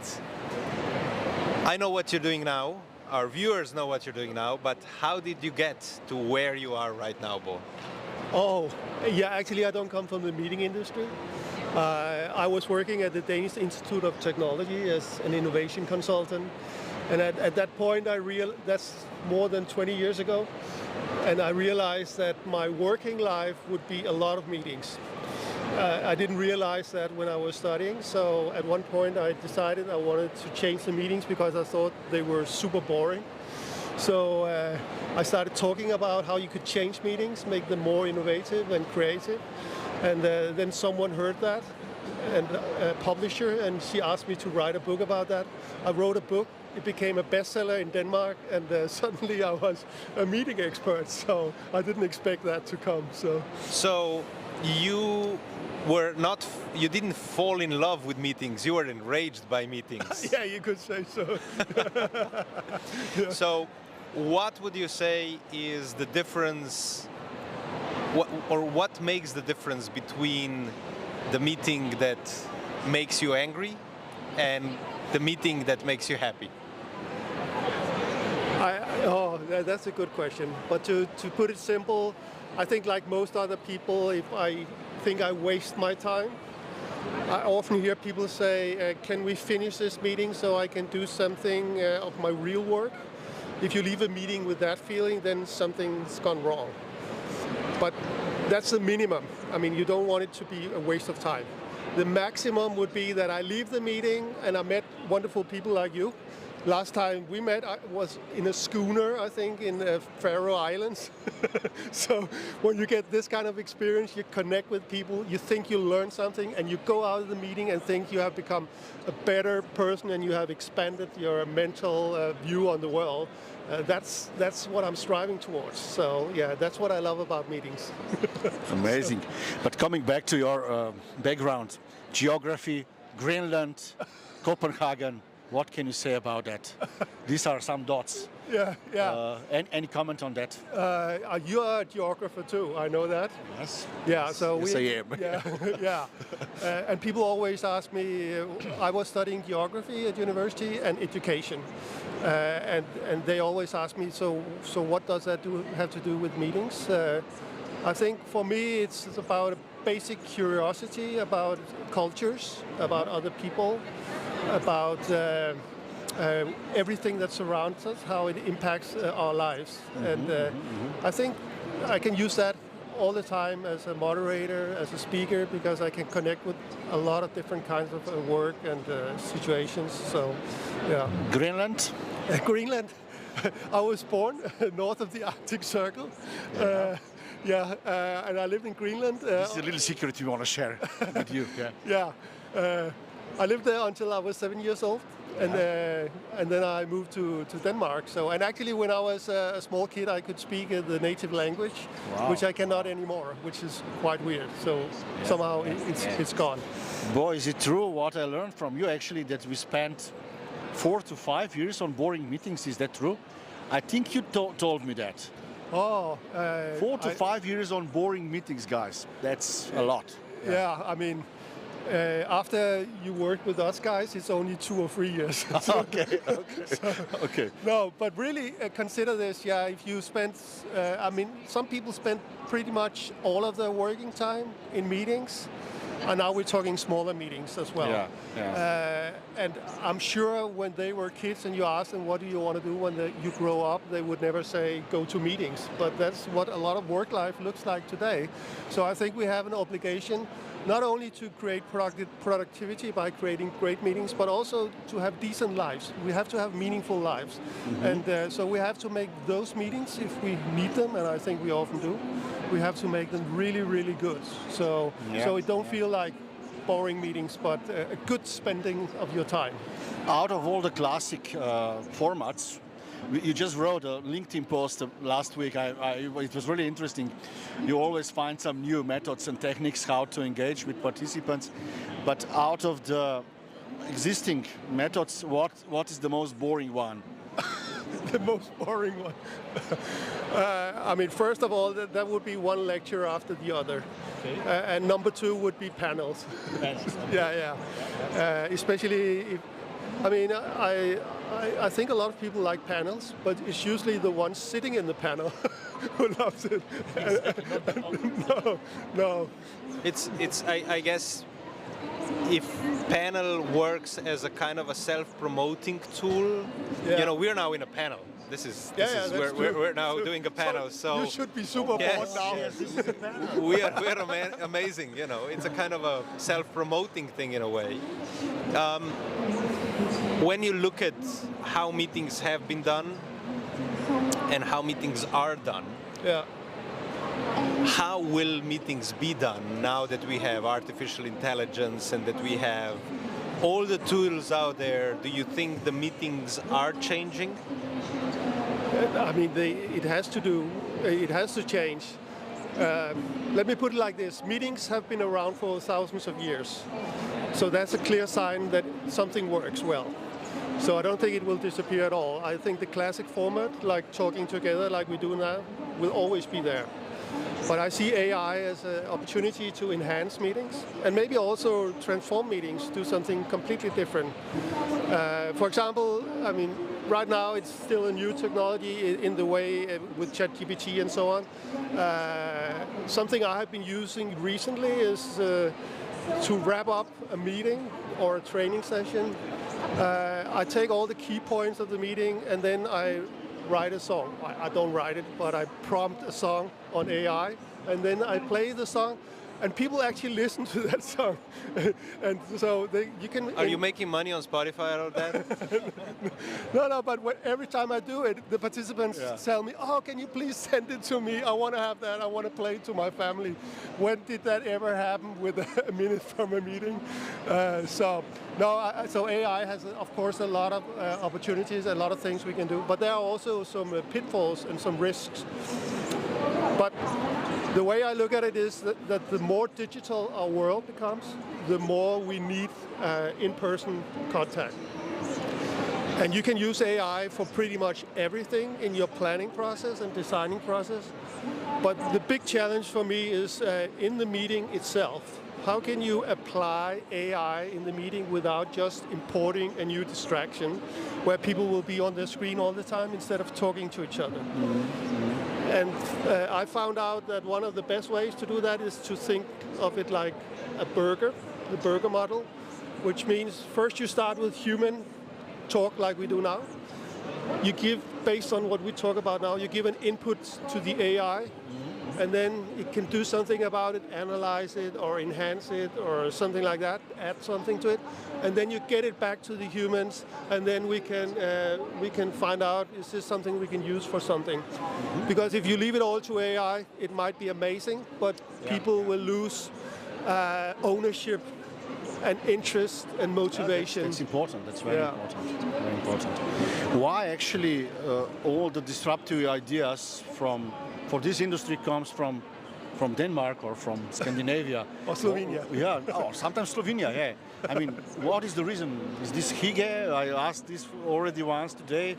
I know what you're doing now. Our viewers know what you're doing now, but how did you get to where you are right now, Bo? Oh, yeah, actually I don't come from the meeting industry. I was working at the Danish Institute of Technology as an innovation consultant. And at that point, that's more than 20 years ago. And I realized that my working life would be a lot of meetings. I didn't realize that when I was studying. So at one point I decided I wanted to change the meetings because I thought they were super boring. So I started talking about how you could change meetings, make them more innovative and creative. And then someone heard that, and a publisher, and she asked me to write a book about that. I wrote a book. It became a bestseller in Denmark, and suddenly I was a meeting expert. So I didn't expect that to come. So you didn't fall in love with meetings. You were enraged by meetings. Yeah, you could say so. Yeah. So what would you say is the difference, what makes the difference between the meeting that makes you angry and the meeting that makes you happy? That's a good question. But to put it simple, I think like most other people, if I think I waste my time, I often hear people say, can we finish this meeting so I can do something of my real work? If you leave a meeting with that feeling, then something's gone wrong. But that's the minimum. I mean, you don't want it to be a waste of time. The maximum would be that I leave the meeting and I met wonderful people like you. Last time we met, I was in a schooner, I think, in the Faroe Islands. So when you get this kind of experience, you connect with people, you think you learn something, and you go out of the meeting and think you have become a better person and you have expanded your mental view on the world. That's what I'm striving towards. So yeah, that's what I love about meetings. Amazing. But coming back to your background, geography, Greenland, Copenhagen, what can you say about that? These are some dots. Yeah, yeah. Any comment on that? You are a geographer too, I know that. Yes. Yeah, so yes, I am. Yeah, yeah. And people always ask me, I was studying geography at university and education. And they always ask me, so what does that have to do with meetings? I think for me it's about a basic curiosity about cultures, about other people, about everything that surrounds us, how it impacts our lives. And I think I can use that all the time as a moderator, as a speaker, because I can connect with a lot of different kinds of work and situations. So, yeah. Greenland? Greenland. I was born north of the Arctic Circle. And I lived in Greenland. This is a little secret you want to share with you. Yeah. I lived there until I was 7 years old, and then I moved to Denmark. So, and actually, when I was a small kid, I could speak the native language, which I cannot anymore, which is quite weird. So somehow it's gone. Boy, is it true what I learned from you actually that we spent 4 to 5 years on boring meetings? Is that true? I think you told me that. 4 to 5 years on boring meetings, guys. That's a lot. Yeah, I mean, after you work with us guys, it's only 2 or 3 years. Okay. No, but really consider this. Yeah, if you spend, I mean, some people spend pretty much all of their working time in meetings. And now we're talking smaller meetings as well. And I'm sure when they were kids and you asked them, what do you want to do when you grow up, they would never say, go to meetings. But that's what a lot of work life looks like today. So I think we have an obligation not only to create productivity by creating great meetings, but also to have decent lives. We have to have meaningful lives. And so we have to make those meetings, if we need them, and I think we often do, we have to make them really, really good. So it don't feel like boring meetings, but a good spending of your time. Out of all the classic formats, you just wrote a LinkedIn post last week. It was really interesting. You always find some new methods and techniques how to engage with participants. But out of the existing methods, what is the most boring one? The most boring one. I mean, first of all, that would be one lecture after the other. Okay. And number two would be panels. Panels. Yeah. Especially if, I mean, I think a lot of people like panels, but it's usually the ones sitting in the panel who loves it. No. It's. I guess, if panel works as a kind of a self-promoting tool, you know, we're now in a panel. This is we're now doing a panel. So you should be super bored now. Yes, this is a panel. we're amazing. You know, it's a kind of a self-promoting thing in a way. When you look at how meetings have been done and how meetings are done, how will meetings be done now that we have artificial intelligence and that we have all the tools out there? Do you think the meetings are changing? I mean, it has to change. Let me put it like this. Meetings have been around for thousands of years. So that's a clear sign that something works well. So I don't think it will disappear at all. I think the classic format, like talking together like we do now, will always be there. But I see AI as an opportunity to enhance meetings and maybe also transform meetings, do something completely different. For example, I mean, right now it's still a new technology in the way with ChatGPT and so on. Something I have been using recently is to wrap up a meeting or a training session. I take all the key points of the meeting and then I write a song. I don't write it, but I prompt a song on AI, and then I play the song, and people actually listen to that song. And so you can... Are you making money on Spotify out of that? No, but every time I do it, the participants tell me, oh, can you please send it to me? I want to have that. I want to play it to my family. When did that ever happen with a minute from a meeting? So AI has, of course, a lot of opportunities, a lot of things we can do. But there are also some pitfalls and some risks. But the way I look at it is that the more digital our world becomes, the more we need in-person contact. And you can use AI for pretty much everything in your planning process and designing process. But the big challenge for me is in the meeting itself. How can you apply AI in the meeting without just importing a new distraction where people will be on their screen all the time instead of talking to each other? And I found out that one of the best ways to do that is to think of it like a burger, the burger model, which means first you start with human talk like we do now. You give, based on what we talk about now, you give an input to the AI, and then it can do something about it, analyze it or enhance it or something like that, add something to it, and then you get it back to the humans, and then we can find out, is this something we can use for something? Because if you leave it all to AI, it might be amazing, but people will lose ownership and interest and motivation. That's important. That's very important. Very important. Why actually all the disruptive ideas for this industry comes from Denmark or from Scandinavia? Or Slovenia. Or sometimes Slovenia, yeah. I mean, what is the reason? Is this Hygge? I asked this already once today.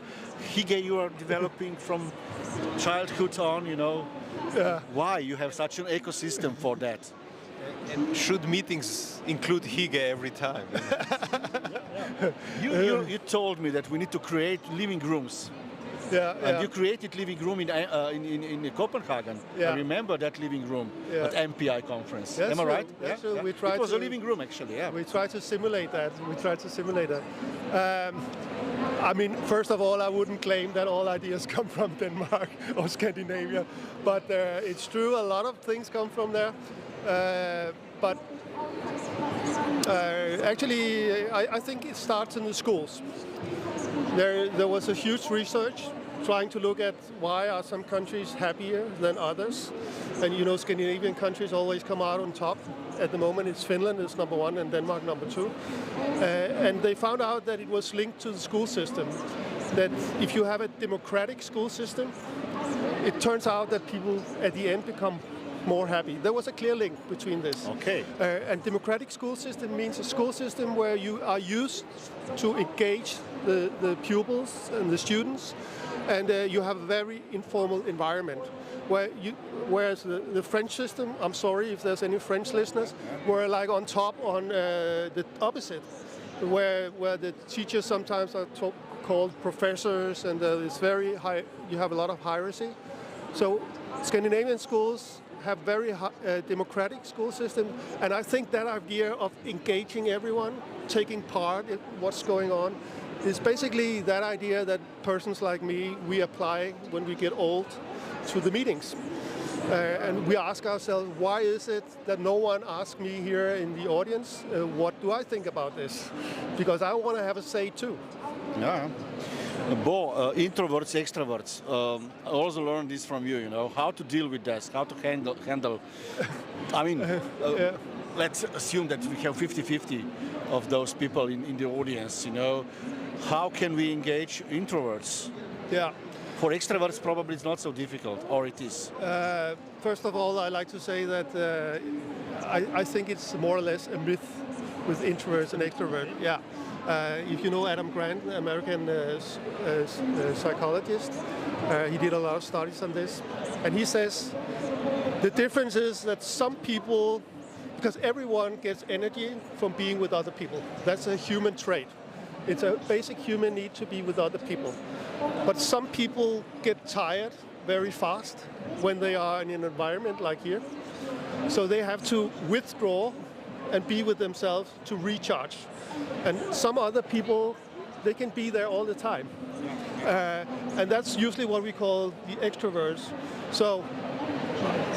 Hygge you are developing from childhood on, you know. Why you have such an ecosystem for that? And should meetings include Hygge every time? You told me that we need to create living rooms. And you created living room in Copenhagen. I remember that living room at MPI conference. Am I right? That's true. It was a living room actually. We tried to simulate that. I mean, first of all, I wouldn't claim that all ideas come from Denmark or Scandinavia, but it's true. A lot of things come from there. But actually, I think it starts in the schools. There was a huge research trying to look at why are some countries happier than others. And you know, Scandinavian countries always come out on top. At the moment, it's Finland is number 1 and Denmark number 2. And they found out that it was linked to the school system. That if you have a democratic school system, it turns out that people at the end become more happy. There was a clear link between this. Okay. And democratic school system means a school system where you are used to engage the pupils and the students, and you have a very informal environment. Whereas the French system, I'm sorry if there's any French listeners, were like on top on the opposite, where the teachers sometimes are called professors, and it's very high. You have a lot of hierarchy. So Scandinavian schools have very democratic school system, and I think that idea of engaging everyone, taking part in what's going on, is basically that idea that persons like me, we apply when we get old to the meetings. And we ask ourselves, why is it that no one asks me here in the audience, what do I think about this? Because I want to have a say too. Yeah. Bo, introverts, extroverts. I also learned this from you, you know, how to deal with this, how to handle. I mean, yeah. Let's assume that we have 50-50 of those people in the audience, you know. How can we engage introverts? Yeah. For extroverts, probably it's not so difficult, or it is. First of all, I like to say that I think it's more or less a myth with introverts and extroverts. Yeah. If you know Adam Grant, American psychologist, he did a lot of studies on this, and he says the difference is that some people, because everyone gets energy from being with other people. That's a human trait. It's a basic human need to be with other people. But some people get tired very fast when they are in an environment like here. So they have to withdraw and be with themselves to recharge. And some other people, they can be there all the time. And that's usually what we call the extroverts. So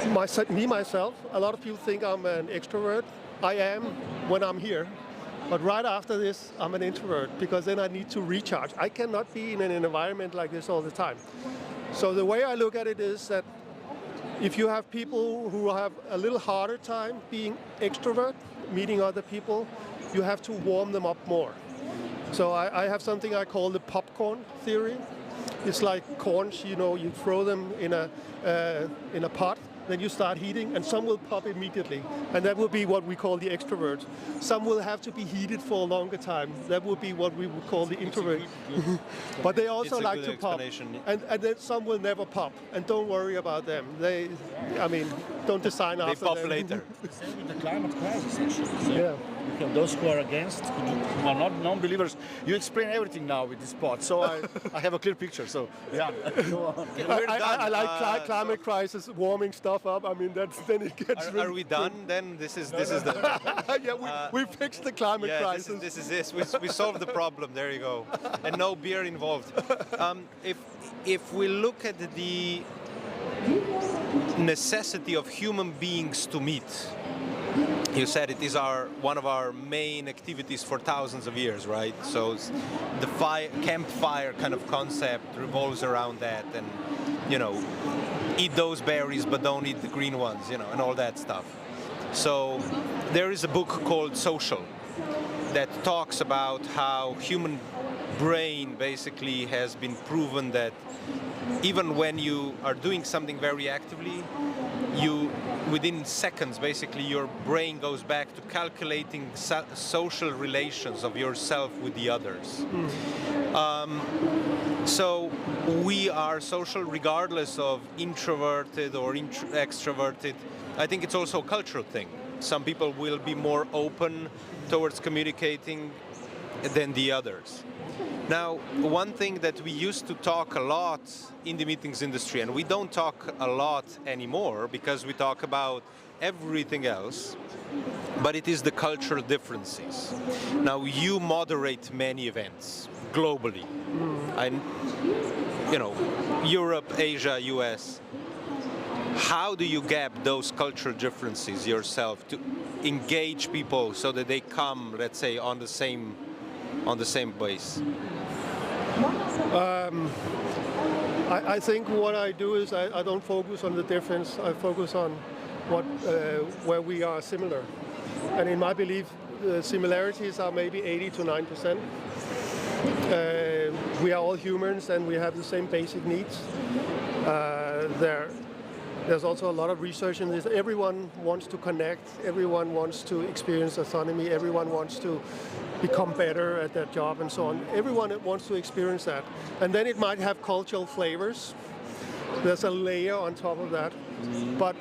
myself, a lot of people think I'm an extrovert. I am when I'm here. But right after this, I'm an introvert, because then I need to recharge. I cannot be in an environment like this all the time. So the way I look at it is that if you have people who have a little harder time being extrovert, meeting other people, you have to warm them up more. So I have something I call the popcorn theory. It's like corns, you know, you throw them in a pot, then you start heating, and some will pop immediately. And that will be what we call the extrovert. Some will have to be heated for a longer time. That would be what we would call the introvert. But they also like to pop. And then some will never pop. And don't worry about them. Don't design after them. They pop later. Same with the climate crisis, actually. So yeah. You have those who are against, who are not non-believers. You explain everything now with this part, so I have a clear picture. So yeah, go on. I like climate crisis, warming stuff up. I mean, then it gets. Are we done? Then this is the. Yeah, we fixed the climate crisis. This is this. We solved the problem. There you go, and no beer involved. If we look at the necessity of human beings to meet. You said it is one of our main activities for thousands of years, right? So the campfire kind of concept revolves around that, and you know, eat those berries but don't eat the green ones, you know, and all that stuff. So there is a book called Social that talks about how human brain basically has been proven that even when you are doing something very actively, within seconds, basically, your brain goes back to calculating social relations of yourself with the others. So we are social regardless of introverted or extroverted. I think it's also a cultural thing. Some people will be more open towards communicating than the others. Now, one thing that we used to talk a lot in the meetings industry, and we don't talk a lot anymore because we talk about everything else, but it is the cultural differences. Now, you moderate many events globally. And, you know, Europe, Asia, US. How do you gap those cultural differences yourself to engage people so that they come, let's say, on the same base? I think what I do is I don't focus on the difference. I focus on where we are similar. And in my belief, the similarities are maybe 80 to 9%. We are all humans and we have the same basic needs. There's also a lot of research in this. Everyone wants to connect, everyone wants to experience autonomy, everyone wants to become better at their job and so on. Everyone wants to experience that. And then it might have cultural flavors. There's a layer on top of that. But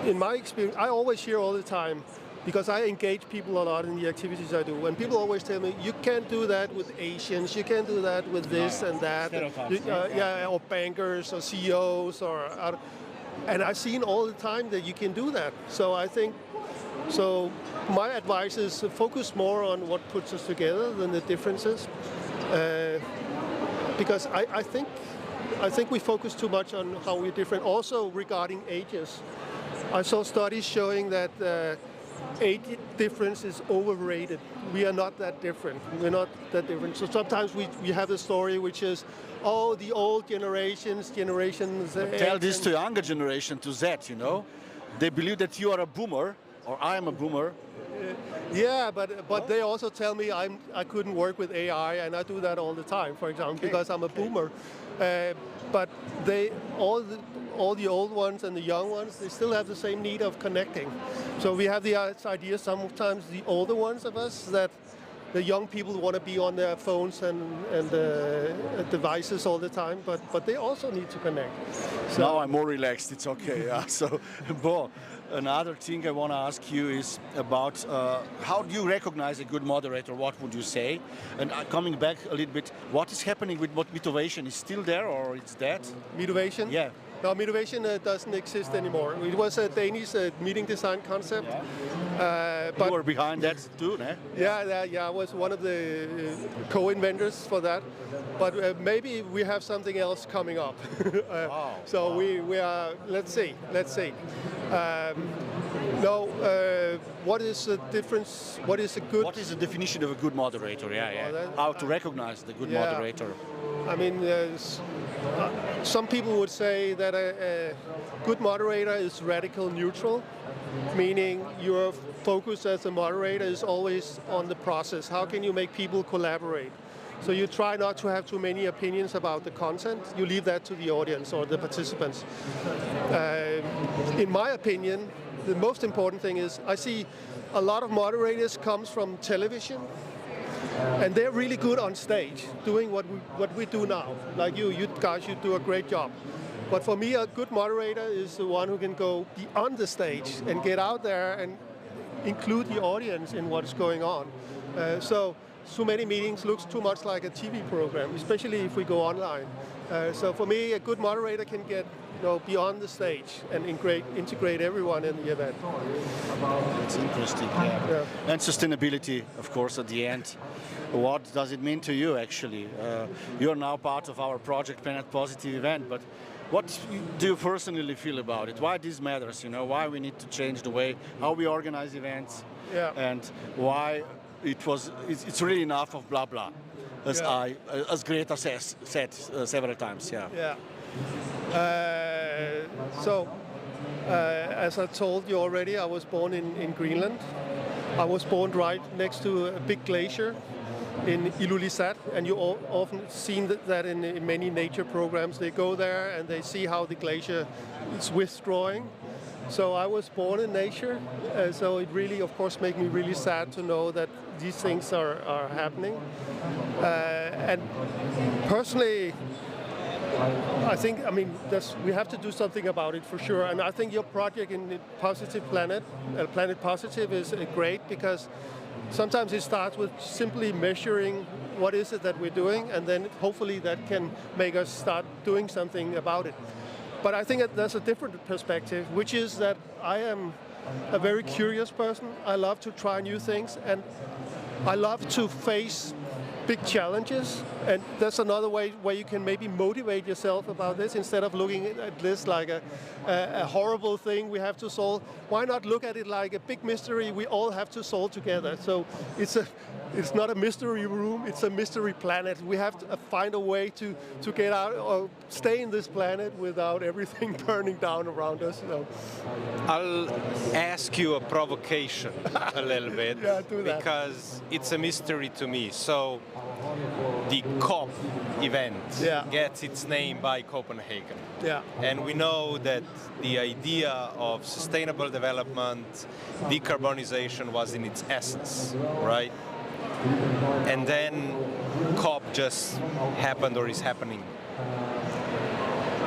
in my experience, I always hear all the time, because I engage people a lot in the activities I do, and people always tell me, you can't do that with Asians, you can't do that with this and that, or bankers or CEOs and I've seen all the time that you can do that. So I think, my advice is to focus more on what puts us together than the differences, because I think we focus too much on how we're different. Also regarding ages, I saw studies showing that age difference is overrated. We are not that different. We're not that different. So sometimes we have a story which is, oh, the old generations. Tell this to younger generation, to Z, you know. They believe that you are a boomer, or I am a boomer. Yeah, but they also tell me I couldn't work with AI, and I do that all the time, for example, because I'm a boomer. But all the old ones and the young ones, they still have the same need of connecting. So we have the idea sometimes, the older ones of us, that the young people want to be on their phones and devices all the time, but they also need to connect. So now I'm more relaxed, it's okay. Yeah. So, Bo, another thing I want to ask you is about how do you recognize a good moderator? What would you say? And coming back a little bit, what is happening with motivation? Is still there or it's dead? Motivation? Yeah. No, motivation doesn't exist anymore. It was a Danish meeting design concept. But you were behind that too, no? Yeah, I was one of the co-inventors for that. But maybe we have something else coming up. So we are, let's see. What is the difference? What is the definition of a good moderator? How to recognize the good moderator? I mean, some people would say that a good moderator is radical neutral, meaning your focus as a moderator is always on the process. How can you make people collaborate? So you try not to have too many opinions about the content. You leave that to the audience or the participants. In my opinion, the most important thing is I see a lot of moderators comes from television. And they're really good on stage, doing what we do now. Like you guys, you do a great job. But for me, a good moderator is the one who can go beyond the stage and get out there and include the audience in what's going on. So many meetings looks too much like a TV program, especially if we go online. So for me, a good moderator can get beyond the stage and integrate everyone in the event. It's interesting, yeah. And sustainability, of course, at the end. What does it mean to you, actually? You're now part of our Project Planet Positive event, but what do you personally feel about it? Why this matters, why we need to change the way how we organize events, and why it's really enough of blah blah, as Greta said several times, as I told you already, I was born in Greenland. I was born right next to a big glacier in Ilulissat, and you often seen that in many nature programs. They go there and they see how the glacier is withdrawing. So I was born in nature, so it really, of course, made me really sad to know that these things are happening. And personally, I think, we have to do something about it for sure. And I think your project in Positive Planet, Planet Positive, is great because sometimes it starts with simply measuring what is it that we're doing, and then hopefully that can make us start doing something about it. But I think that there's a different perspective, which is that I am a very curious person. I love to try new things, and I love to face big challenges, and that's another way where you can maybe motivate yourself about this instead of looking at this like a horrible thing we have to solve. Why not look at it like a big mystery we all have to solve together? So it's it's not a mystery room, it's a mystery planet. We have to find a way to get out or stay in this planet without everything burning down around us. So. I'll ask you a provocation a little bit. Yeah, do that. Because it's a mystery to me. So the COP event gets its name by Copenhagen. Yeah. And we know that the idea of sustainable development, decarbonization was in its essence, right? And then COP just happened or is happening.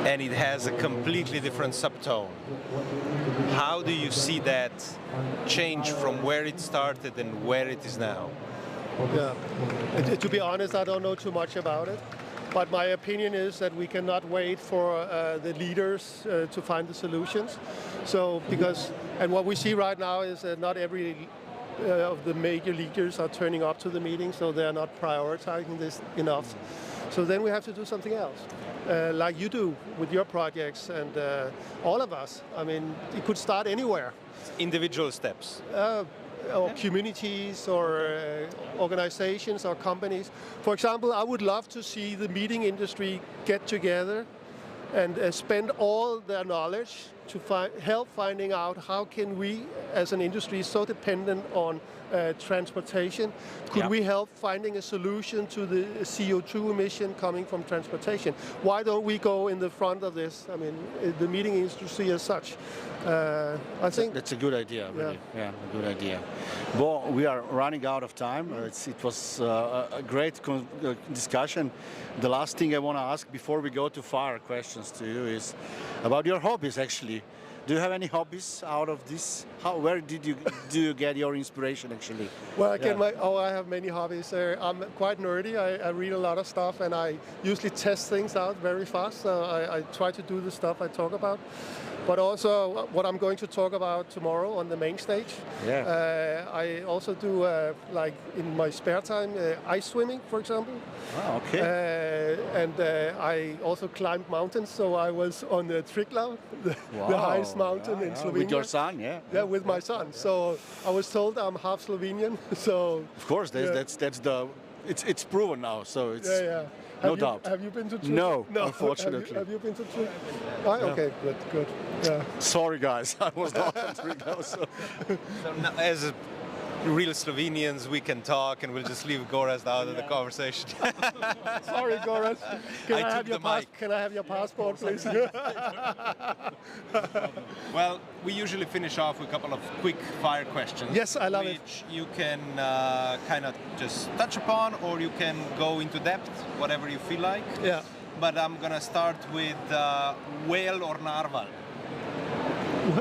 And it has a completely different subtone. How do you see that change from where it started and where it is now? Yeah. To be honest, I don't know too much about it. But my opinion is that we cannot wait for the leaders to find the solutions. So, and what we see right now is that not every of the major leaders are turning up to the meeting, so they're not prioritizing this enough. So then we have to do something else, like you do with your projects and all of us. I mean, it could start anywhere. Individual steps. Or communities or organizations or companies. For example, I would love to see the meeting industry get together and spend all their knowledge to help finding out how can we, as an industry so dependent on transportation, could we help finding a solution to the CO2 emission coming from transportation? Why don't we go in the front of this? I mean, the meeting industry as such. I think that's a good idea, really. Yeah, a good idea. Well, we are running out of time. It was a great discussion. The last thing I want to ask before we go to fire questions to you is about your hobbies, actually. Do you have any hobbies out of this? Where do you get your inspiration, actually? Well, I have many hobbies. I'm quite nerdy. I read a lot of stuff, and I usually test things out very fast. So I try to do the stuff I talk about. But also what I'm going to talk about tomorrow on the main stage. Yeah. I also do, like in my spare time, ice swimming, for example. Oh, okay. And I also climbed mountains. So I was on the Triglav, the highest mountain in Slovenia. With your son, yeah? Yeah, with my son. So I was told I'm half Slovenian. So of course, it's proven now. So it's no doubt. Have you been to Triglav? No, unfortunately. Have you been to Triglav? Oh, okay, good. Yeah. Sorry, guys, I was not on Triglav. So now, as real Slovenians, we can talk, and we'll just leave Gorazd out of the conversation. Sorry, Gorazd. Can I have your passport, please? Well, we usually finish off with a couple of quick fire questions. Yes, I love it. Which you can kind of just touch upon, or you can go into depth, whatever you feel like. Yeah. But I'm gonna start with whale or narwhal.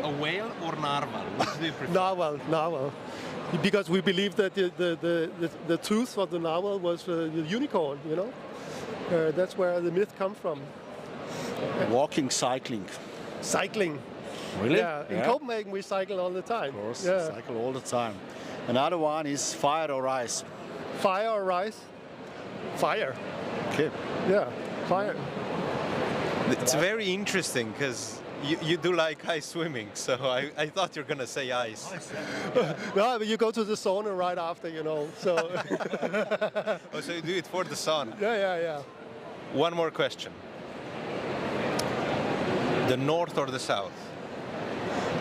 A whale or narwhal? What do you prefer? Narwhal. Because we believe that the tooth of the narwhal was the unicorn, you know? That's where the myth comes from. Walking, cycling. Cycling. Really? Yeah. In Copenhagen we cycle all the time. Of course, cycle all the time. Another one is fire or ice. Fire or ice? Fire. Okay. Yeah, fire. It's very interesting because you do like ice swimming, so I thought you were going to say ice. No, but you go to the sauna right after, you know, so... Oh, so you do it for the sun? Yeah. One more question. The north or the south?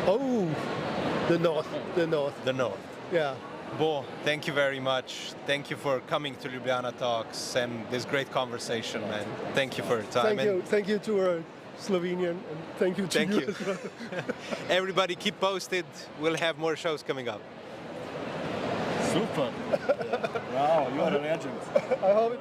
Oh, the north. The north. Yeah. Bo, thank you very much. Thank you for coming to Ljubljana Talks and this great conversation, man. Thank you for your time. Thank you to Slovenian, and thank you to you. As well. Everybody keep posted. We'll have more shows coming up. Super. Wow, you are a legend. I hope it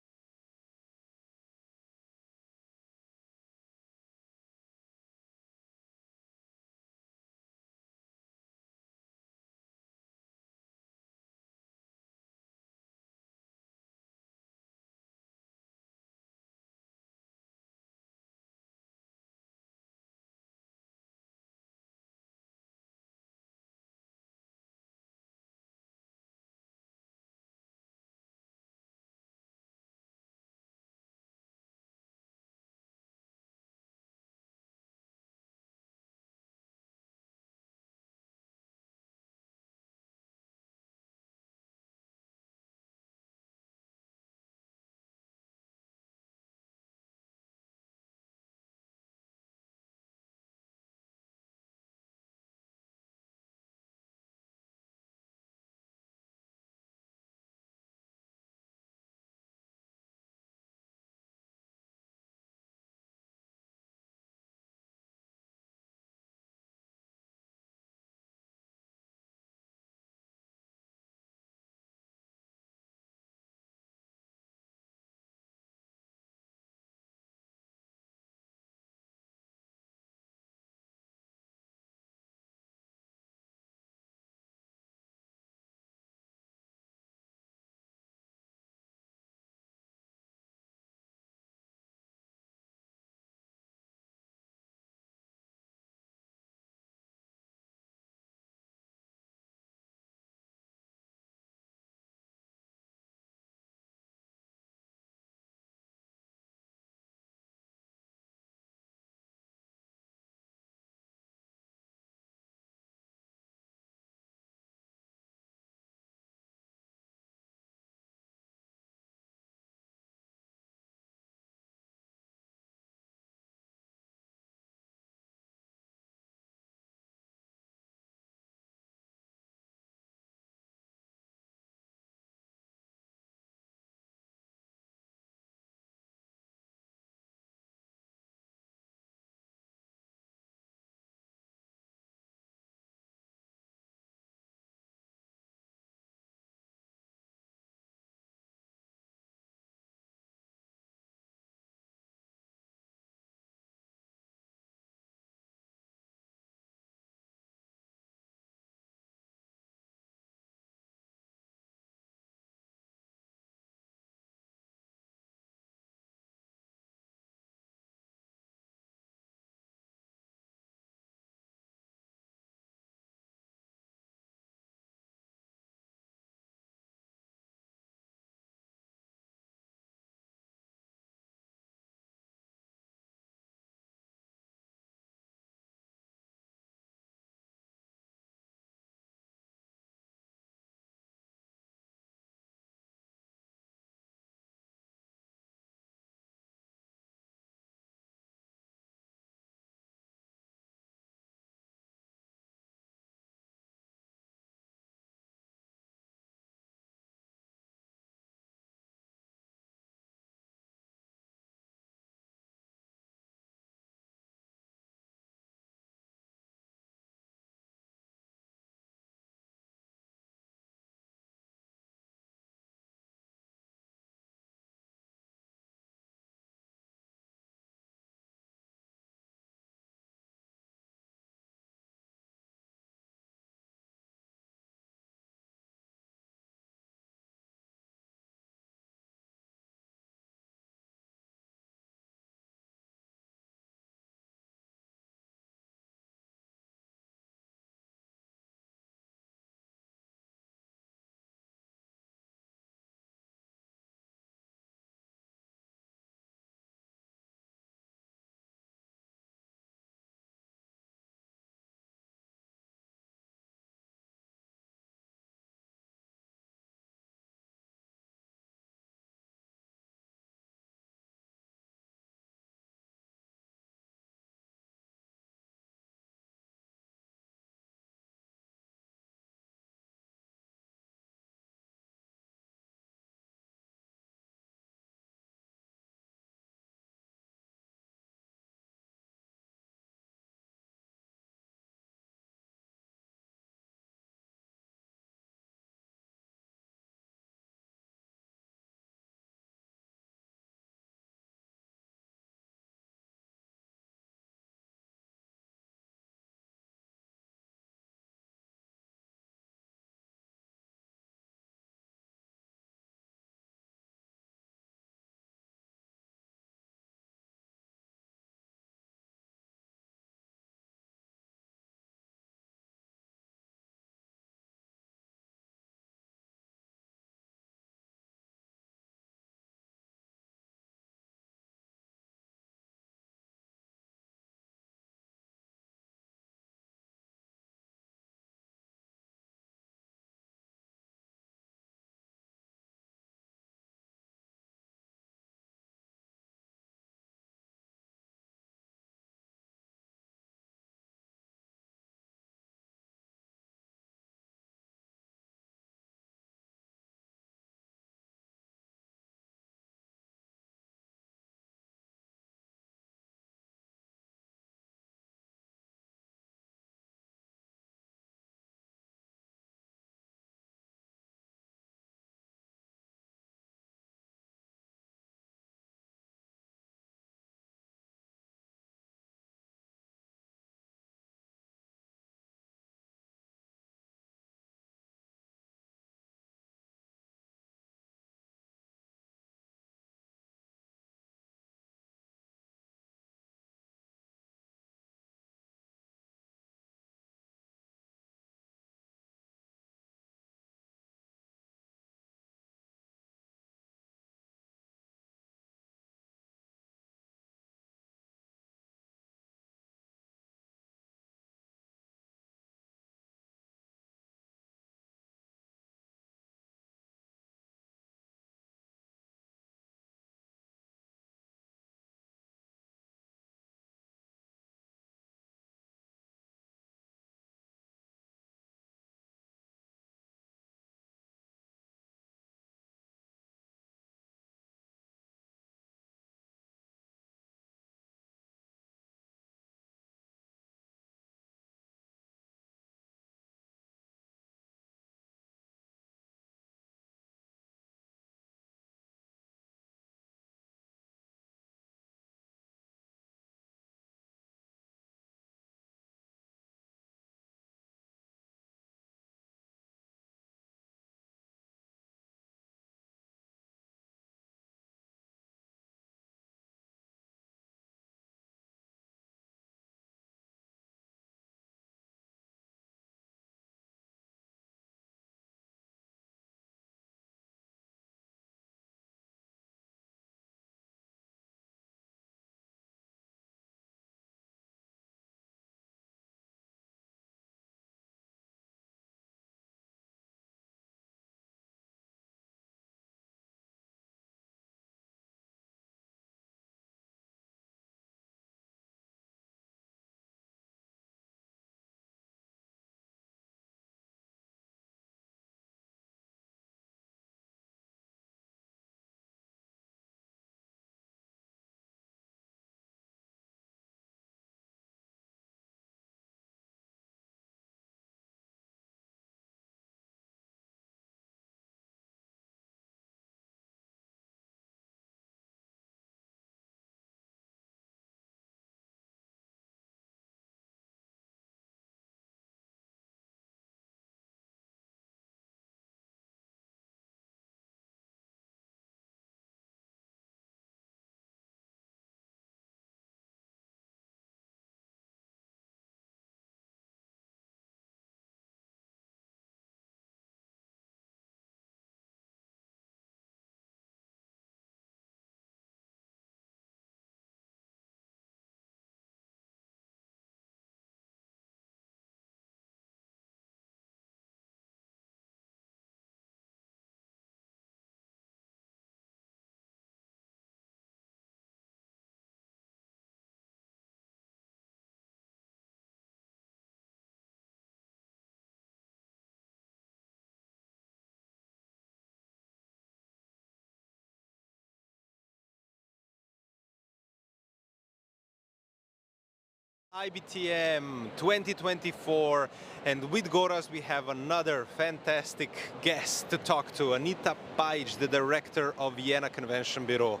IBTM 2024, and with Gorazd we have another fantastic guest to talk to, Anita Pajic, the director of Vienna Convention Bureau.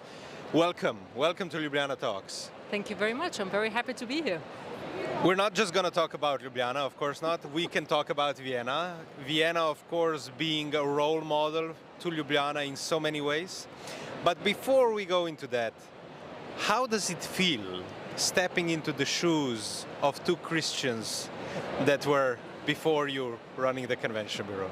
Welcome to Ljubljana Talks. Thank you very much. I'm very happy to be here. We're not just going to talk about Ljubljana, of course not. We can talk about Vienna. Vienna, of course, being a role model to Ljubljana in so many ways. But before we go into that, how does it feel stepping into the shoes of two Christians that were before you running the Convention Bureau?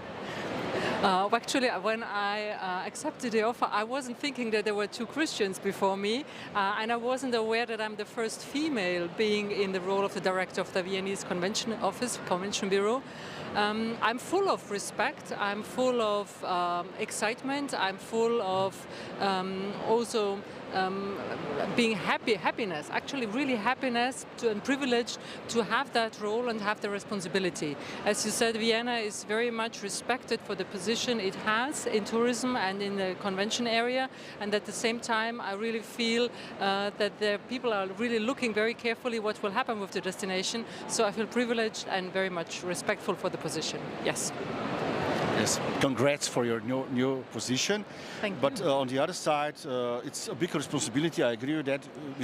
Actually, when I accepted the offer, I wasn't thinking that there were two Christians before me, and I wasn't aware that I'm the first female being in the role of the director of the Viennese Convention Bureau. I'm full of respect, I'm full of excitement, I'm full of also being happiness, actually really happiness and privileged to have that role and have the responsibility. As you said, Vienna is very much respected for the position it has in tourism and in the convention area, and at the same time I really feel that the people are really looking very carefully what will happen with the destination, so I feel privileged and very much respectful for the position. Yes. Yes, congrats for your new position. Thank you. But on the other side, it's a big responsibility. I agree with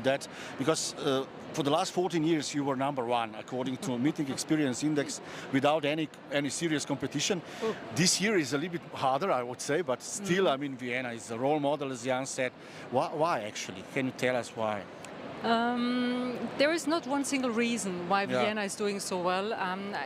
that, because for the last 14 years you were #1 according to Meeting Experience Index without any serious competition. This year is a little bit harder, I would say, but still, I mean, Vienna is a role model, as Jan said. Why actually? Can you tell us why? There is not one single reason why Vienna is doing so well.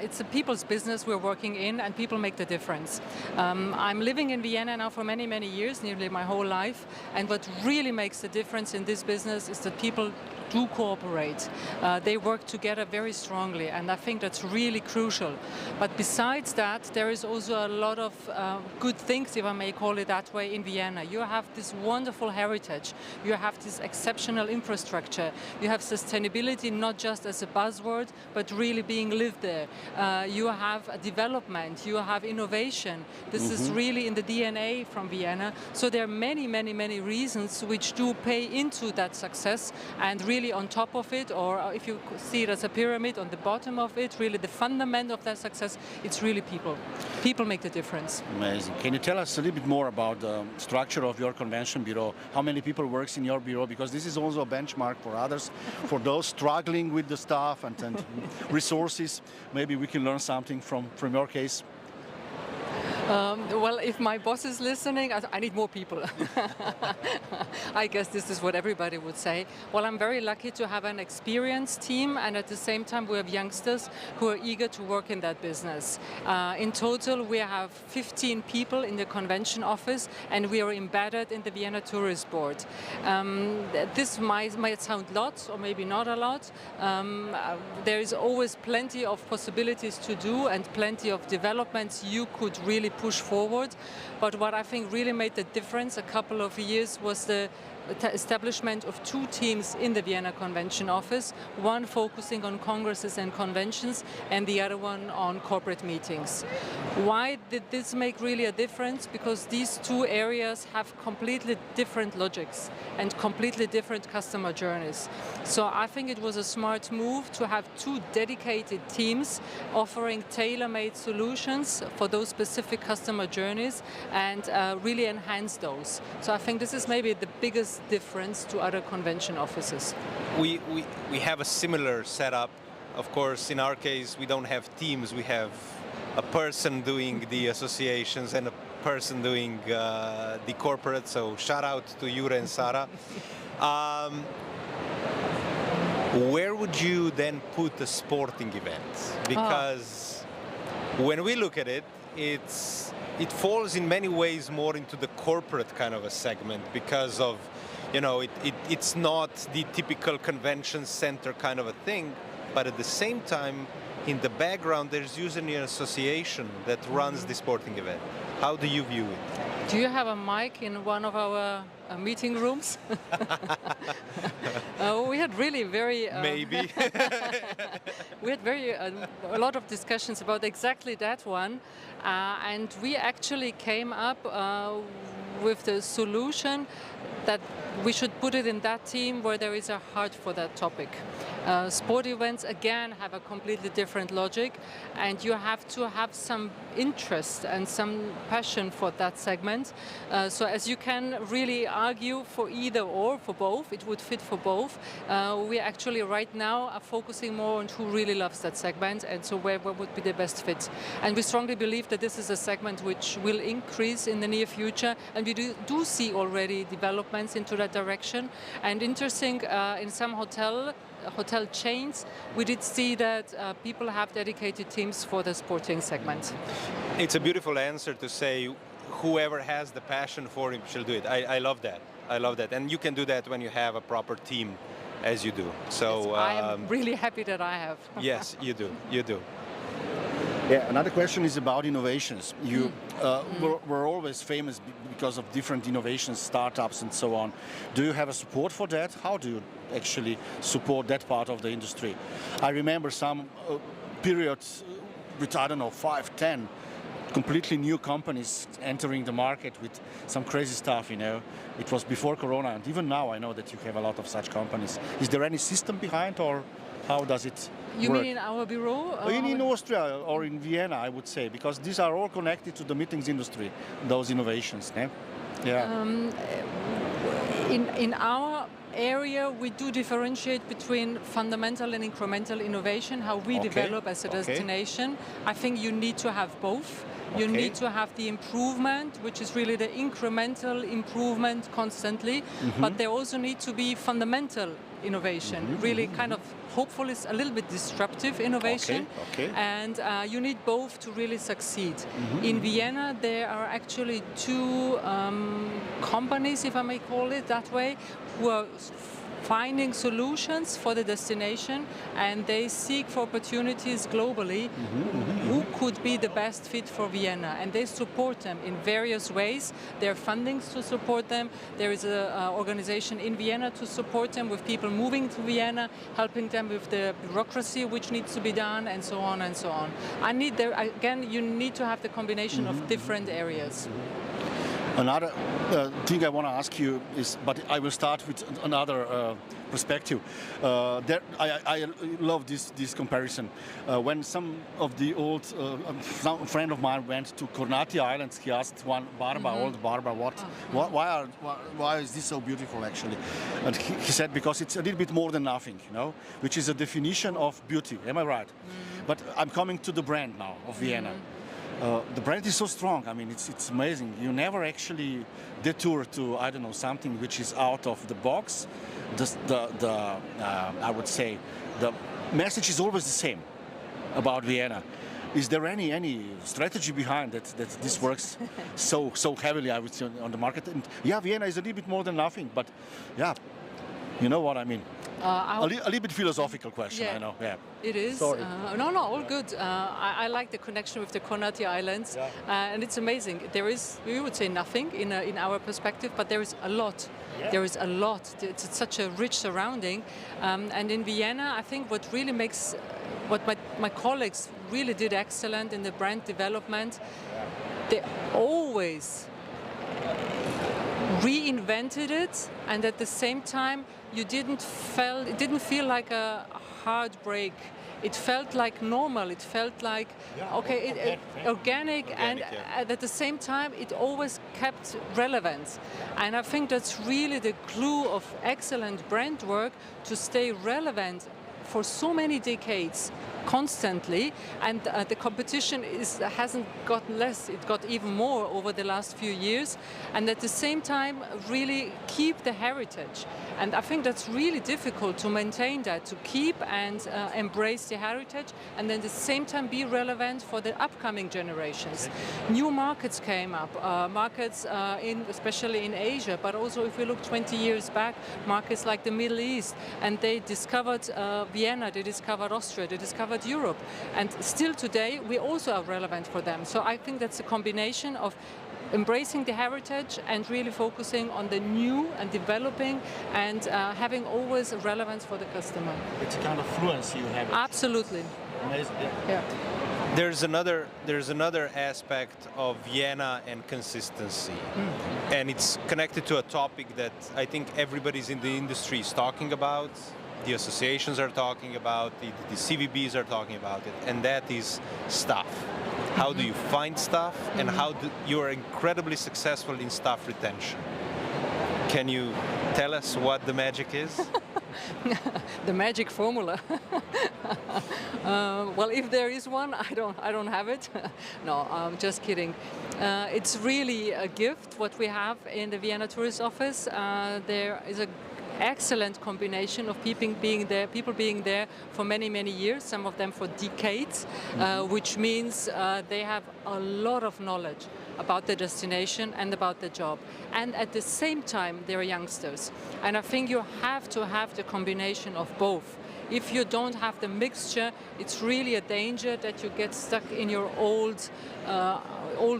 It's a people's business we're working in, and people make the difference. I'm living in Vienna now for many, many years, nearly my whole life, and what really makes the difference in this business is that people do cooperate. They work together very strongly, and I think that's really crucial. But besides that, there is also a lot of good things, if I may call it that way, in Vienna. You have this wonderful heritage, you have this exceptional infrastructure, you have sustainability not just as a buzzword, but really being lived there. You have a development, you have innovation. This is really in the DNA from Vienna. So there are many, many, many reasons which do pay into that success, and really on top of it, or if you see it as a pyramid, on the bottom of it, really the fundament of that success, it's really people. People make the difference. Amazing. Can you tell us a little bit more about the structure of your convention bureau? How many people works in your bureau? Because this is also a benchmark for others, for those struggling with the staff and resources. Maybe we can learn something from your case. Well, if my boss is listening, I need more people. I guess this is what everybody would say. Well, I'm very lucky to have an experienced team, and at the same time we have youngsters who are eager to work in that business. In total, we have 15 people in the convention office, and we are embedded in the Vienna Tourist Board. This might sound a lot, or maybe not a lot. There is always plenty of possibilities to do and plenty of developments you could really push forward, but what I think really made the difference a couple of years was the establishment of two teams in the Vienna Convention Office, one focusing on congresses and conventions and the other one on corporate meetings. Why did this make really a difference? Because these two areas have completely different logics and completely different customer journeys. So I think it was a smart move to have two dedicated teams offering tailor-made solutions for those specific customer journeys and really enhance those. So I think this is maybe the biggest difference to other convention offices. We have a similar setup. Of course, in our case, we don't have teams. We have a person doing the associations and a person doing the corporate. So shout out to Jure and Sara. Where would you then put a sporting event? Because when we look at it, it falls in many ways more into the corporate kind of a segment because of, you know, it's not the typical convention center kind of a thing, but at the same time, in the background, there's usually an association that runs the sporting event. How do you view it? Do you have a mic in one of our meeting rooms? We had really very... Maybe. We had a lot of discussions about exactly that one, and we actually came up with the solution that we should put it in that team where there is a heart for that topic. Sport events, again, have a completely different logic, and you have to have some interest and some passion for that segment. So as you can really argue for either or, for both, it would fit for both. We actually right now are focusing more on who really loves that segment, and so where would be the best fit. And we strongly believe that this is a segment which will increase in the near future, and we do see already developments into that direction. And interesting, in some hotel chains, we did see that people have dedicated teams for the sporting segment. It's a beautiful answer to say whoever has the passion for it shall do it. I love that. I love that. And you can do that when you have a proper team, as you do. So I am really happy that I have. Yes, you do. You do. Yeah, another question is about innovations. You were always famous because of different innovations, startups and so on. Do you have a support for that? How do you actually support that part of the industry? I remember some periods with, I don't know, 5, 10 completely new companies entering the market with some crazy stuff, you know. It was before Corona, and even now I know that you have a lot of such companies. Is there any system behind, or how does it You work? mean in our bureau? In Austria or in Vienna, I would say, because these are all connected to the meetings industry, those innovations. Ne? Yeah. In our area, we do differentiate between fundamental and incremental innovation, how we develop as a destination. I think you need to have both. You need to have the improvement, which is really the incremental improvement constantly, but there also need to be fundamental innovation, really kind of hopefully a little bit disruptive innovation, and you need both to really succeed. In Vienna, there are actually two companies, if I may call it that way, who are finding solutions for the destination, and they seek for opportunities globally who could be the best fit for Vienna, and they support them in various ways. There are fundings to support them. There is an organization in Vienna to support them with people moving to Vienna, helping them with the bureaucracy which needs to be done, and so on and so on. Again, you need to have the combination of different areas. Another thing I want to ask you is, but I will start with another perspective. I love this comparison. When some of the old, some friend of mine went to Kornati Islands, he asked one Barbara, old Barbara, why is this so beautiful actually? And he said, because it's a little bit more than nothing, you know, which is a definition of beauty. Am I right? But I'm coming to the brand now of Vienna. The brand is so strong. I mean, it's amazing. You never actually detour to, I don't know, something which is out of the box. I would say the message is always the same about Vienna. Is there any strategy behind that this works so heavily, I would say, on the market? And yeah, Vienna is a little bit more than nothing, but yeah, you know what I mean. A little bit philosophical question, I know. Yeah. It is. Sorry. No, all good. I like the connection with the Kornati Islands, and it's amazing. There is, we would say, nothing in our perspective, but there is a lot. Yeah. There is a lot. It's such a rich surrounding, and in Vienna, I think what really makes what my colleagues really did excellent in the brand development. They always reinvented it, and at the same time it didn't feel like a hard break. It felt like normal. It felt like organic, and at the same time it always kept relevance. And I think that's really the clue of excellent brand work, to stay relevant for so many decades constantly, and the competition hasn't gotten less, it got even more over the last few years, and at the same time really keep the heritage. And I think that's really difficult to maintain that, to keep and embrace the heritage, and then at the same time be relevant for the upcoming generations. New markets came up, especially in Asia, but also if we look 20 years back, markets like the Middle East, and they discovered Vienna, they discovered Austria, they discovered Europe, and still today we also are relevant for them. So I think that's a combination of embracing the heritage and really focusing on the new and developing, and having always a relevance for the customer. It's a kind of fluency you have. Absolutely. Amazing. Yeah. There's another aspect of Vienna and consistency, and it's connected to a topic that I think everybody's in the industry is talking about. The associations are talking about, the CVBs are talking about it, and that is staff. How do you find staff, and how you are incredibly successful in staff retention? Can you tell us what the magic is? The magic formula. Well, if there is one, I don't have it. No, I'm just kidding. It's really a gift what we have in the Vienna Tourist Office. There is an excellent combination of people being there for many years, some of them for decades, which means they have a lot of knowledge about the destination and about the job. And at the same time, they're youngsters. And I think you have to have the combination of both. If you don't have the mixture, it's really a danger that you get stuck in your old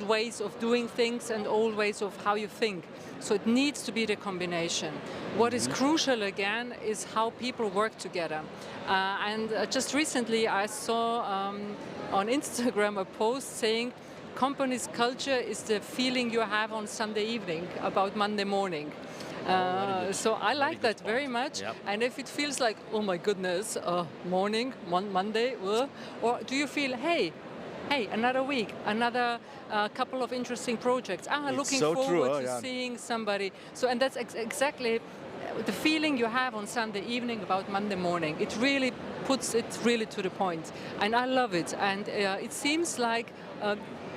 ways of doing things and old ways of how you think. So it needs to be the combination. What is crucial again is how people work together. And just recently I saw on Instagram a post saying, company's culture is the feeling you have on Sunday evening about Monday morning. So I like that very much. Yep. And if it feels like, oh my goodness, morning, Monday, or do you feel, hey, another week, another couple of interesting projects. Looking so forward to seeing somebody. So, and that's exactly the feeling you have on Sunday evening about Monday morning. It really puts it really to the point. And I love it. And it seems like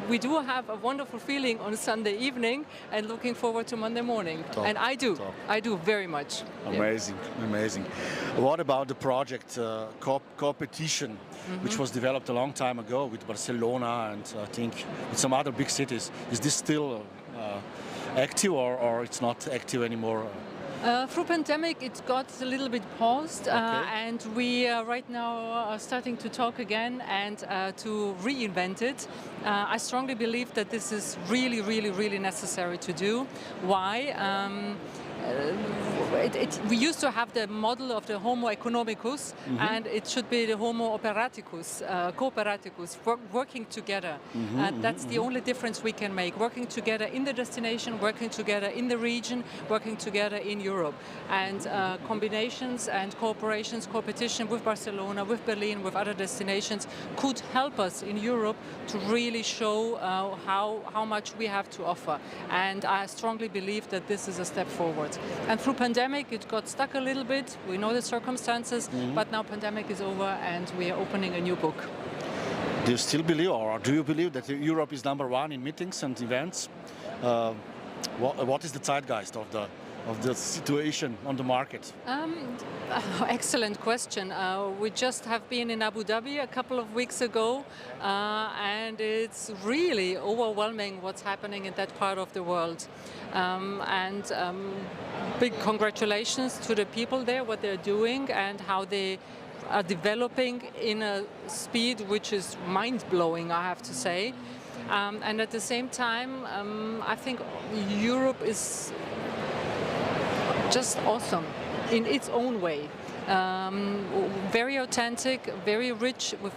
we do have a wonderful feeling on Sunday evening and looking forward to Monday morning. And I do very much. Amazing, amazing. What about the project competition, which was developed a long time ago with Barcelona and I think with some other big cities? Is this still active or it's not active anymore? Through pandemic, it got a little bit paused, and we right now are starting to talk again and to reinvent it. I strongly believe that this is really necessary to do. Why? We used to have the model of the Homo economicus, and it should be the Homo operaticus, cooperaticus, working together. That's the only difference we can make, working together in the destination, working together in the region, working together in Europe. And combinations and cooperations, competition with Barcelona, with Berlin, with other destinations could help us in Europe to really show how much we have to offer. And I strongly believe that this is a step forward. And through pandemic, it got stuck a little bit. We know the circumstances, but now pandemic is over and we are opening a new book. Do you still believe, or do you believe that Europe is #1 in meetings and events? What is the zeitgeist of the situation on the market? Excellent question. We just have been in Abu Dhabi a couple of weeks ago, and it's really overwhelming what's happening in that part of the world. Big congratulations to the people there, what they're doing and how they are developing in a speed which is mind-blowing, I have to say. And at the same time, I think Europe is just awesome in its own way. Very authentic, very rich with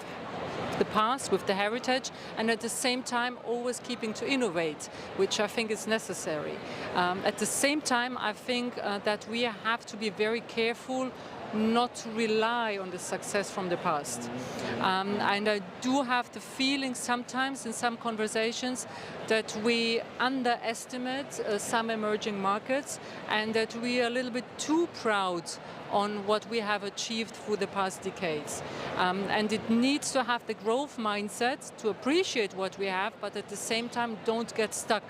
the past, with the heritage, and at the same time always keeping to innovate, which I think is necessary. At the same time, I think that we have to be very careful not to rely on the success from the past. And I do have the feeling sometimes in some conversations that we underestimate some emerging markets and that we are a little bit too proud on what we have achieved through the past decades. And it needs to have the growth mindset to appreciate what we have, but at the same time don't get stuck.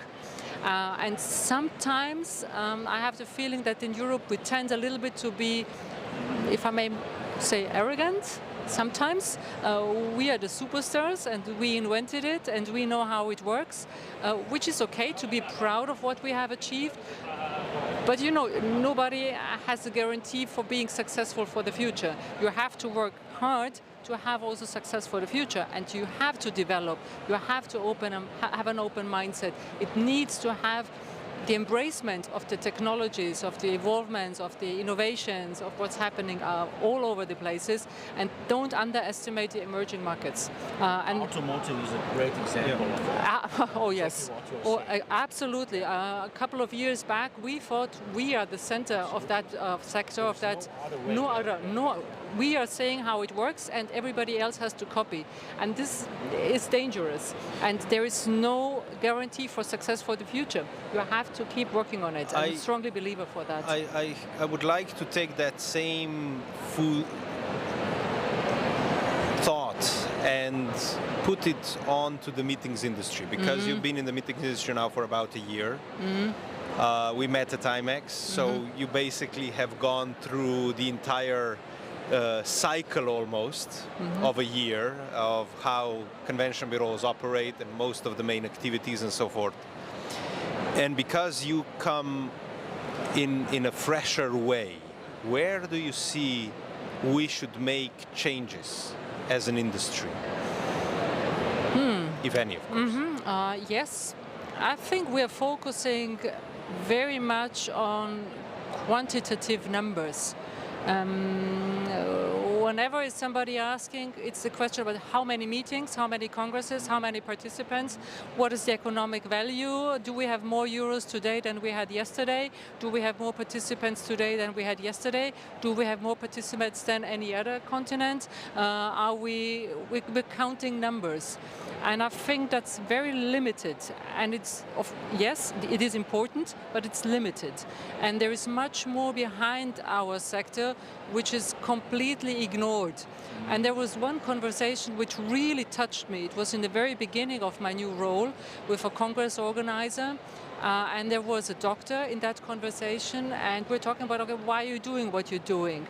And sometimes I have the feeling that in Europe we tend a little bit to be, if I may say, arrogant. Sometimes we are the superstars and we invented it and we know how it works, which is okay to be proud of what we have achieved. But you know, nobody has a guarantee for being successful for the future. You have to work hard to have also success for the future, and you have to develop. You have to have an open mindset. It needs to have the embracement of the technologies, of the evolvements, of the innovations, of what's happening all over the places, and don't underestimate the emerging markets. And automotive is a great example. Oh yes, absolutely. A couple of years back, we thought we are the center of that sector, of that. We are saying how it works, and everybody else has to copy. And this is dangerous. And there is no guarantee for success for the future. You have to keep working on it. I'm a strongly believer for that. I would like to take that same thought and put it on to the meetings industry, because you've been in the meetings industry now for about a year. We met at IMEX, so you basically have gone through the entire cycle almost of a year of how convention bureaus operate and most of the main activities and so forth. And because you come in a fresher way, where do you see we should make changes as an industry? If any, of course. Yes, I think we are focusing very much on quantitative numbers. Whenever is somebody asking, it's the question about how many meetings, how many congresses, how many participants, what is the economic value, do we have more euros today than we had yesterday, do we have more participants today than we had yesterday, do we have more participants than any other continent, we're counting numbers. And I think that's very limited, and yes, it is important, but it's limited. And there is much more behind our sector which is completely ignored. And there was one conversation which really touched me. It was in the very beginning of my new role with a Congress organizer. And there was a doctor in that conversation, and we're talking about, okay, why are you doing what you're doing?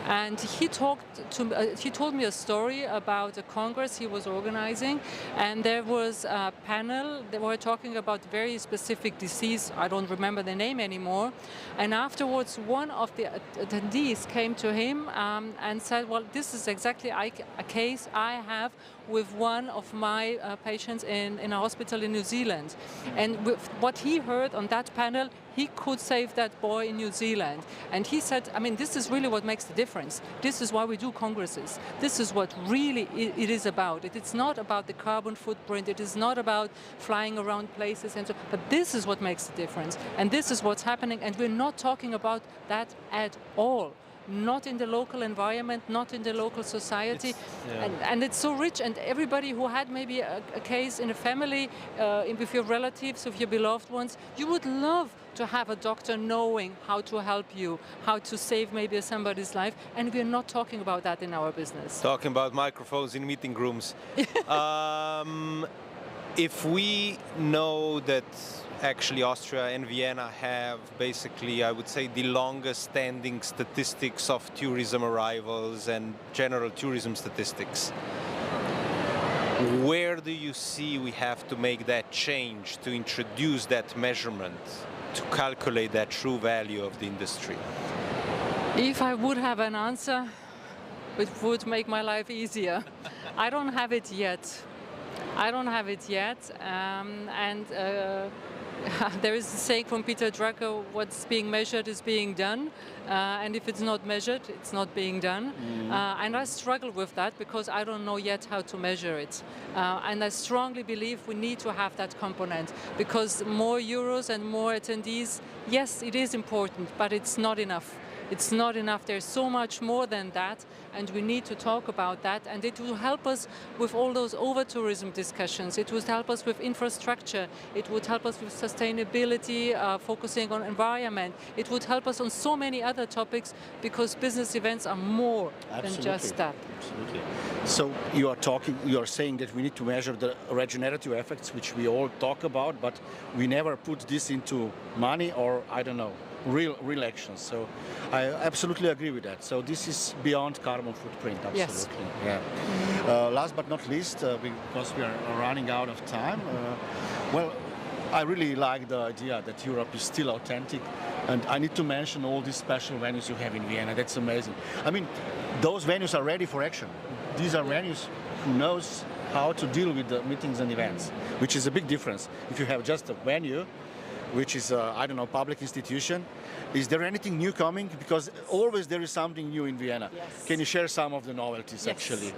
And he told me a story about a congress he was organizing, and there was a panel. They were talking about very specific disease. I don't remember the name anymore. And afterwards, one of the attendees came to him and said, well, this is exactly a case I have with one of my patients in a hospital in New Zealand. And with what he heard on that panel, he could save that boy in New Zealand. And he said, I mean, this is really what makes the difference. This is why we do congresses. This is what really it is about. It's not about the carbon footprint. It is not about flying around places and so, but this is what makes the difference. And this is what's happening. And we're not talking about that at all. Not in the local environment, not in the local society. And it's so rich, and everybody who had maybe a case in a family, with your relatives, with your beloved ones, you would love to have a doctor knowing how to help you, how to save maybe somebody's life, and we're not talking about that in our business. Talking about microphones in meeting rooms. If we know that actually Austria and Vienna have basically, I would say, the longest standing statistics of tourism arrivals and general tourism statistics, where do you see we have to make that change to introduce that measurement to calculate that true value of the industry? If I would have an answer, it would make my life easier. I don't have it yet. There is a saying from Peter Drucker, what's being measured is being done, and if it's not measured, it's not being done. And I struggle with that because I don't know yet how to measure it. And I strongly believe we need to have that component, because more euros and more attendees, yes, it is important, but it's not enough. It's not enough. There's so much more than that, and we need to talk about that. And it will help us with all those over-tourism discussions. It would help us with infrastructure. It would help us with sustainability, focusing on environment. It would help us on so many other topics, because business events are more than just that. Absolutely. So you are saying that we need to measure the regenerative effects, which we all talk about, but we never put this into money, or I don't know, real actions. So I absolutely agree with that. So this is beyond carbon footprint, absolutely. Yes. Yeah. Last but not least, because we are running out of time, well, I really like the idea that Europe is still authentic, and I need to mention all these special venues you have in Vienna. That's amazing. I mean, those venues are ready for action. These are venues who knows how to deal with the meetings and events, which is a big difference. If you have just a venue, which is, I don't know, public institution. Is there anything new coming? Because always there is something new in Vienna. Yes. Can you share some of the novelties, Yes. actually?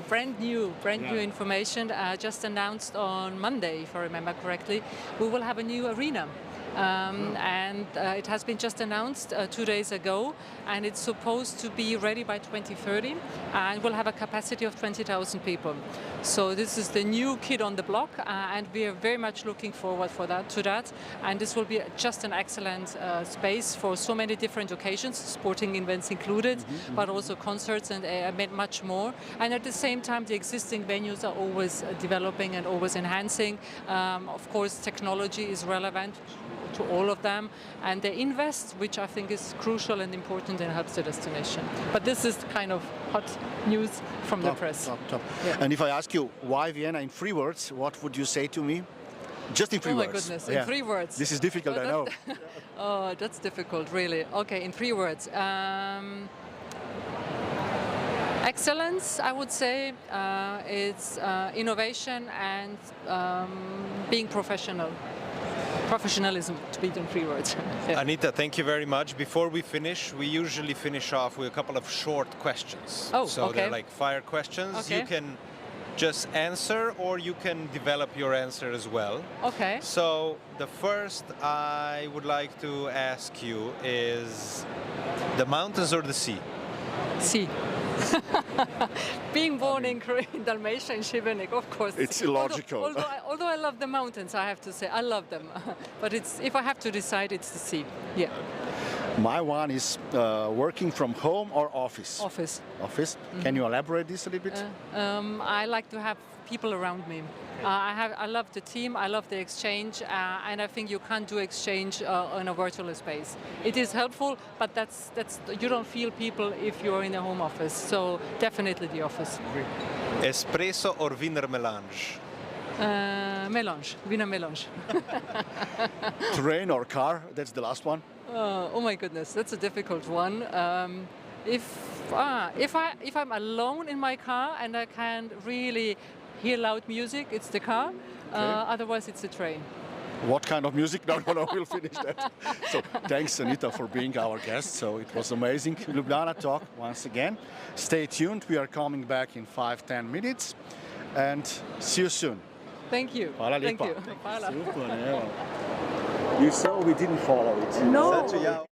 Brand new information. Just announced on Monday, if I remember correctly. We will have a new arena. And it has been just announced 2 days ago, and it's supposed to be ready by 2030, and will have a capacity of 20,000 people. So this is the new kid on the block, and we are very much looking forward to that. And this will be just an excellent space for so many different occasions, sporting events included, but also concerts and much more. And at the same time, the existing venues are always developing and always enhancing. Of course, technology is relevant to all of them, and they invest, which I think is crucial and important and helps the destination. But this is kind of hot news from the press. Top. Yeah. And if I ask you why Vienna in 3 words, what would you say to me? Just in 3 words. Oh my goodness, in 3 words. This is difficult, I know. Oh, that's difficult, really. Okay, in 3 words. Excellence, I would say. It's innovation and being professional. Professionalism, to be it in 3 words. Yeah. Anita, thank you very much. Before we finish, we usually finish off with a couple of short questions. Oh, so okay. they're like fire questions. Okay. You can just answer, or you can develop your answer as well. Okay. So the first I would like to ask you is the mountains or the sea? Sea. Being born in Dalmatia in Šibenik, of course. It's illogical. Although I love the mountains, I have to say, I love them. But if I have to decide, it's the sea. Yeah. My one is working from home or office? Office. Office. Can you elaborate this a little bit? I like to have people around me. I love the team, I love the exchange, and I think you can't do exchange in a virtual space. It is helpful, but you don't feel people if you're in a home office. So definitely the office. Espresso or Wiener Melange? Melange, Wiener Melange. Train or car? That's the last one. Oh my goodness, that's a difficult one. If I'm alone in my car and I can really hear loud music, it's the car. Otherwise, it's the train. What kind of music? No, we'll finish that. So thanks, Anita, for being our guest. So it was amazing. Ljubljana Talk once again. Stay tuned. We are coming back in 5-10 minutes. And see you soon. Thank you. Hvala Thank lijepa. you. Hvala. Super, evo. You saw we didn't follow it. No.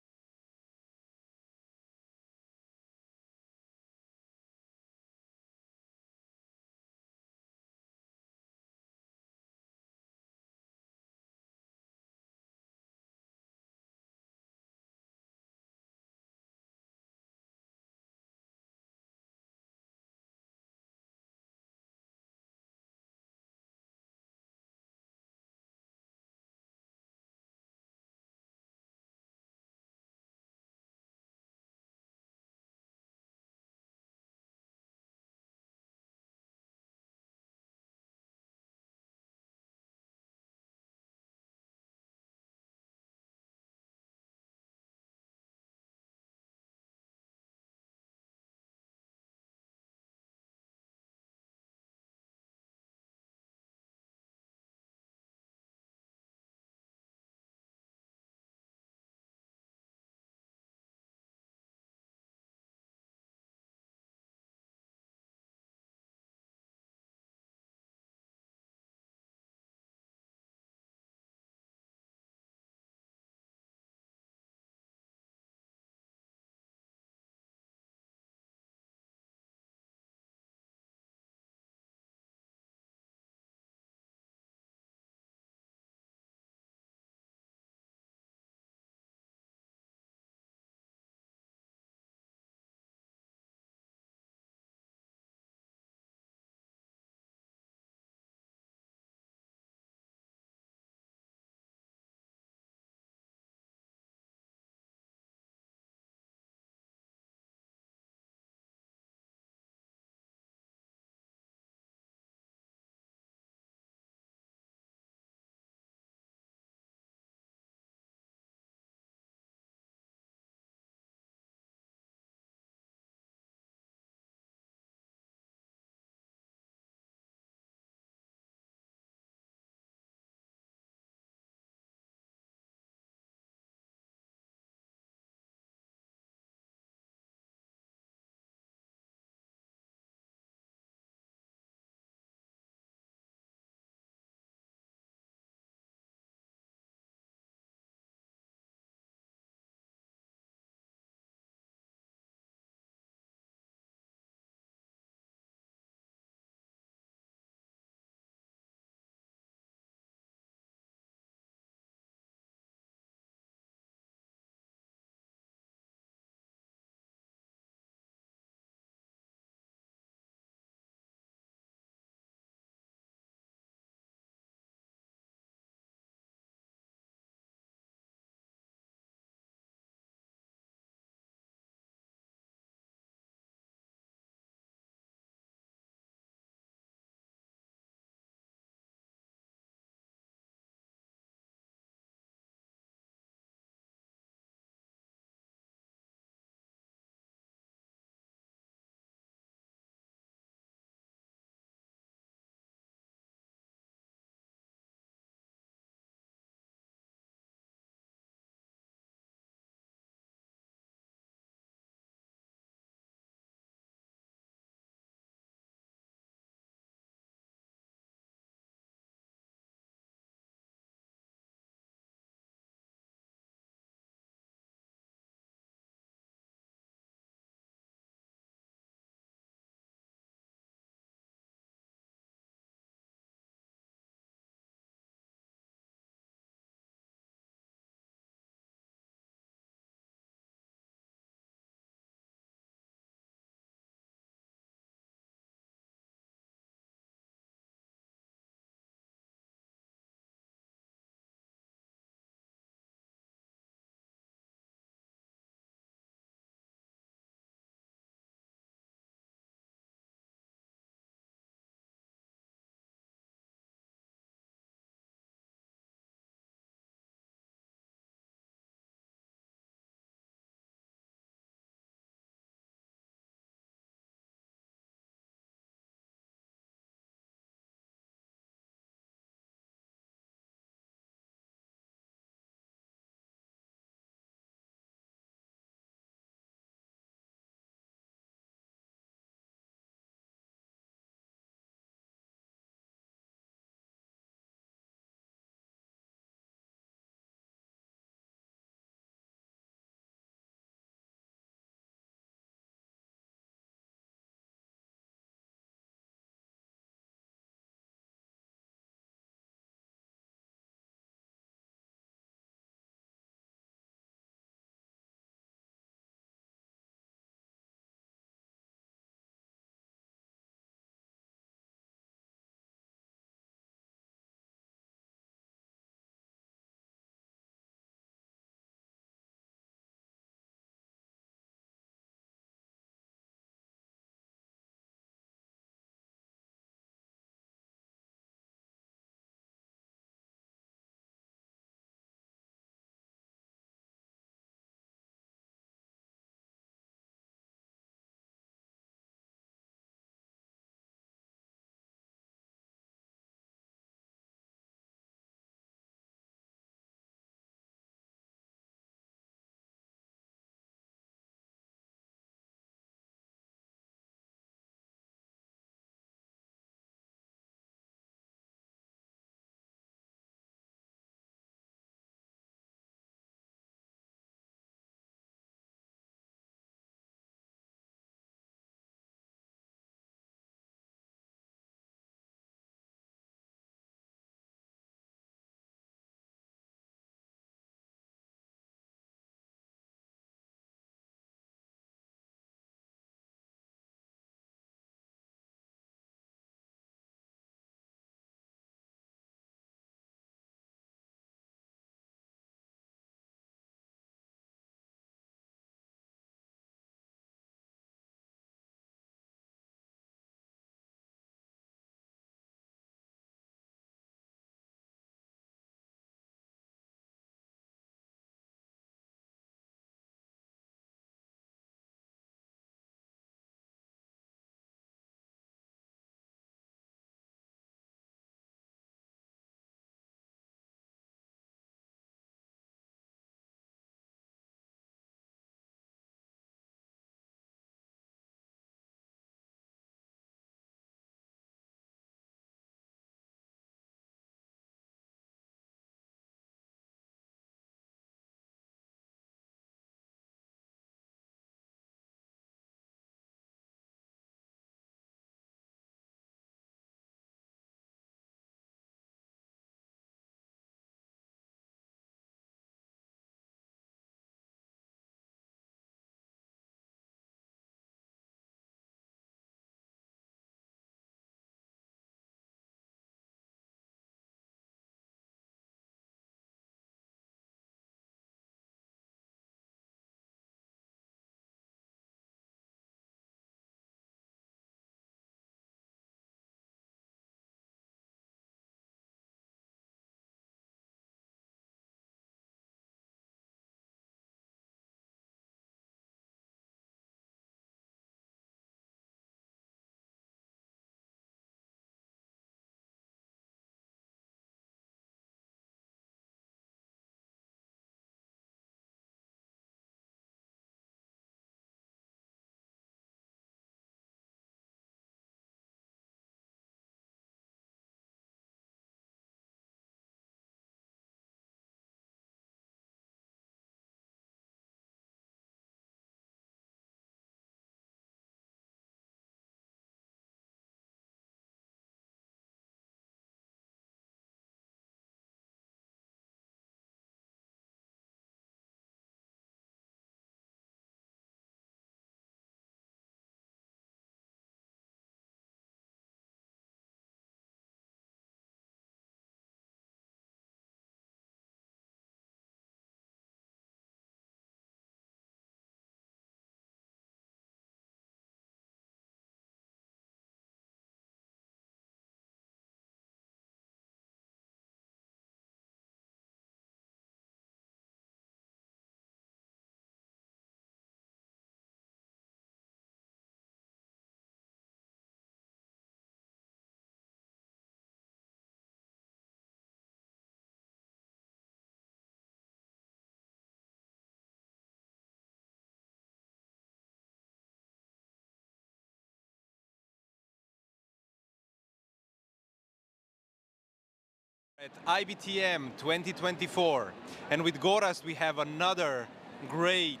At IBTM 2024, and with Gorazd we have another great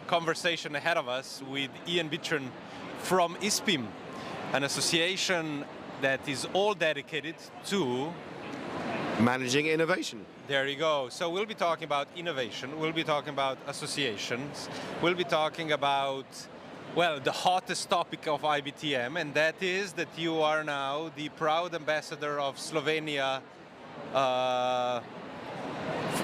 conversation ahead of us with Ian Bittron from ISPIM, an association that is all dedicated to managing innovation. There you go. So we'll be talking about innovation, we'll be talking about associations, we'll be talking about, well, the hottest topic of IBTM, and that is that you are now the proud ambassador of Slovenia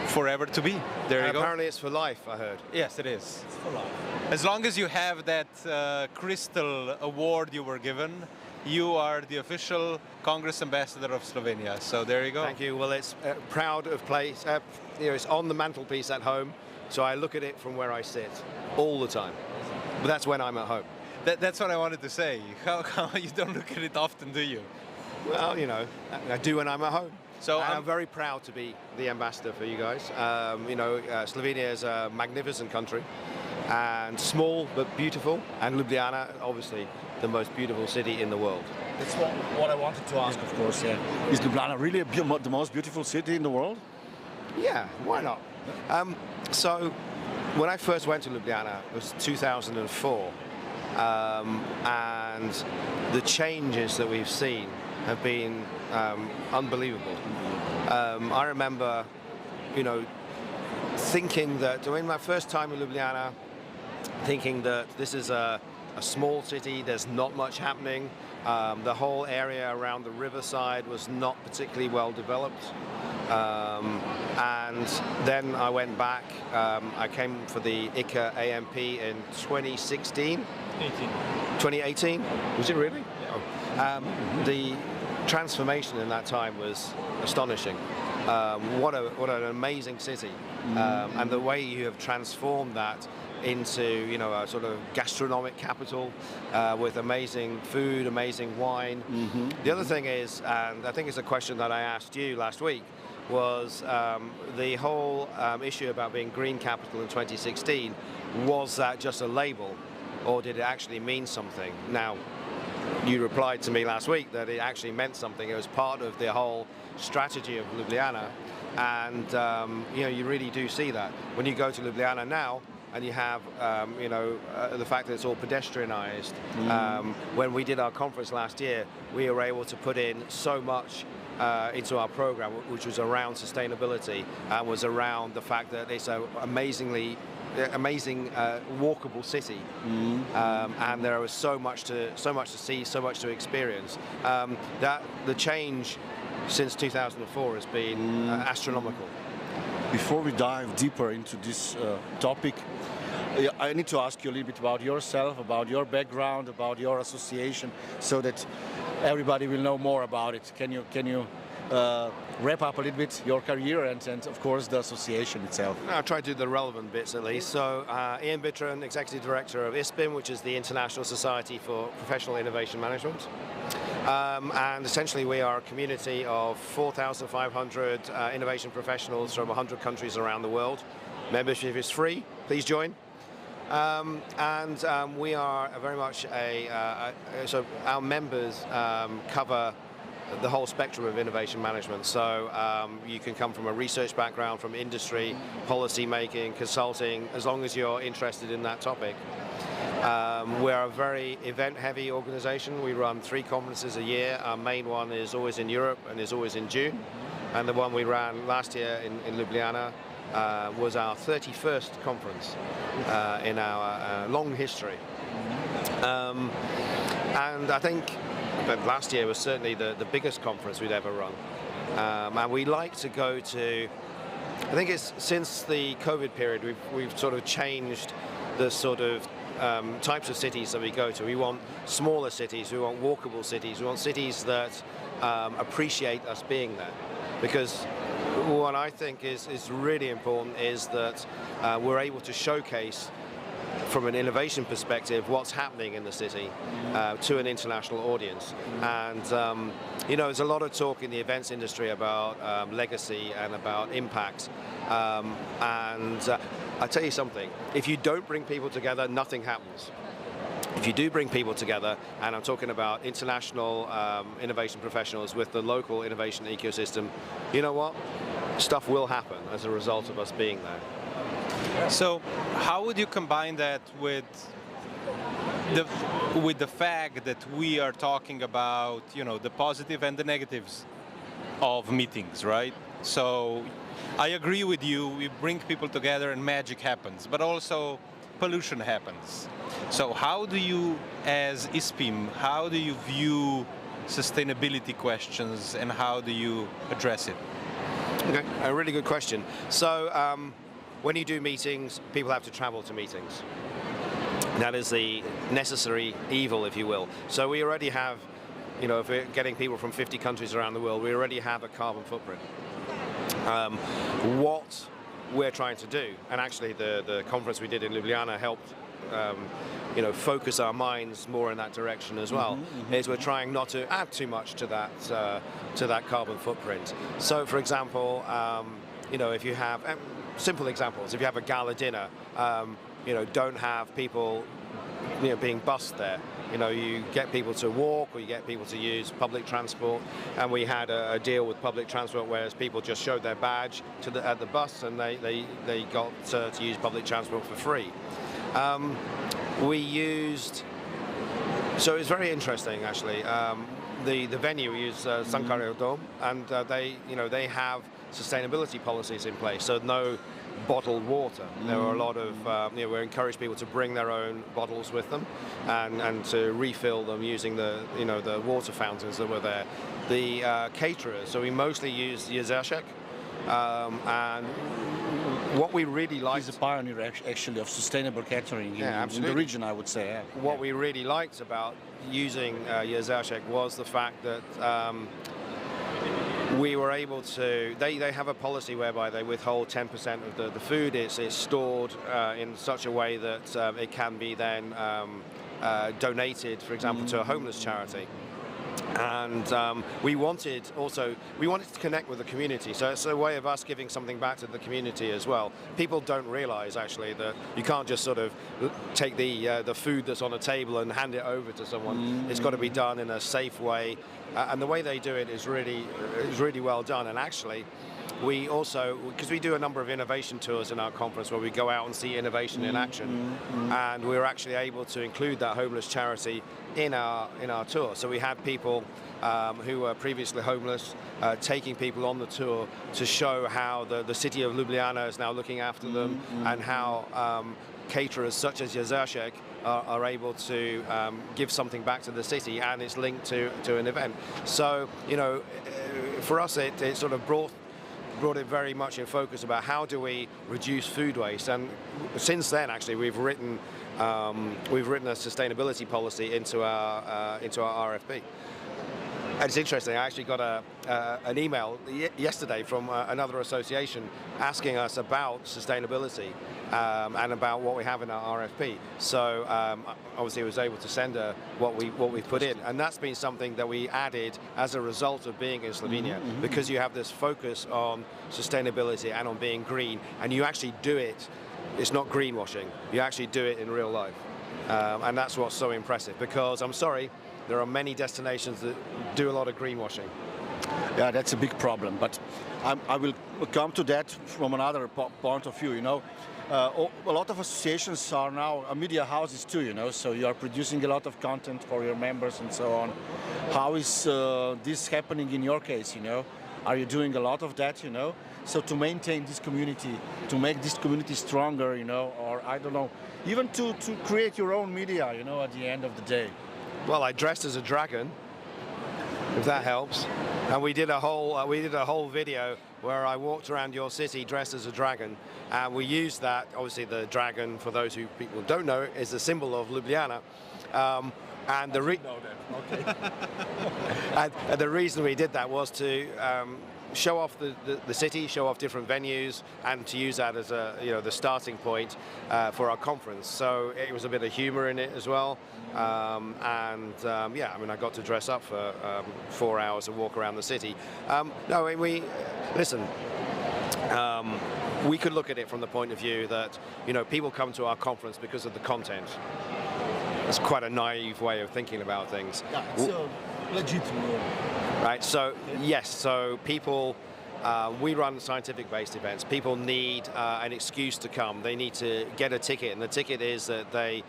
forever to be. There you go. Apparently it's for life, I heard. Yes, it is. It's for life. As long as you have that crystal award you were given, you are the official Congress ambassador of Slovenia. So there you go. Thank you. Well, it's proud of place. It's on the mantelpiece at home, so I look at it from where I sit all the time. But that's when I'm at home. That's what I wanted to say. How you don't look at it often, do you? Well, you know, I do when I'm at home. So I'm very proud to be the ambassador for you guys. Slovenia is a magnificent country, and small but beautiful, and Ljubljana, obviously, the most beautiful city in the world. That's what I wanted to ask, of course. Yeah. Is Ljubljana really the most beautiful city in the world? Yeah, why not? So, when I first went to Ljubljana, it was 2004, and the changes that we've seen have been unbelievable. I remember, thinking that, my first time in Ljubljana, thinking that this is a small city, there's not much happening. The whole area around the riverside was not particularly well developed. And then I went back, I came for the ICA AMP in 2016? 2018? Was it really? Yeah. The transformation in that time was astonishing. What an amazing city, and the way you have transformed that into a sort of gastronomic capital with amazing food, amazing wine. Mm-hmm. The other thing is, and I think it's a question that I asked you last week, was the whole issue about being green capital in 2016. Was that just a label, or did it actually mean something? Now, you replied to me last week that it actually meant something. It was part of the whole strategy of Ljubljana, and you really do see that when you go to Ljubljana now, and you have the fact that it's all pedestrianized. When we did our conference last year, we were able to put in so much into our program, which was around sustainability and was around the fact that it's an amazing walkable city, and there was so much to see, so much to experience. That the change since 2004 has been astronomical. Before we dive deeper into this topic, I need to ask you a little bit about yourself, about your background, about your association, so that everybody will know more about it. Can you wrap up a little bit your career and of course the association itself? I'll try to do the relevant bits at least. So Ian Bittron, Executive Director of ISPIM, which is the International Society for Professional Innovation Management. And essentially we are a community of 4,500 innovation professionals from 100 countries around the world. Membership is free, please join. We are very much so our members cover the whole spectrum of innovation management. So you can come from a research background, from industry, policy making, consulting, as long as you're interested in that topic. We're a very event-heavy organization. We run 3 conferences a year. Our main one is always in Europe and is always in June. And the one we ran last year in Ljubljana was our 31st conference in our long history. And I think that last year was certainly the biggest conference we'd ever run. And we like to go to, I think it's since the COVID period, we've sort of changed the sort of types of cities that we go to. We want smaller cities, we want walkable cities, we want cities that appreciate us being there. Because what I think is really important is that we're able to showcase from an innovation perspective what's happening in the city to an international audience. And there's a lot of talk in the events industry about legacy and about impact. I'll tell you something, if you don't bring people together, nothing happens. if you do bring people together, and I'm talking about international innovation professionals with the local innovation ecosystem, you know what? Stuff will happen as a result of us being there. So how would you combine that with the fact that we are talking about, you know, the positive and the negatives of meetings, right? So I agree with you, we bring people together and magic happens, but also pollution happens. So how do you, as ISPIM, how do you view sustainability questions and how do you address it? Okay, a really good question. So when you do meetings, people have to travel to meetings. That is the necessary evil, if you will. So we already have, you know, if we're getting people from 50 countries around the world, we already have a carbon footprint. What we're trying to do, and actually the conference we did in Ljubljana helped you know, focus our minds more in that direction as well, is we're trying not to add too much to that carbon footprint. So for example, you know, if you have simple examples, if you have a gala dinner, you know, don't have people, you know, being bussed there. You know, you get people to walk or you get people to use public transport, and we had a deal with public transport whereas people just showed their badge at the bus and they got to use public transport for free. We used, so it's very interesting actually. The venue we use Sankario Dome, and they have sustainability policies in place. So no bottled water. There are a lot of, you know, we encourage people to bring their own bottles with them and to refill them using the water fountains that were there. The caterers, so we mostly use Ježášek, and what we really liked... He's a pioneer actually of sustainable catering in the region, I would say. Yeah. What we really liked about using Ježášek was the fact that we were able to, they have a policy whereby they withhold 10% of the food. It's stored in such a way that it can be then donated, for example, to a homeless charity. And we wanted to connect with the community, so it's a way of us giving something back to the community as well. People don't realize actually that you can't just sort of take the food that's on a table and hand it over to someone. It's got to be done in a safe way, and the way they do it is really well done. And actually, we also, because we do a number of innovation tours in our conference where we go out and see innovation in action, and we were actually able to include that homeless charity in our tour. So we had people who were previously homeless taking people on the tour to show how the city of Ljubljana is now looking after them, and how caterers such as Ježášek are able to give something back to the city, and it's linked to an event. So, you know, for us it sort of brought it very much in focus about how do we reduce food waste. And since then, actually, we've written a sustainability policy into our RFP. And it's interesting, I actually got an email yesterday from another association asking us about sustainability and about what we have in our RFP. So obviously I was able to send her what we put in, and that's been something that we added as a result of being in Slovenia, because you have this focus on sustainability and on being green, and you actually do it. It's not greenwashing, you actually do it in real life. And that's what's so impressive, because I'm sorry, there are many destinations that do a lot of greenwashing. Yeah, that's a big problem, but I will come to that from another point of view. You know, a lot of associations are now media houses too, you know, so you are producing a lot of content for your members and so on. How is this happening in your case, you know? Are you doing a lot of that, you know? So to maintain this community, to make this community stronger, you know, or I don't know, even to create your own media, you know, at the end of the day. Well, I dressed as a dragon, if that helps, and we did a whole video where I walked around your city dressed as a dragon, and we used that. Obviously, the dragon, for those who people don't know, is a symbol of Ljubljana, and the reason we did that was to show off the city, show off different venues, and to use that as the starting point for our conference. So it was a bit of humor in it as well, yeah, I mean, I got to dress up for 4 hours and walk around the city. No, listen. We could look at it from the point of view that, you know, people come to our conference because of the content. that's quite a naive way of thinking about things. Yeah, it's legitimate. Right, so yes, so people, we run scientific-based events. People need an excuse to come. They need to get a ticket, and the ticket is that they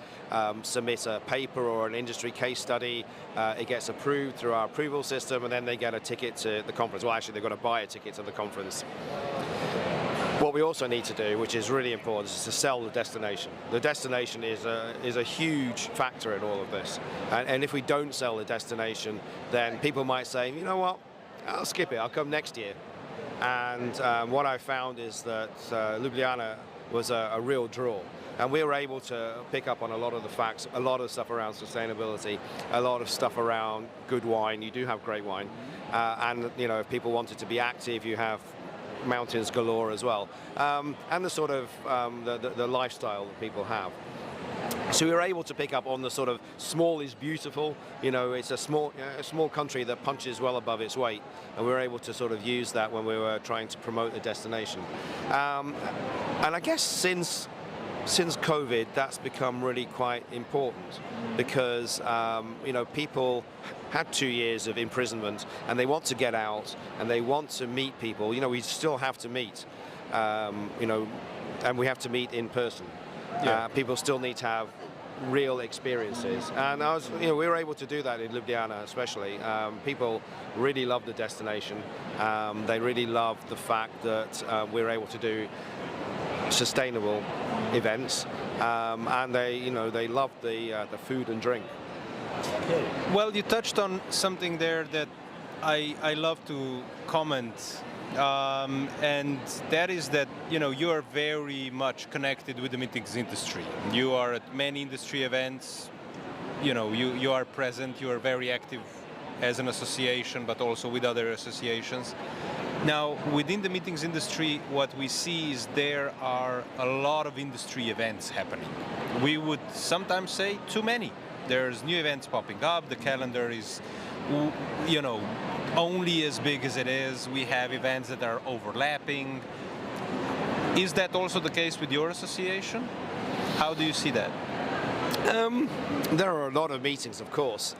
submit a paper or an industry case study. It gets approved through our approval system, and then they get a ticket to the conference. Well, actually, they've got to buy a ticket to the conference. What we also need to do, which is really important, is to sell the destination. The destination is a huge factor in all of this. And if we don't sell the destination, then people might say, you know what, I'll skip it, I'll come next year. And what I found is that Ljubljana was a real draw. And we were able to pick up on a lot of the facts, a lot of stuff around sustainability, a lot of stuff around good wine. You do have great wine. And you know, if people wanted to be active, you have mountains galore as well, and the sort of the lifestyle that people have. So we were able to pick up on the sort of small is beautiful. You know, it's a small country that punches well above its weight, and we were able to sort of use that when we were trying to promote the destination. And I guess since COVID, that's become really quite important, because you know, people had 2 years of imprisonment and they want to get out and they want to meet people. You know, we still have to meet, you know, and we have to meet in person. Yeah. People still need to have real experiences, and you know, we were able to do that in Ljubljana especially. People really love the destination. They really love the fact that we're able to do sustainable events, and they love the food and drink. Well, you touched on something there that I love to comment, and that is that, you know, you are very much connected with the meetings industry. You are at many industry events. You know, you are present. You are very active as an association, but also with other associations. Now, within the meetings industry, what we see is there are a lot of industry events happening. We would sometimes say too many. There's new events popping up. The calendar is, you know, only as big as it is. We have events that are overlapping. Is that also the case with your association? How do you see that? There are a lot of meetings, of course.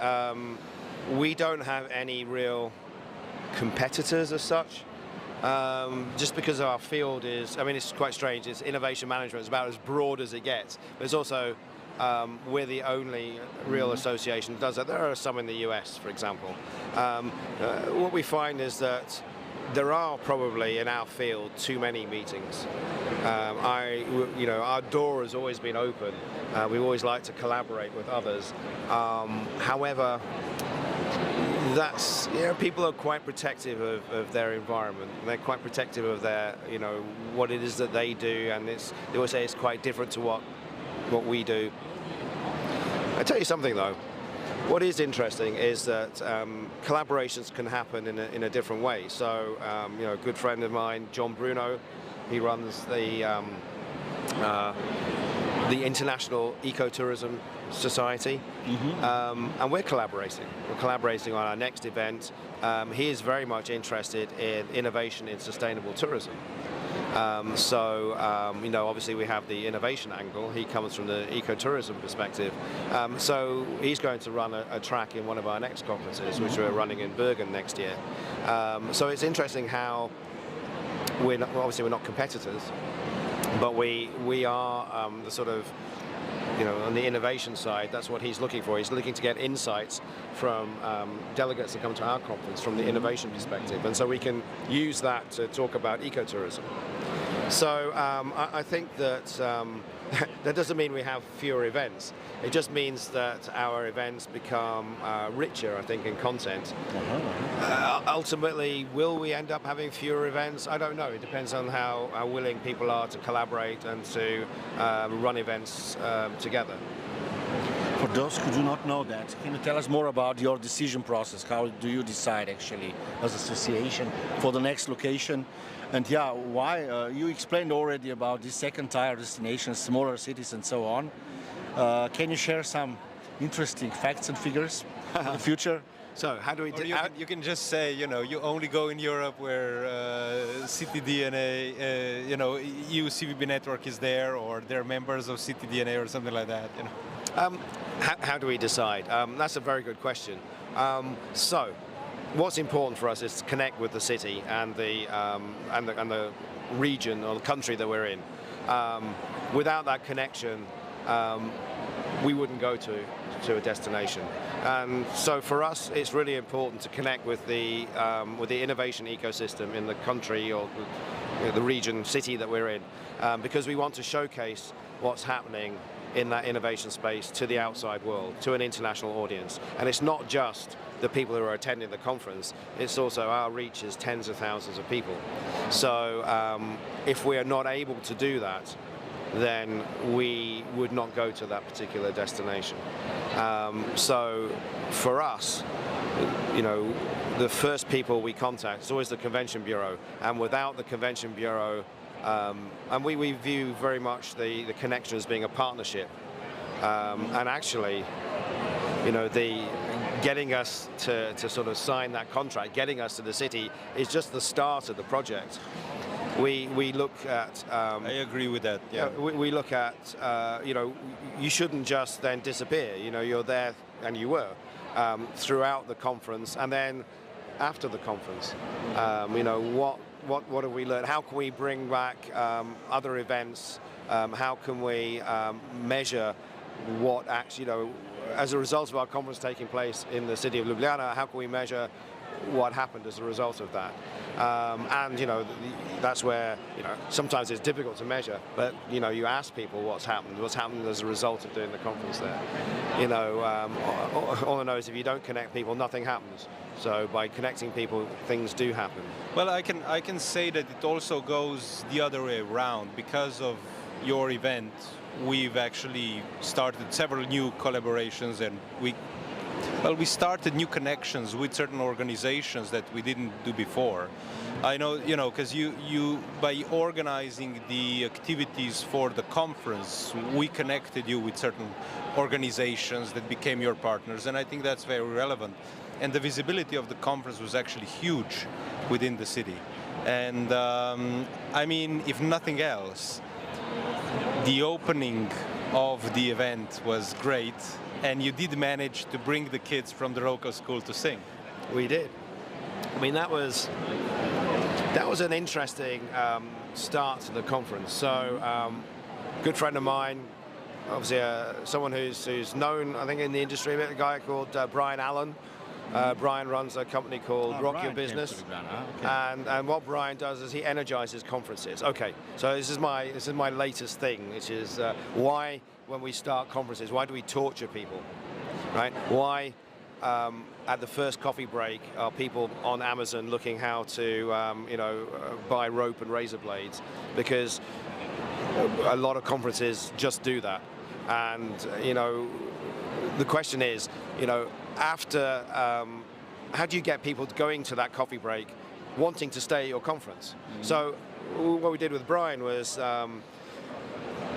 We don't have any real competitors as such. Just because our field is, I mean, it's quite strange. It's innovation management. It's about as broad as it gets. But it's also, we're the only real association that does that. There are some in the US, for example. What we find is that there are probably in our field too many meetings. You know, our door has always been open. We always like to collaborate with others. However, that's, you know, people are quite protective of their environment. They're quite protective of their, you know, what it is that they do, and they always say it's quite different to what we do. I tell you something though. What is interesting is that collaborations can happen in a different way. So, you know, a good friend of mine, John Bruno, he runs the International Ecotourism Society, and we're collaborating. We're collaborating on our next event. He is very much interested in innovation in sustainable tourism. You know, obviously we have the innovation angle. He comes from the ecotourism perspective. So he's going to run a track in one of our next conferences, which we're running in Bergen next year. So it's interesting how obviously we're not competitors, but we are the sort of, you know, on the innovation side, that's what he's looking for. He's looking to get insights from delegates that come to our conference from the innovation perspective, and so we can use that to talk about ecotourism. So I think that that doesn't mean we have fewer events. It just means that our events become richer, I think, in content. Ultimately, will we end up having fewer events? I don't know. It depends on how willing people are to collaborate and to run events together. For those who do not know that, can you tell us more about your decision process? How do you decide actually as an association for the next location? And yeah, why? You explained already about the second-tier destinations, smaller cities and so on. Can you share some interesting facts and figures for the future? So how do we do? You can just say, you know, you only go in Europe where CityDNA, you know, EU CVB network is there, or they're members of CityDNA or something like that, you know. How do we decide? That's a very good question. So, what's important for us is to connect with the city and the region or the country that we're in. Without that connection, we wouldn't go to a destination. And so for us, it's really important to connect with the innovation ecosystem in the country or the region, city that we're in, because we want to showcase what's happening in that innovation space to the outside world, to an international audience. And it's not just the people who are attending the conference, it's also our reach is tens of thousands of people. So if we are not able to do that, then we would not go to that particular destination. So for us, you know, the first people we contact is always the Convention Bureau, and without the Convention Bureau, and we view very much the connection as being a partnership. And actually, you know, getting us to sort of sign that contract, getting us to the city is just the start of the project. We look at... I agree with that, yeah. We look at, you know, you shouldn't just then disappear. You know, you're there, and you were, throughout the conference, and then after the conference. You know, what have we learned? How can we bring back other events? How can we measure what actually, you know, as a result of our conference taking place in the city of Ljubljana, how can we measure what happened as a result of that? And, you know, that's where, you know, sometimes it's difficult to measure, but, you know, you ask people what's happened as a result of doing the conference there. You know, all I know is if you don't connect people, nothing happens. So by connecting people, things do happen. Well, I can say that it also goes the other way around. Because of your event, we've actually started several new collaborations, and we started new connections with certain organizations that we didn't do before. I know, you know, because you by organizing the activities for the conference, we connected you with certain organizations that became your partners, and I think that's very relevant. And the visibility of the conference was actually huge within the city. And I mean, if nothing else, the opening of the event was great, and you did manage to bring the kids from the local school to sing. We did. I mean, that was an interesting start to the conference. So, good friend of mine, obviously someone who's known, I think, in the industry a bit, a guy called Brian Allen. Brian runs a company called Rock Your Business, and what Brian does is he energizes conferences. Okay, so this is my latest thing, which is why when we start conferences, why do we torture people, right? Why at the first coffee break are people on Amazon looking how to you know, buy rope and razor blades? Because a lot of conferences just do that, and you know, the question is, you know, after, how do you get people going to that coffee break wanting to stay at your conference? Mm-hmm. So what we did with Brian was,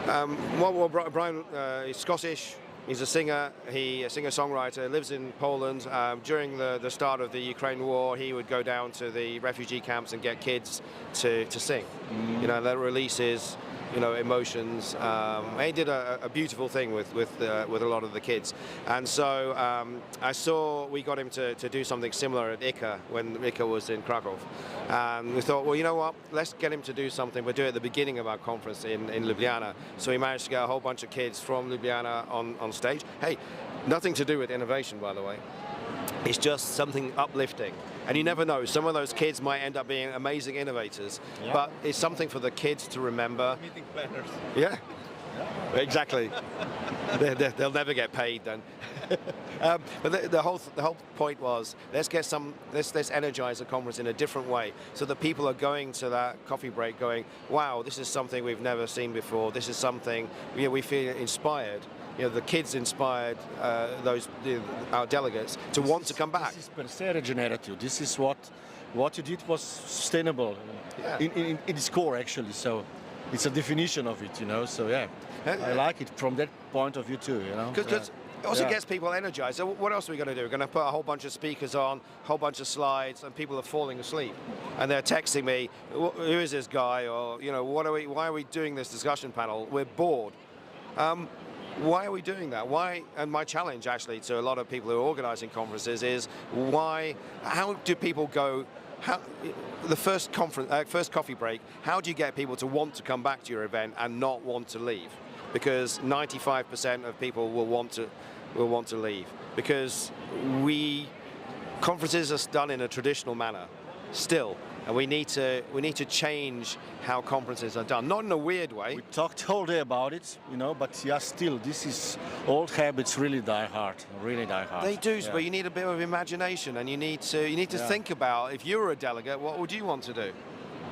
Brian is Scottish, he's a singer, a singer-songwriter, lives in Poland. During the start of the Ukraine war, he would go down to the refugee camps and get kids to sing. Mm-hmm. You know, their releases, you know, emotions. He did a beautiful thing with a lot of the kids, and so I saw we got him to do something similar at ICA when ICA was in Krakow, and we thought, well, you know what, let's get him to do something. We'll do it at the beginning of our conference in Ljubljana. So we managed to get a whole bunch of kids from Ljubljana on stage. Hey, nothing to do with innovation, by the way. It's just something uplifting. And you never know, some of those kids might end up being amazing innovators, yeah. But it's something for the kids to remember. Meeting planners. Yeah, exactly. They'll never get paid then. But the whole point was, let's energize the conference in a different way, so that people are going to that coffee break going, wow, this is something we've never seen before. This is something, you know, we feel inspired. You know, the kids inspired our delegates to want to come back. This is per se regenerative. This is what you did was sustainable, yeah. in its core, actually. So it's a definition of it, you know. So yeah, I like it from that point of view too, you know. Because it also gets people energized. So what else are we going to do? We're going to put a whole bunch of speakers on, a whole bunch of slides, and people are falling asleep. And they're texting me, who is this guy? Or, you know, why are we doing this discussion panel? We're bored. why are we doing that? Why? And my challenge actually to a lot of people who are organizing conferences is how do people go, the first coffee break, how do you get people to want to come back to your event and not want to leave? Because 95% of people will want to leave. Because conferences are done in a traditional manner still. And we need to change how conferences are done, not in a weird way. We talked all day about it, but yeah, still, this is old habits really die hard, really die hard. They do, but you need a bit of imagination, and you need to think about, if you were a delegate, what would you want to do?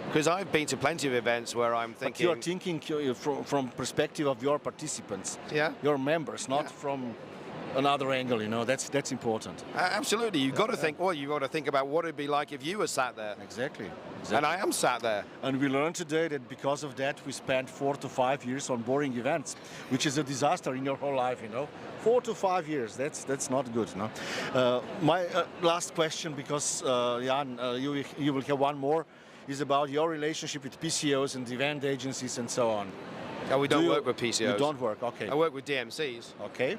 Because I've been to plenty of events where I'm thinking... But you're thinking from perspective of your participants, your members, not from another angle, that's important. Absolutely, you've got to think. Well, you've got to think about what it'd be like if you were sat there. Exactly. And I am sat there. And we learned today that because of that, we spent 4 to 5 years on boring events, which is a disaster in your whole life. 4 to 5 years. That's not good. No. My last question, because Jan, you will have one more, is about your relationship with PCOs and event agencies and so on. Oh, we don't work with PCOs. You don't work, okay. I work with DMCs. Okay.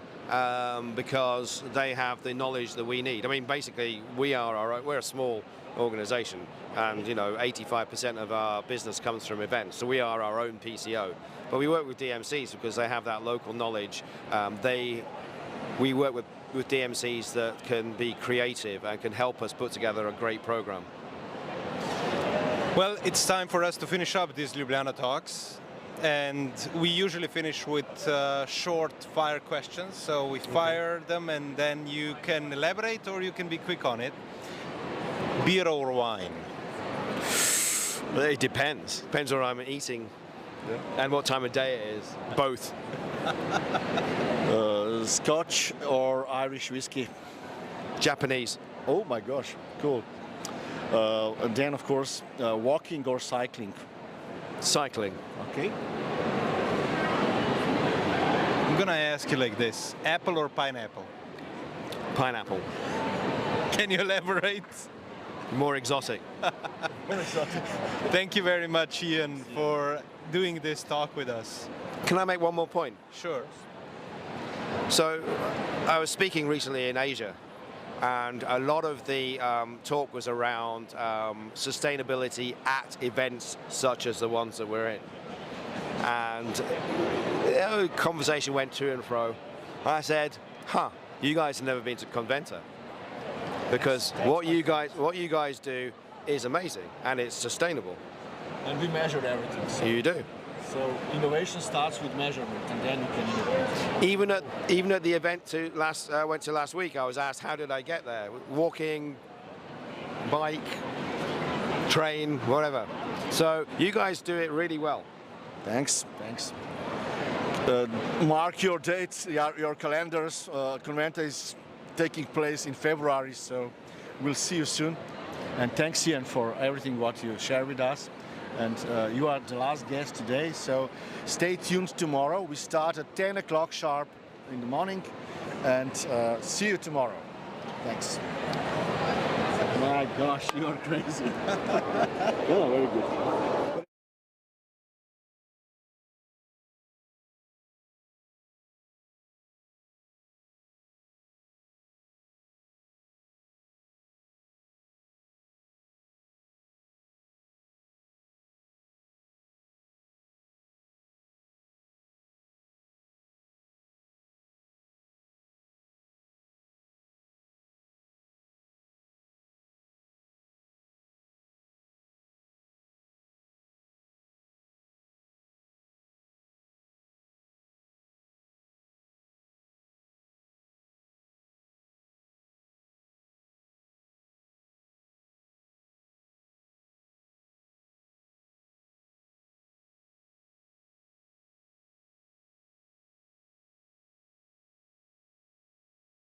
Because they have the knowledge that we need. I mean, basically, we're a small organization, and 85% of our business comes from events, so we are our own PCO. But we work with DMCs because they have that local knowledge. We work with DMCs that can be creative and can help us put together a great program. Well, it's time for us to finish up these Ljubljana Talks. And we usually finish with short fire questions. So we fire them and then you can elaborate or you can be quick on it. Beer or wine? It depends. Depends what I'm eating and what time of day it is. Both. Scotch or Irish whiskey? Japanese. Oh my gosh, cool. And then of course, walking or cycling? Cycling. Okay. I'm gonna ask you like this: apple or pineapple? Pineapple. Can you elaborate? More exotic. More exotic. Thank you very much, Ian, for doing this talk with us. Can I make one more point? Sure. So, I was speaking recently in Asia, and a lot of the talk was around sustainability at events such as the ones that we're in. And the conversation went to and fro. I said, you guys have never been to Conventa. Because what you guys do is amazing, and it's sustainable. And we measured everything. So. You do. So innovation starts with measurement, and then you can innovate. Even at the event I went to last week, I was asked, how did I get there? Walking, bike, train, whatever. So you guys do it really well. Thanks. Mark your dates, your calendars. Conventa is taking place in February, so we'll see you soon. And thanks, Ian, for everything what you share with us. And you are the last guest today, so stay tuned tomorrow. We start at 10 o'clock sharp in the morning, and see you tomorrow. Thanks. My gosh, you are crazy. Oh, very good.